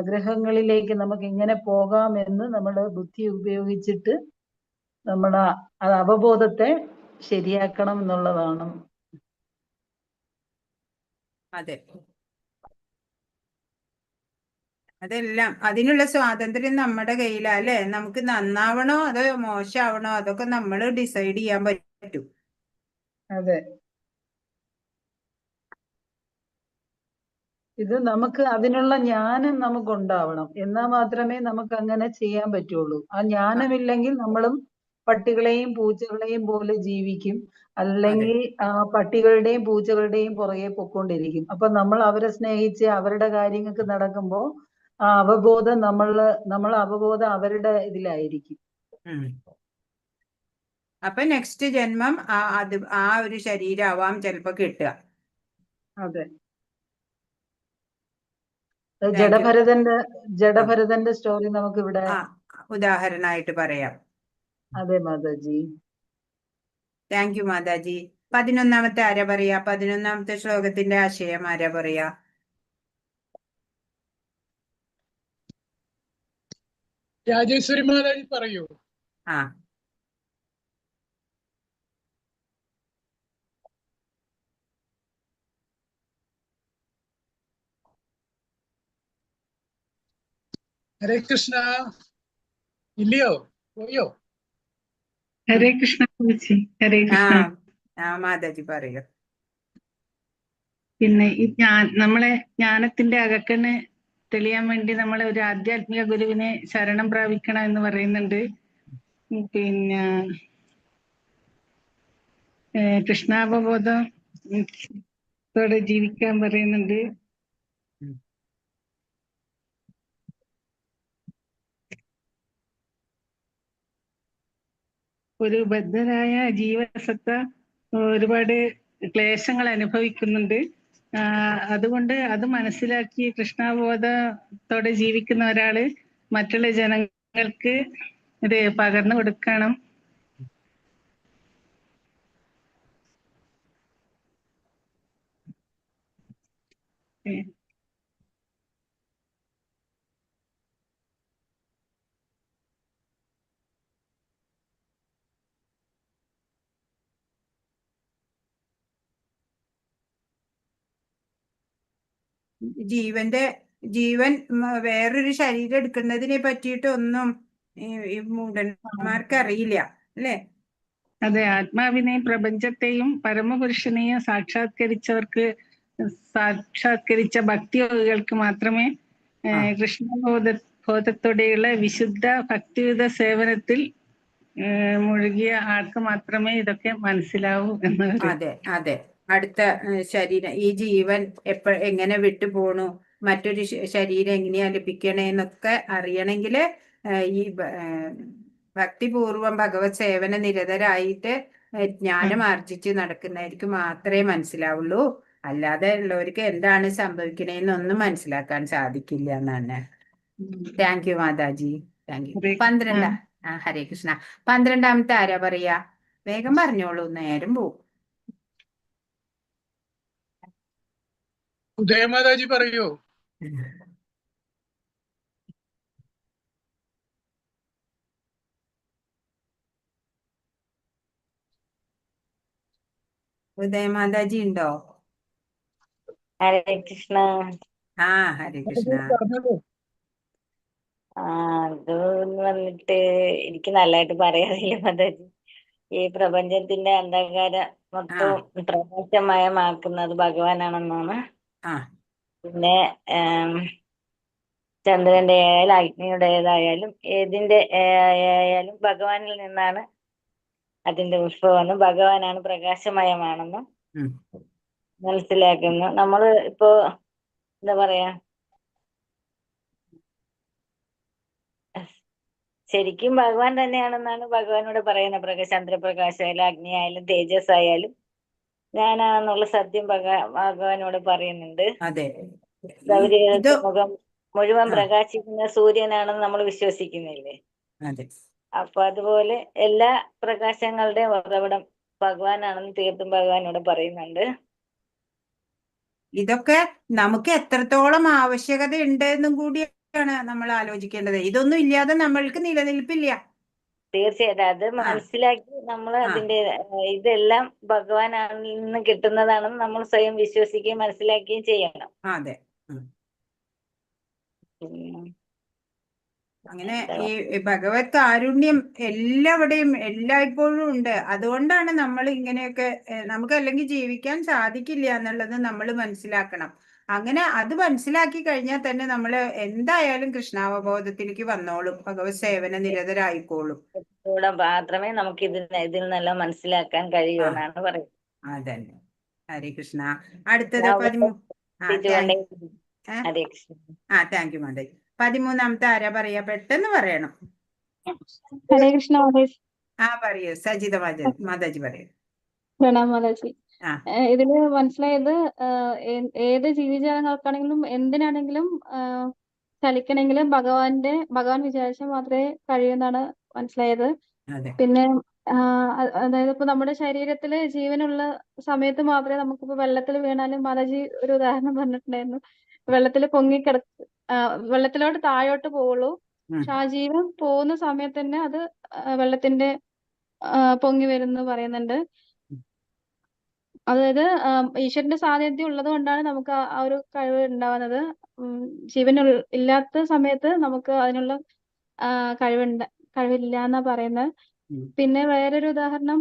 ഗ്രഹങ്ങളിലേക്ക് നമുക്ക് എങ്ങനെ പോകാം എന്ന് നമ്മുടെ ബുദ്ധി ഉപയോഗിച്ചിട്ട് നമ്മുടെ അവബോധത്തെ ശരിയാക്കണം എന്നുള്ളതാണ്. അതെ, അതെല്ലാം അതിനുള്ള സ്വാതന്ത്ര്യം നമ്മുടെ കയ്യിലാ അല്ലേ? നമുക്ക് നന്നാവണോ അതോ മോശമാവണോ അതൊക്കെ നമ്മൾ ഡിസൈഡ് ചെയ്യാൻ പറ്റും. അതെ, ഇത് നമുക്ക് അതിനുള്ള ജ്ഞാനം നമുക്ക് ഉണ്ടാവണം. എന്നാൽ മാത്രമേ നമുക്ക് അങ്ങനെ ചെയ്യാൻ പറ്റുള്ളൂ. ആ ജ്ഞാനമില്ലെങ്കിൽ നമ്മളും പട്ടികളെയും പൂച്ചകളെയും പോലെ ജീവിക്കും. അല്ലെങ്കിൽ പട്ടികളുടെയും പൂച്ചകളുടെയും പുറകെ പൊക്കോണ്ടിരിക്കും. അപ്പൊ നമ്മൾ അവരെ സ്നേഹിച്ച് അവരുടെ കാര്യങ്ങൾക്ക് നടക്കുമ്പോൾ ആ അവബോധം നമ്മളെ അവബോധം അവരുടെ ഇതിലായിരിക്കും. അപ്പൊ നെക്സ്റ്റ് ജന്മം ആ ഒരു ശരീരമാവാം ചിലപ്പോ കിട്ടുക. അതെ, ജഡഭരതന്റെ സ്റ്റോറി നമുക്ക് ഇവിടെ ഉദാഹരണമായിട്ട് പറയാം. അതെ മാതാജി. താങ്ക് യു മാതാജി. 11ാമത്തെ ആരാ പറയാ? 11ാമത്തെ ശ്ലോകത്തിന്റെ ആശയം ആരാ പറയാ? രാജേശ്വരി മാതാജി പറയൂ. ഹരേ കൃഷ്ണ. ഇല്ലയോ? പോയോ? ഹരേ കൃഷ്ണ ചേച്ചി. ഹരേ കൃഷ്ണ. മാതാജി പറയൂ. പിന്നെ ഈ നമ്മളെ ജ്ഞാനത്തിന്റെ അകക്കണ്ണ് തെളിയാൻ വേണ്ടി നമ്മൾ ഒരു ആധ്യാത്മിക ഗുരുവിനെ ശരണം പ്രാപിക്കണം എന്ന് പറയുന്നുണ്ട്. പിന്നെ കൃഷ്ണാവബോധത്തോടെ ജീവിക്കാൻ പറയുന്നുണ്ട്. ഒരു ബദ്ധരായ ജീവസത്ത ഒരുപാട് ക്ലേശങ്ങൾ അനുഭവിക്കുന്നുണ്ട്. അതുകൊണ്ട് അത് മനസ്സിലാക്കി കൃഷ്ണാവബോധത്തോടെ ജീവിക്കുന്ന ഒരാള് മറ്റുള്ള ജനങ്ങൾക്ക് ഇത് പകർന്നു കൊടുക്കണം. ജീവൻ വേറൊരു ശരീരം എടുക്കുന്നതിനെ പറ്റിയിട്ടൊന്നും ഈ മൂഢന്മാർക്ക് അറിയില്ല അല്ലേ? അതെ, ആത്മാവിനെയും പ്രപഞ്ചത്തെയും പരമപുരുഷനെയും സാക്ഷാത്കരിച്ച ഭക്തിയോഗികൾക്ക് മാത്രമേ കൃഷ്ണബോധത്തോടെയുള്ള വിശുദ്ധ ഭക്തിയുത സേവനത്തിൽ മുഴുകിയ ആൾക്ക് മാത്രമേ ഇതൊക്കെ മനസ്സിലാവൂ എന്ന്. അതെ അതെ, അടുത്ത ശരീരം ഈ ജീവൻ എങ്ങനെ വിട്ടുപോണു, മറ്റൊരു ശരീരം എങ്ങനെയാ ലഭിക്കണേന്നൊക്കെ അറിയണമെങ്കിൽ ഈ ഭക്തിപൂർവം ഭഗവത് സേവന നിരതരായിട്ട് ജ്ഞാനം ആർജിച്ച് നടക്കുന്നവർക്ക് മാത്രമേ മനസ്സിലാവുള്ളൂ. അല്ലാതെ ഉള്ളവർക്ക് എന്താണ് സംഭവിക്കണേന്നൊന്നും മനസ്സിലാക്കാൻ സാധിക്കില്ല എന്നാണ്. Thank you Mataji. Thank U. 12 ഹരേ കൃഷ്ണ. 12ാമത്തെ ആരാ പറയാ? വേഗം പറഞ്ഞോളൂ, നേരം പോവും. ഉദയമാതാജി പറയൂ. ഉദയമാതാജി ഉണ്ടോ? ഹരേ കൃഷ്ണ. ആ ഹരേ കൃഷ്ണ. പറഞ്ഞോളൂ. അത് വന്നിട്ട് എനിക്ക് നല്ലതായിട്ട് പറയാറില്ല മാതാജി. ഈ പ്രപഞ്ചത്തിന്റെ അന്ധകാര മൊത്തവും പ്രകാശമയമാക്കുന്നത് ഭഗവാനാണെന്നാണ്. ആ പിന്നെ ചന്ദ്രന്റെ ആയാലും അഗ്നിയുടേതായാലും ഏതിന്റെ ആയാലും ഭഗവാനിൽ നിന്നാണ് അതിന്റെ ഉത്ഭവമെന്നും ഭഗവാനാണ് പ്രകാശമയമാണെന്നും ഉം. മനസ്സിലാക്കുന്നു. നമ്മള് ഇപ്പോ എന്താ പറയാ, ശരിക്കും ഭഗവാൻ തന്നെയാണെന്നാണ് ഭഗവാനോട് പറയുന്നത്. ചന്ദ്രപ്രകാശമായാലും അഗ്നി ആയാലും തേജസ് ആയാലും ഞാനാണെന്നുള്ള സത്യം ഭഗവാനോട് പറയുന്നുണ്ട്. അതെ. ഗൗരിയുടെ ഇത് മുഖം മുഴുവൻ ആ പ്രകാശിക്കുന്ന സൂര്യനാണെന്ന് നമ്മൾ വിശ്വസിക്കുന്നില്ലേ? അതെ. അപ്പൊ അതുപോലെ എല്ലാ പ്രകാശങ്ങളുടെയും ഉറവിടം ഭഗവാനാണെന്ന് തീർത്തും ഭഗവാനോട് പറയുന്നുണ്ട്. ഇതൊക്കെ നമുക്ക് എത്രത്തോളം ആവശ്യകത ഉണ്ട് എന്നും കൂടിയാണ് നമ്മൾ ആലോചിക്കേണ്ടത്. ഇതൊന്നും ഇല്ലാതെ നമ്മൾക്ക് നിലനിൽപ്പില്ല. തീർച്ചയായിട്ടും അത് ആ മനസ്സിലാക്കി നമ്മൾ ആ അതിന്റെ ഇതെല്ലാം ഭഗവാനിൽ നിന്ന് കിട്ടുന്നതാണെന്ന് നമ്മൾ സ്വയം വിശ്വസിക്കുകയും മനസ്സിലാക്കുകയും ചെയ്യണം. അതെ. ഉം. ഉം. അങ്ങനെ എന്താ ഈ ഭഗവത് കാരുണ്യം എല്ലാവിടെയും എല്ലായ്പ്പോഴും ഉണ്ട്. അതുകൊണ്ടാണ് നമ്മൾ ഇങ്ങനെയൊക്കെ നമുക്ക് അല്ലെങ്കിൽ ജീവിക്കാൻ സാധിക്കില്ല എന്നുള്ളത് നമ്മൾ മനസ്സിലാക്കണം. അങ്ങനെ അത് മനസ്സിലാക്കി കഴിഞ്ഞാൽ തന്നെ നമ്മൾ എന്തായാലും കൃഷ്ണാവബോധത്തിലേക്ക് വന്നോളും, ഭഗവത് സേവന നിരതരായിക്കോളും. കൂടെ മാത്രമേ നമുക്ക് ഇതിൽ നിന്നെല്ലാം മനസ്സിലാക്കാൻ കഴിയൂ ആ എന്നാണ് പറയുന്നത്. അതന്നെ. ഹരേ കൃഷ്ണ. അടുത്തത് 13. ഹരേ കൃഷ്ണ. താങ്ക് യു മാതാജി. 13ാമത്തെ ആരാ പറയാ? പെട്ടെന്ന് പറയണം. ഹരേ കൃഷ്ണ മാതാജി. പറയൂ. സജിത മാതാജി പറയൂ. പ്രണാം മാതാജി. ആ ഇതില് മനസ്സിലായത് ഏത് ജീവിജാലങ്ങൾക്കാണെങ്കിലും എന്തിനാണെങ്കിലും ചലിക്കണമെങ്കിലും ഭഗവാൻ വിചാരിച്ചാൽ മാത്രമേ കഴിയൂന്നാണ് മനസ്സിലായത്. അതെ. പിന്നെ അതായത് ഇപ്പൊ നമ്മുടെ ശരീരത്തില് ജീവനുള്ള സമയത്ത് മാത്രമേ നമുക്കിപ്പോ വെള്ളത്തിൽ വീണാലും, മാതാജി ഒരു ഉദാഹരണം പറഞ്ഞിട്ടുണ്ടായിരുന്നു, വെള്ളത്തിൽ വെള്ളത്തിലോട്ട് താഴോട്ട് പോവുള്ളൂ. പക്ഷെ ആ ജീവൻ പോകുന്ന സമയത്ത് തന്നെ അത് വെള്ളത്തിന്റെ പൊങ്ങി വരുന്നു പറയുന്നുണ്ട്. അതായത് ഈശ്വരന്റെ സാന്നിധ്യം ഉള്ളത് കൊണ്ടാണ് നമുക്ക് ആ ഒരു കഴിവ് ഉണ്ടാവുന്നത്. ജീവൻ ഇല്ലാത്ത സമയത്ത് നമുക്ക് അതിനുള്ള കഴിവില്ല എന്നാ പറയുന്നത്. പിന്നെ വേറൊരു ഉദാഹരണം,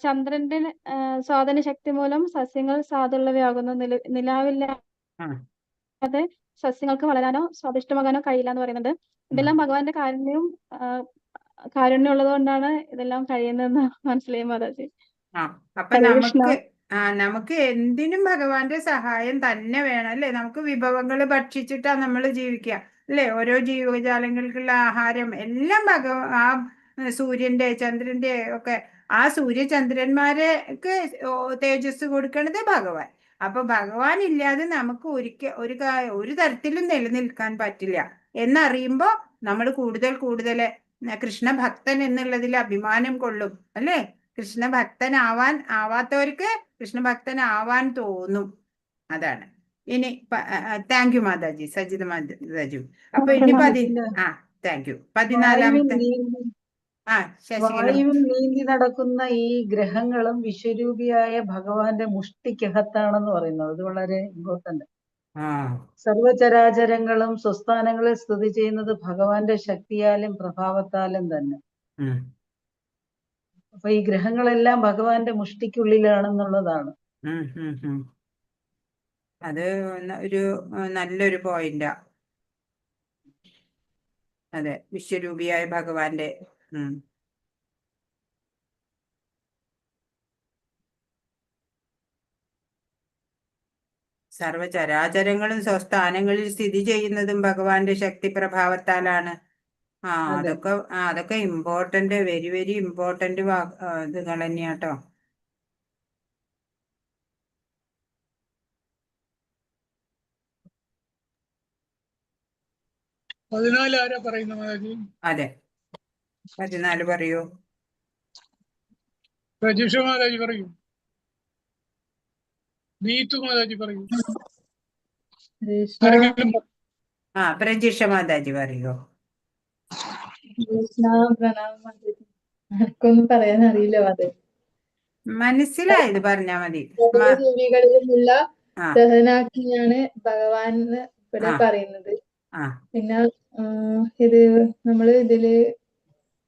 ചന്ദ്രന്റെ സ്വാധീന ശക്തി മൂലം സസ്യങ്ങൾ സാധുള്ളവയാകുന്നു. നിലാവില്ലാതെ സസ്യങ്ങൾക്ക് വളരാനോ സ്വാദിഷ്ടമാകാനോ കഴിയില്ല എന്ന് പറയുന്നുണ്ട്. ഇതെല്ലാം ഭഗവാന്റെ കാരുണ്യം ഉള്ളത് കൊണ്ടാണ് ഇതെല്ലാം കഴിയുന്നതെന്ന് മനസ്സിലായി മാതാജി. അപ്പൊ നമുക്ക് എന്തിനും ഭഗവാന്റെ സഹായം തന്നെ വേണം അല്ലേ? നമുക്ക് വിഭവങ്ങൾ ഭക്ഷിച്ചിട്ടാ നമ്മൾ ജീവിക്കുക അല്ലേ? ഓരോ ജീവജാലങ്ങൾക്കുള്ള ആഹാരം എല്ലാം ആ സൂര്യന്റെ ചന്ദ്രന്റെ ഒക്കെ ആ സൂര്യചന്ദ്രന്മാർക്ക് തേജസ് കൊടുക്കണത് ഭഗവാൻ. അപ്പൊ ഭഗവാൻ ഇല്ലാതെ നമുക്ക് ഒരു തരത്തിലും നിലനിൽക്കാൻ പറ്റില്ല എന്നറിയുമ്പോ നമ്മൾ കൂടുതൽ കൃഷ്ണഭക്തൻ എന്നുള്ളതിൽ അഭിമാനം കൊള്ളും അല്ലേ? ആവാത്തവർക്ക് കൃഷ്ണഭക്തനാവാൻ തോന്നും. അതാണ്. ഇനി താങ്ക് യു മാതാജി, സജിത മാതാജി. അപ്പൊ ഇനി താങ്ക് യു. 14ാമത്തെ വായുവിൽ നീന്തി നടക്കുന്ന ഈ ഗ്രഹങ്ങളും വിശ്വരൂപിയായ ഭഗവാന്റെ മുഷ്ടിക്കകത്താണെന്ന് പറയുന്നത്. അത് വളരെ ഇമ്പോർട്ടന്റ്. സർവചരാചരങ്ങളും സ്വസ്ഥാനങ്ങളിൽ സ്ഥിതി ചെയ്യുന്നത് ഭഗവാന്റെ ശക്തിയാലും പ്രഭാവത്താലും തന്നെ. അപ്പൊ ഈ ഗ്രഹങ്ങളെല്ലാം ഭഗവാന്റെ മുഷ്ടിക്കുള്ളിലാണെന്നുള്ളതാണ്. അത് ഒരു നല്ലൊരു പോയിന്റാ. അതെ, വിശ്വരൂപിയായ ഭഗവാന്റെ സർവചരാചരങ്ങളും സ്വസ്ഥാനങ്ങളിൽ സ്ഥിതി ചെയ്യുന്നതും ഭഗവാന്റെ ശക്തി പ്രഭാവത്താലാണ്. അതൊക്കെ ഇമ്പോർട്ടന്റ്, വെരി വെരി ഇമ്പോർട്ടന്റ് ഇതുകൾ തന്നെയാട്ടോ. ആരാ പറയുന്ന മാതാജി? അതെ, 14 പറയൂ. പ്രജീഷ മാതാജി പറയൂ. നീതു മാതാജി പറയൂ. പ്രജീഷ മാതാജി പറയൂ. എനിക്കൊന്നും പറയാൻ അറിയില്ല മാതാജി. മനസ്സിലായത് പറഞ്ഞാ മതി. ജീവികളിലുമുള്ള ആ ദഹനാഗ്നിയാണ് ഭഗവാൻ എന്ന് ഇവിടെ ആ പറയുന്നത്. ആ പിന്നെ ഇത് നമ്മള് ഇതില്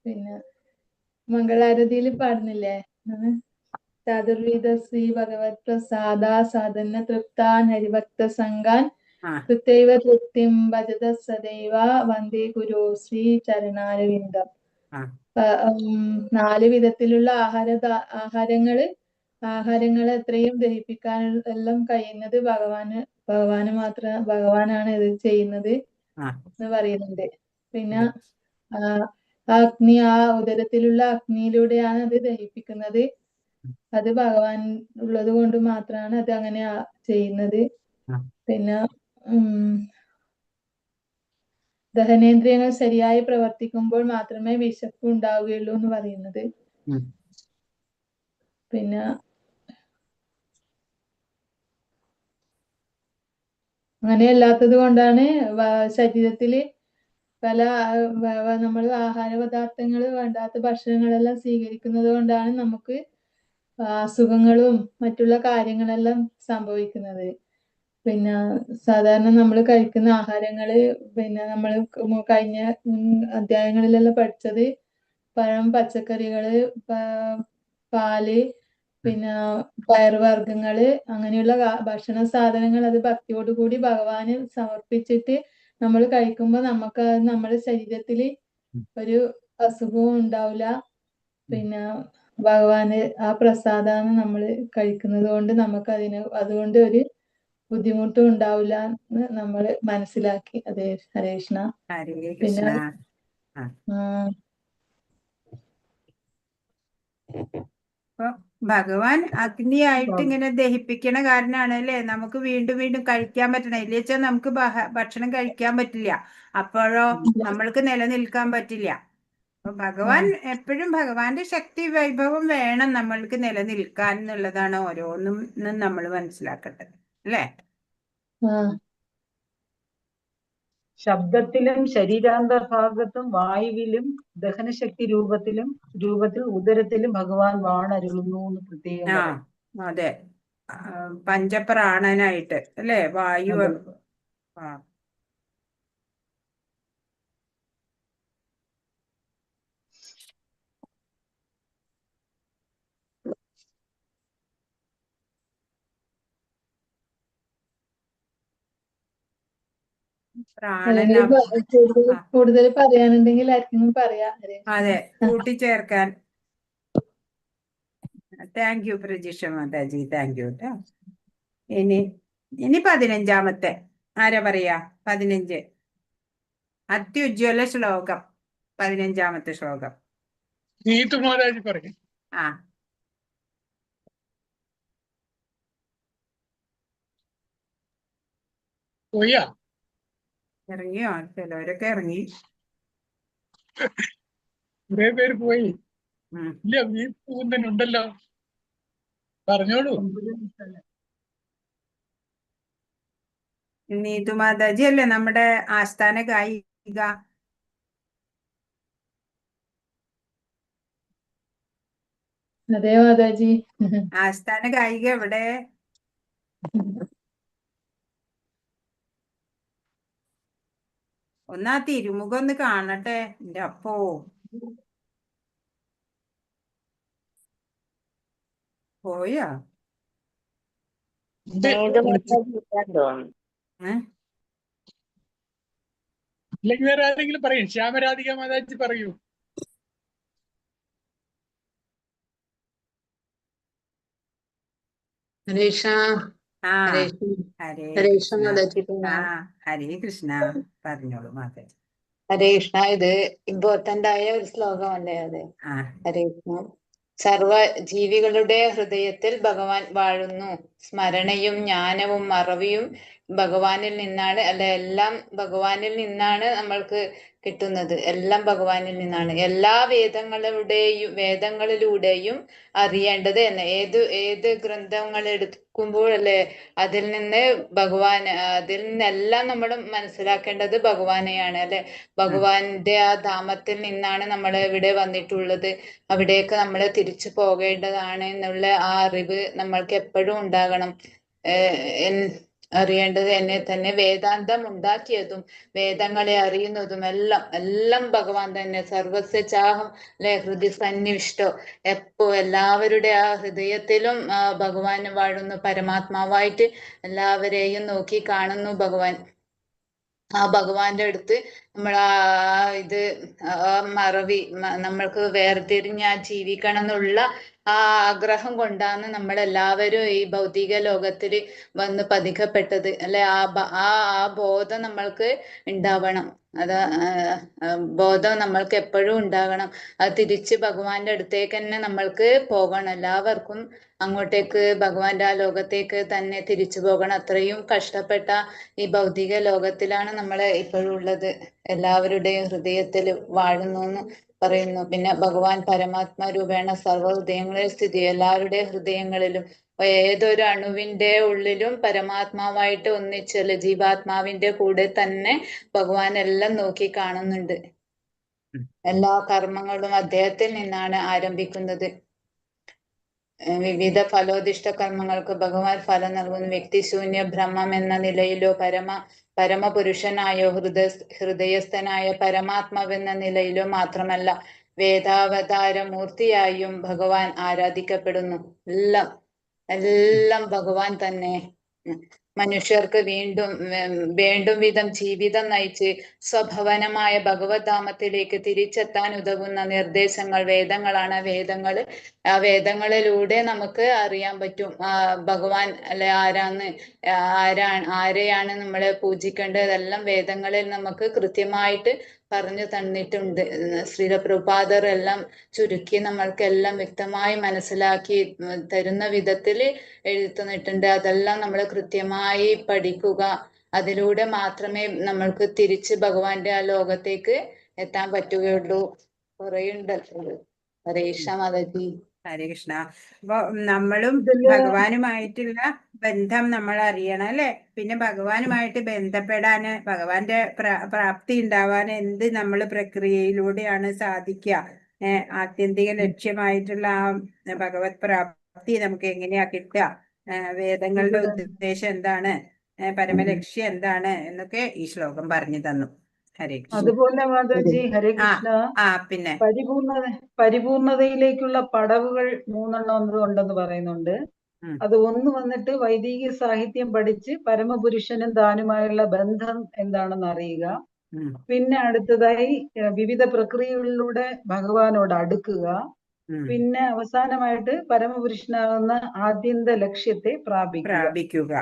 പിന്നെ മംഗളാരതിയിൽ പാടുന്നില്ലേ? ചതുർവിധ ശ്രീ ഭഗവത് പ്രസാദ സാധന തൃപ്താൻ ഹരിഭക്ത സംഘാൻ ആ കൃത്യൈവ തൃപ്തിം ഭജത സദൈവ വന്ദേ ഗുരു ശ്രീ ചരണാരവിന്ദം. ആ 4 വിധത്തിലുള്ള ആഹാരങ്ങൾ എത്രയും ദഹിപ്പിക്കാൻ എല്ലാം കഴിയുന്നത് ഭഗവാനാണ് ഇത് ചെയ്യുന്നത് ആ എന്ന് പറയുന്നുണ്ട്. പിന്നെ ഉം. ആ ഉദരത്തിലുള്ള അഗ്നിയിലൂടെയാണ് അത് ദഹിപ്പിക്കുന്നത്. അത് ഭഗവാൻ ഉള്ളത് കൊണ്ട് മാത്രമാണ് അത് അങ്ങനെ ചെയ്യുന്നത്. ആ. പിന്നെ ദഹനേന്ദ്രിയങ്ങൾ ശരിയായി പ്രവർത്തിക്കുമ്പോൾ മാത്രമേ വിശപ്പ് ഉണ്ടാവുകയുള്ളൂ എന്ന് പറയുന്നത്. ഉം. പിന്നെ അങ്ങനെയല്ലാത്തത് കൊണ്ടാണ് ശരീരത്തില് പല നമ്മൾ ആഹാര പദാർത്ഥങ്ങൾ വേണ്ടാത്ത ഭക്ഷണങ്ങളെല്ലാം സ്വീകരിക്കുന്നത് കൊണ്ടാണ് നമുക്ക് അസുഖങ്ങളും മറ്റുള്ള കാര്യങ്ങളെല്ലാം സംഭവിക്കുന്നത്. പിന്നെ സാധാരണ നമ്മൾ കഴിക്കുന്ന ആഹാരങ്ങള് പിന്നെ നമ്മൾ കഴിഞ്ഞ അധ്യായങ്ങളിലെല്ലാം പഠിച്ചത് പഴം, പച്ചക്കറികള്, പാല്, പിന്നെ പയറുവർഗ്ഗങ്ങള്, അങ്ങനെയുള്ള ഭക്ഷണ സാധനങ്ങൾ അത് ഭക്തിയോടുകൂടി ഭഗവാന് സമർപ്പിച്ചിട്ട് നമ്മൾ കഴിക്കുമ്പോൾ നമുക്ക് നമ്മുടെ ശരീരത്തിൽ ഒരു അസുഖവും ഉണ്ടാവില്ല. പിന്നെ ഭഗവാന് ആ പ്രസാദമാണ് നമ്മൾ കഴിക്കുന്നത് കൊണ്ട് നമുക്ക് അതുകൊണ്ട് ഒരു ബുദ്ധിമുട്ടും ഉണ്ടാവില്ല എന്ന് നമ്മൾ മനസ്സിലാക്കി. അതെ, ഹരേ കൃഷ്ണ. ഹരേ പിന്നെ കൃഷ്ണ. ആ അപ്പൊ ഭഗവാൻ അഗ്നിയായിട്ട് ഇങ്ങനെ ദഹിപ്പിക്കണ കാരണമാണ് അല്ലേ നമുക്ക് വീണ്ടും വീണ്ടും കഴിക്കാൻ പറ്റണേ. ഇല്ലേച്ചാ നമുക്ക് ഭക്ഷണം കഴിക്കാൻ പറ്റില്ല. അപ്പോഴോ നമ്മൾക്ക് നിലനിൽക്കാൻ പറ്റില്ല. അപ്പൊ ഭഗവാൻ എപ്പോഴും ഭഗവാന്റെ ശക്തി വൈഭവം വേണം നമ്മൾക്ക് നിലനിൽക്കാൻ എന്നുള്ളതാണ് ഓരോന്നും നമ്മൾ മനസ്സിലാക്കേണ്ടത് അല്ലേ? ശബ്ദത്തിലും ശരീരാന്തർഭാഗത്തും വായുവിലും ദഹനശക്തി രൂപത്തിൽ ഉദരത്തിലും ഭഗവാൻ വാണരുളുന്നു എന്ന് പ്രത്യേകം ആ പറയും. അതെ, പഞ്ചപ്രാണനായിട്ട് അല്ലേ? വായു. ആ പ്രാണൻ. കൂടുതൽ പറയാനുണ്ടെങ്കിൽ ആർക്കെങ്കിലും പറയാം. അതെ, കൂട്ടിച്ചേർക്കാൻ. Thank you Prajisha Mataji, thank U കേട്ടോ. ഇനി 15-ാമത്തെ ആരാ പറയാ? 15 അത്യുജ്വല ശ്ലോകം, 15-ാമത്തെ ശ്ലോകം. നീതു മാതാജി പറയും. ആ പോയാ ഇറങ്ങിയോ? ചിലവരൊക്കെ ഇറങ്ങി. കുറെ പേര് പോയി. ഇല്ല, നീ പോകുന്നുണ്ടല്ലോ, പറഞ്ഞോളൂ. നീതു മാതാജി അല്ലേ നമ്മുടെ ആസ്ഥാന ഗായിക? അതെ മാതാജി. ആസ്ഥാന ഗായിക എവിടെ? ഒന്ന് ആ തിരുമുഖം ഒന്ന് കാണട്ടെ. എന്റെ അപ്പോ പോയാ? അല്ലെങ്കിൽ വേറെ ആരെങ്കിലും പറയും. ശ്യാമരാധിക മാതാജി പറയൂ. ഹരേ കൃഷ്ണ. ആ ഹരേ ഹരേ ഹരേ കൃഷ്ണ കൃഷ്ണ. മാതാജി. ആ ഹരേ കൃഷ്ണ, പറഞ്ഞോളൂ മാതാജി. ഹരേ കൃഷ്ണ. ഇത് ഇമ്പോർട്ടന്റ് ആയ ഒരു ശ്ലോകമല്ലേ അത്? ആ ഹരേ കൃഷ്ണ. സർവ ജീവികളുടെ ഹൃദയത്തിൽ ഭഗവാൻ വാഴുന്നു. സ്മരണയും ജ്ഞാനവും അറിവും ഭഗവാനിൽ നിന്നാണ്. എല്ലാം ഭഗവാനിൽ നിന്നാണ് നമ്മൾക്ക് കിട്ടുന്നത്. എല്ലാം ഭഗവാനിൽ നിന്നാണ്. എല്ലാ വേദങ്ങളിലൂടെയും അറിയേണ്ടത് എന്ന് ഏത് ഗ്രന്ഥങ്ങൾ എടുക്കുമ്പോഴല്ലേ അതിൽ നിന്നെല്ലാം നമ്മൾ മനസ്സിലാക്കേണ്ടത് ഭഗവാനെയാണ് അല്ലെ? ഭഗവാന്റെ ആ ധാമത്തിൽ നിന്നാണ് നമ്മൾ ഇവിടെ വന്നിട്ടുള്ളത്. അവിടേക്ക് നമ്മൾ തിരിച്ചു പോകേണ്ടതാണ് എന്നുള്ള ആ അറിവ് നമ്മൾക്ക് എപ്പോഴും ഉണ്ടാകണം. അറിയേണ്ടത് എന്നെ തന്നെ. വേദാന്തം ഉണ്ടാക്കിയതും വേദങ്ങളെ അറിയുന്നതും എല്ലാം ഭഗവാൻ തന്നെ. സർവസ്യ ചാഹം അല്ലെ ഹൃദയ സന്നിവിഷ്ടോ. എല്ലാവരുടെ ആ ഹൃദയത്തിലും ഭഗവാൻ വാഴുന്നു. പരമാത്മാവായിട്ട് എല്ലാവരെയും നോക്കി കാണുന്നു ഭഗവാൻ. ആ ഭഗവാന്റെ അടുത്ത് നമ്മൾ മറവി നമ്മൾക്ക് വേർതിരിഞ്ഞ് ജീവിക്കണം എന്നുള്ള ആ ആഗ്രഹം കൊണ്ടാണ് നമ്മളെല്ലാവരും ഈ ഭൗതിക ലോകത്തിൽ വന്ന് പതിക്കപ്പെട്ടത് അല്ലെ. ആ ബോധം നമ്മൾക്ക് ഉണ്ടാവണം. ബോധം നമ്മൾക്ക് എപ്പോഴും ഉണ്ടാകണം. അത് തിരിച്ച് ഭഗവാന്റെ അടുത്തേക്ക് തന്നെ നമ്മൾക്ക് പോകണം. എല്ലാവർക്കും അങ്ങോട്ടേക്ക് ഭഗവാന്റെ ആ ലോകത്തേക്ക് തന്നെ തിരിച്ചു പോകണം. അത്രയും കഷ്ടപ്പെട്ട ഈ ഭൗതിക ലോകത്തിലാണ് നമ്മൾ ഇപ്പോഴും ഉള്ളത്. എല്ലാവരുടെയും ഹൃദയത്തിൽ വാഴുന്നു എന്ന് പറയുന്നു. പിന്നെ ഭഗവാൻ പരമാത്മാ രൂപേണ സർവ്വ ഹൃദയങ്ങളിൽ സ്ഥിതി. എല്ലാവരുടെ ഹൃദയങ്ങളിലും ഏതൊരു അണുവിന്റെ ഉള്ളിലും പരമാത്മാവായിട്ട് ഒന്നിച്ചല്ല ജീവാത്മാവിന്റെ കൂടെ തന്നെ ഭഗവാൻ എല്ലാം നോക്കി കാണുന്നുണ്ട്. എല്ലാ കർമ്മങ്ങളും അദ്ദേഹത്തിൽ നിന്നാണ് ആരംഭിക്കുന്നത്. വിവിധ ഫലോദിഷ്ട കർമ്മങ്ങൾക്ക് ഭഗവാൻ ഫലം നൽകുന്നു. വ്യക്തിശൂന്യ ബ്രഹ്മം എന്ന നിലയിലോ പരമപുരുഷനായോ ഹൃദയസ്ഥനായ പരമാത്മാവെന്ന നിലയിലോ മാത്രമല്ല, വേദാവതാര മൂർത്തിയായും ഭഗവാൻ ആരാധിക്കപ്പെടുന്നു. എല്ലാം ഭഗവാൻ തന്നെ. മനുഷ്യർക്ക് വേണ്ടും വിധം ജീവിതം നയിച്ച് സ്വഭവനമായ ഭഗവത്ധാമത്തിലേക്ക് തിരിച്ചെത്താൻ ഉതകുന്ന നിർദ്ദേശങ്ങൾ വേദങ്ങളാണ്. ആ വേദങ്ങളിലൂടെ നമുക്ക് അറിയാൻ പറ്റും ഭഗവാൻ അല്ലെ ആരെയാണ് നമ്മളെ പൂജിക്കേണ്ടത്. ഇതെല്ലാം വേദങ്ങളിൽ നമുക്ക് കൃത്യമായിട്ട് പറഞ്ഞു തന്നിട്ടുണ്ട്. ശ്രീല പ്രഭുപാദർ എല്ലാം ചുരുക്കി നമ്മൾക്കെല്ലാം വ്യക്തമായി മനസ്സിലാക്കി തരുന്ന വിധത്തിൽ എഴുതുന്നിട്ടുണ്ട്. അതെല്ലാം നമ്മൾ കൃത്യമായി പഠിക്കുക. അതിലൂടെ മാത്രമേ നമ്മൾക്ക് തിരിച്ച് ഭഗവാന്റെ ആ ലോകത്തേക്ക് എത്താൻ പറ്റുകയുള്ളൂ. കുറേയുണ്ടല്ലോ. ഹരേ കൃഷ്ണ മാതാജി. ഹരേ കൃഷ്ണ. അപ്പൊ നമ്മളും ഭഗവാനുമായിട്ടുള്ള ബന്ധം നമ്മൾ അറിയണം അല്ലെ. പിന്നെ ഭഗവാനുമായിട്ട് ബന്ധപ്പെടാന് ഭഗവാന്റെ പ്രാപ്തി ഉണ്ടാവാൻ എന്ത് നമ്മൾ പ്രക്രിയയിലൂടെയാണ് സാധിക്കുക. ആത്യന്തിക ലക്ഷ്യമായിട്ടുള്ള ആ ഭഗവത് പ്രാപ്തി നമുക്ക് എങ്ങനെയാ കിട്ടുക, വേദങ്ങളുടെ ഉദ്ദേശം എന്താണ്, പരമലക്ഷ്യം എന്താണ് എന്നൊക്കെ ഈ ശ്ലോകം പറഞ്ഞു തന്നു. ഹരേ കൃഷ്ണ. അതുപോലെ മാതാജി ഹരേ കൃഷ്ണ, പിന്നെ പരിപൂർണതയിലേക്കുള്ള പടവുകൾ 3 ഉണ്ടെന്ന് പറയുന്നുണ്ട്. അത് ഒന്ന് വന്നിട്ട് വൈദിക സാഹിത്യം പഠിച്ച് പരമപുരുഷനും താനുമായുള്ള ബന്ധം എന്താണെന്ന് അറിയുക. പിന്നെ അടുത്തതായി വിവിധ പ്രക്രിയകളിലൂടെ ഭഗവാനോട് അടുക്കുക. പിന്നെ അവസാനമായിട്ട് പരമപുരുഷനാകുന്ന ആദ്യന്ത ലക്ഷ്യത്തെ പ്രാപിക്കുക.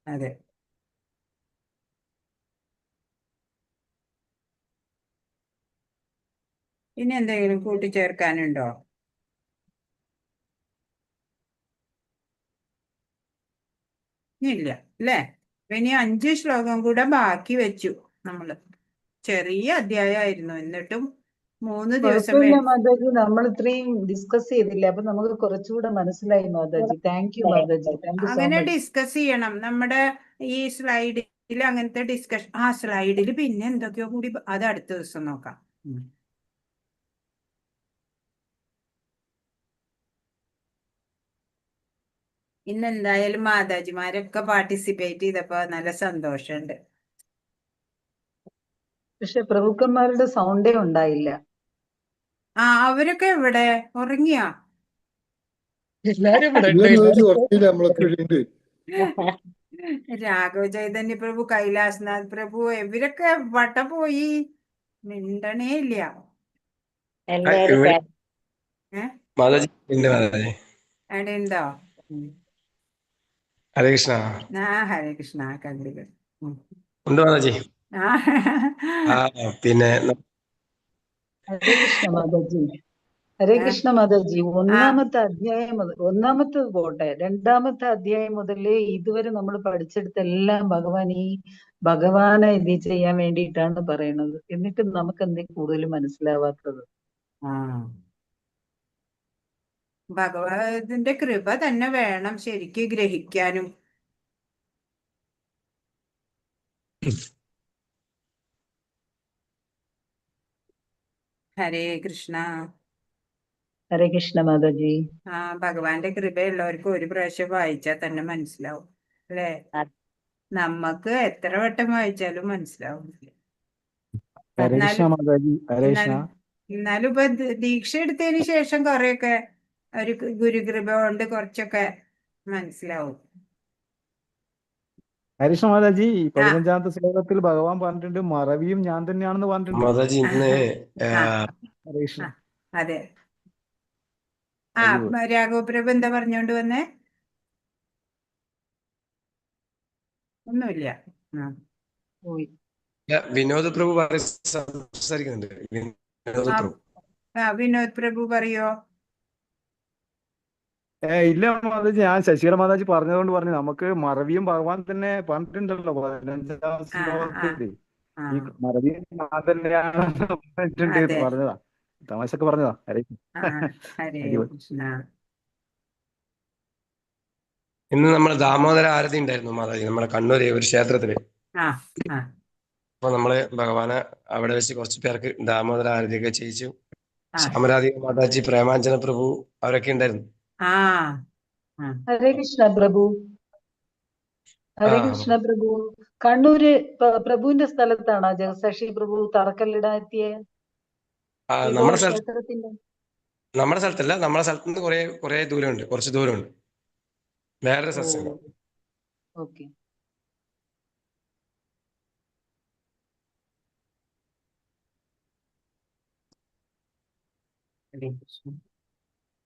അതെ. ഇനി എന്തെങ്കിലും കൂട്ടിച്ചേർക്കാനുണ്ടോ? ഇല്ല അല്ലേ. ഇനി 5 ശ്ലോകം കൂടെ ബാക്കി വെച്ചു നമ്മള്. ചെറിയ അധ്യായമായിരുന്നു, എന്നിട്ടും 3 ദിവസം മാതാജി നമ്മൾ ഇത്രയും ഡിസ്കസ് ചെയ്തില്ല. അപ്പൊ നമുക്ക് കുറച്ചുകൂടെ മനസ്സിലായി മാതാജി. Thank you Mataji. അങ്ങനെ ഡിസ്കസ് ചെയ്യണം. നമ്മുടെ ഈ സ്ലൈഡിൽ അങ്ങനത്തെ ഡിസ്കഷൻ, സ്ലൈഡിൽ പിന്നെ എന്തൊക്കെയോ കൂടി, അത് അടുത്ത ദിവസം നോക്കാം. ഇന്ന് എന്തായാലും മാതാജിമാരൊക്കെ പാർട്ടിസിപ്പേറ്റ് ചെയ്തപ്പോ നല്ല സന്തോഷമുണ്ട്. പക്ഷെ പ്രഭുക്കന്മാരുടെ സൗണ്ടേ ഉണ്ടായില്ല. അവരൊക്കെ എവിടെ? ഉറങ്ങിയാ? രാഘവ ചൈതന്യ പ്രഭു, കൈലാസ്നാഥ് പ്രഭു, ഇവരൊക്കെ വട്ട പോയി, മിണ്ടണേ ഇല്ല. അവിടെ ഉണ്ടോ? ഹരേ കൃഷ്ണ. ഹരേ കൃഷ്ണ. കണ്ടില്ല. ഉണ്ട് മാതാജി. പിന്നെ ഹരേ കൃഷ്ണ മാതാജി. ഹരേ കൃഷ്ണ മാതാജി. ഒന്നാമത്തെ പോട്ടെ, 2ാമത്തെ അധ്യായം മുതലേ ഇതുവരെ നമ്മൾ പഠിച്ചെടുത്തെല്ലാം ഭഗവാനെ ഇത് ചെയ്യാൻ വേണ്ടിയിട്ടാണ് പറയണത്. എന്നിട്ട് നമുക്ക് എന്തെങ്കിലും കൂടുതൽ മനസ്സിലാവാത്തത്? ഭഗവാന്റെ കൃപ തന്നെ വേണം ശരിക്ക് ഗ്രഹിക്കാനും. ഹരേ കൃഷ്ണ. ഹരേ കൃഷ്ണ മാതാജി. ആ ഭഗവാന്റെ കൃപയുള്ളവർക്ക് ഒരു പ്രാവശ്യം വായിച്ചാൽ തന്നെ മനസ്സിലാവും അല്ലേ? നമ്മക്ക് എത്ര വട്ടം വായിച്ചാലും മനസ്സിലാവുന്നില്ല. ഹരേ കൃഷ്ണ എന്നാലും മാതാജി. ഹരേ കൃഷ്ണ. എന്നാലും ഇപ്പൊ ദീക്ഷ എടുത്തതിന് ശേഷം കുറെയൊക്കെ ഒരു ഗുരുകൃപ കൊണ്ട് കുറച്ചൊക്കെ മനസ്സിലാവും. ഹരേ കൃഷ്ണ മാതാജി. ആ 15ാമത്തെ ശ്ലോകത്തിൽ ഭഗവാൻ പറഞ്ഞിട്ടുണ്ട് മറവിയും ഞാൻ തന്നെയാണെന്ന് പറഞ്ഞിട്ടുണ്ട്. മാതാജി ഇന്ന് ആ ഹരേ കൃഷ്ണ. ആ, അതെ. ആ വെരി ഗുഡ്. രാഘവപ്രഭു എന്താ പറഞ്ഞോണ്ട് വന്നേ? ഒന്നുമില്ല. ആ പോയി. വിനോദ് പ്രഭു സംസാരിക്കുന്നുണ്ട്. വിനോദ് ആ പ്രഭു. വിനോദ് പ്രഭു പറയോ? ഇല്ല മാതാജി, ഞാൻ ശശികല മാതാജി പറഞ്ഞതുകൊണ്ട് പറഞ്ഞു. നമുക്ക് മറവിയും ഭഗവാൻ തന്നെ പറഞ്ഞിട്ടുണ്ടല്ലോ 15ാം ആ ആ ശ്ലോകത്തില്. ആ ഈ മറവിയും ഞാൻ തന്നെയാണ് പറഞ്ഞിട്ടുണ്ട് അതെ. പറഞ്ഞതാ. തമാശക്ക് പറഞ്ഞതാ. ഹരേ ആ ഹരേ അടിപൊളി. കൃഷ്ണ. ഇന്ന് നമ്മൾ ദാമോദര ആരതി ഉണ്ടായിരുന്നു മാതാജി, നമ്മുടെ കണ്ണൂര് ഒരു ക്ഷേത്രത്തില്. ആ ആ അപ്പൊ നമ്മള് ഭഗവാനെ അവിടെ വെച്ച് കുറച്ച് പേർക്ക് ദാമോദര ആരതിയൊക്കെ ചെയ്യിച്ചു. ആ ശ്യാമരാധിക മാതാജി, പ്രേമാഞ്ജന പ്രഭു അവരൊക്കെ ഉണ്ടായിരുന്നു. ആ ആ ഹരേ കൃഷ്ണ പ്രഭു. ആ ഹരേ കൃഷ്ണ പ്രഭു. കണ്ണൂര് പ്രഭുവിന്റെ സ്ഥലത്താണോ ജഗശാക്ഷി പ്രഭു തറക്കല്ലിടാൻ എത്തിയ ഏതോ നമ്മുടെ സ്ഥലത്ത്, ക്ഷേത്രത്തിന്റെ? നമ്മുടെ സ്ഥലത്തല്ല, നമ്മുടെ സ്ഥലത്ത് നിന്ന് കുറെ ദൂരമുണ്ട്, കുറച്ച് ദൂരമുണ്ട്. വേറൊരു ഓ, സത്സംഗം. ഓക്കെ. ഹരേ കൃഷ്ണ.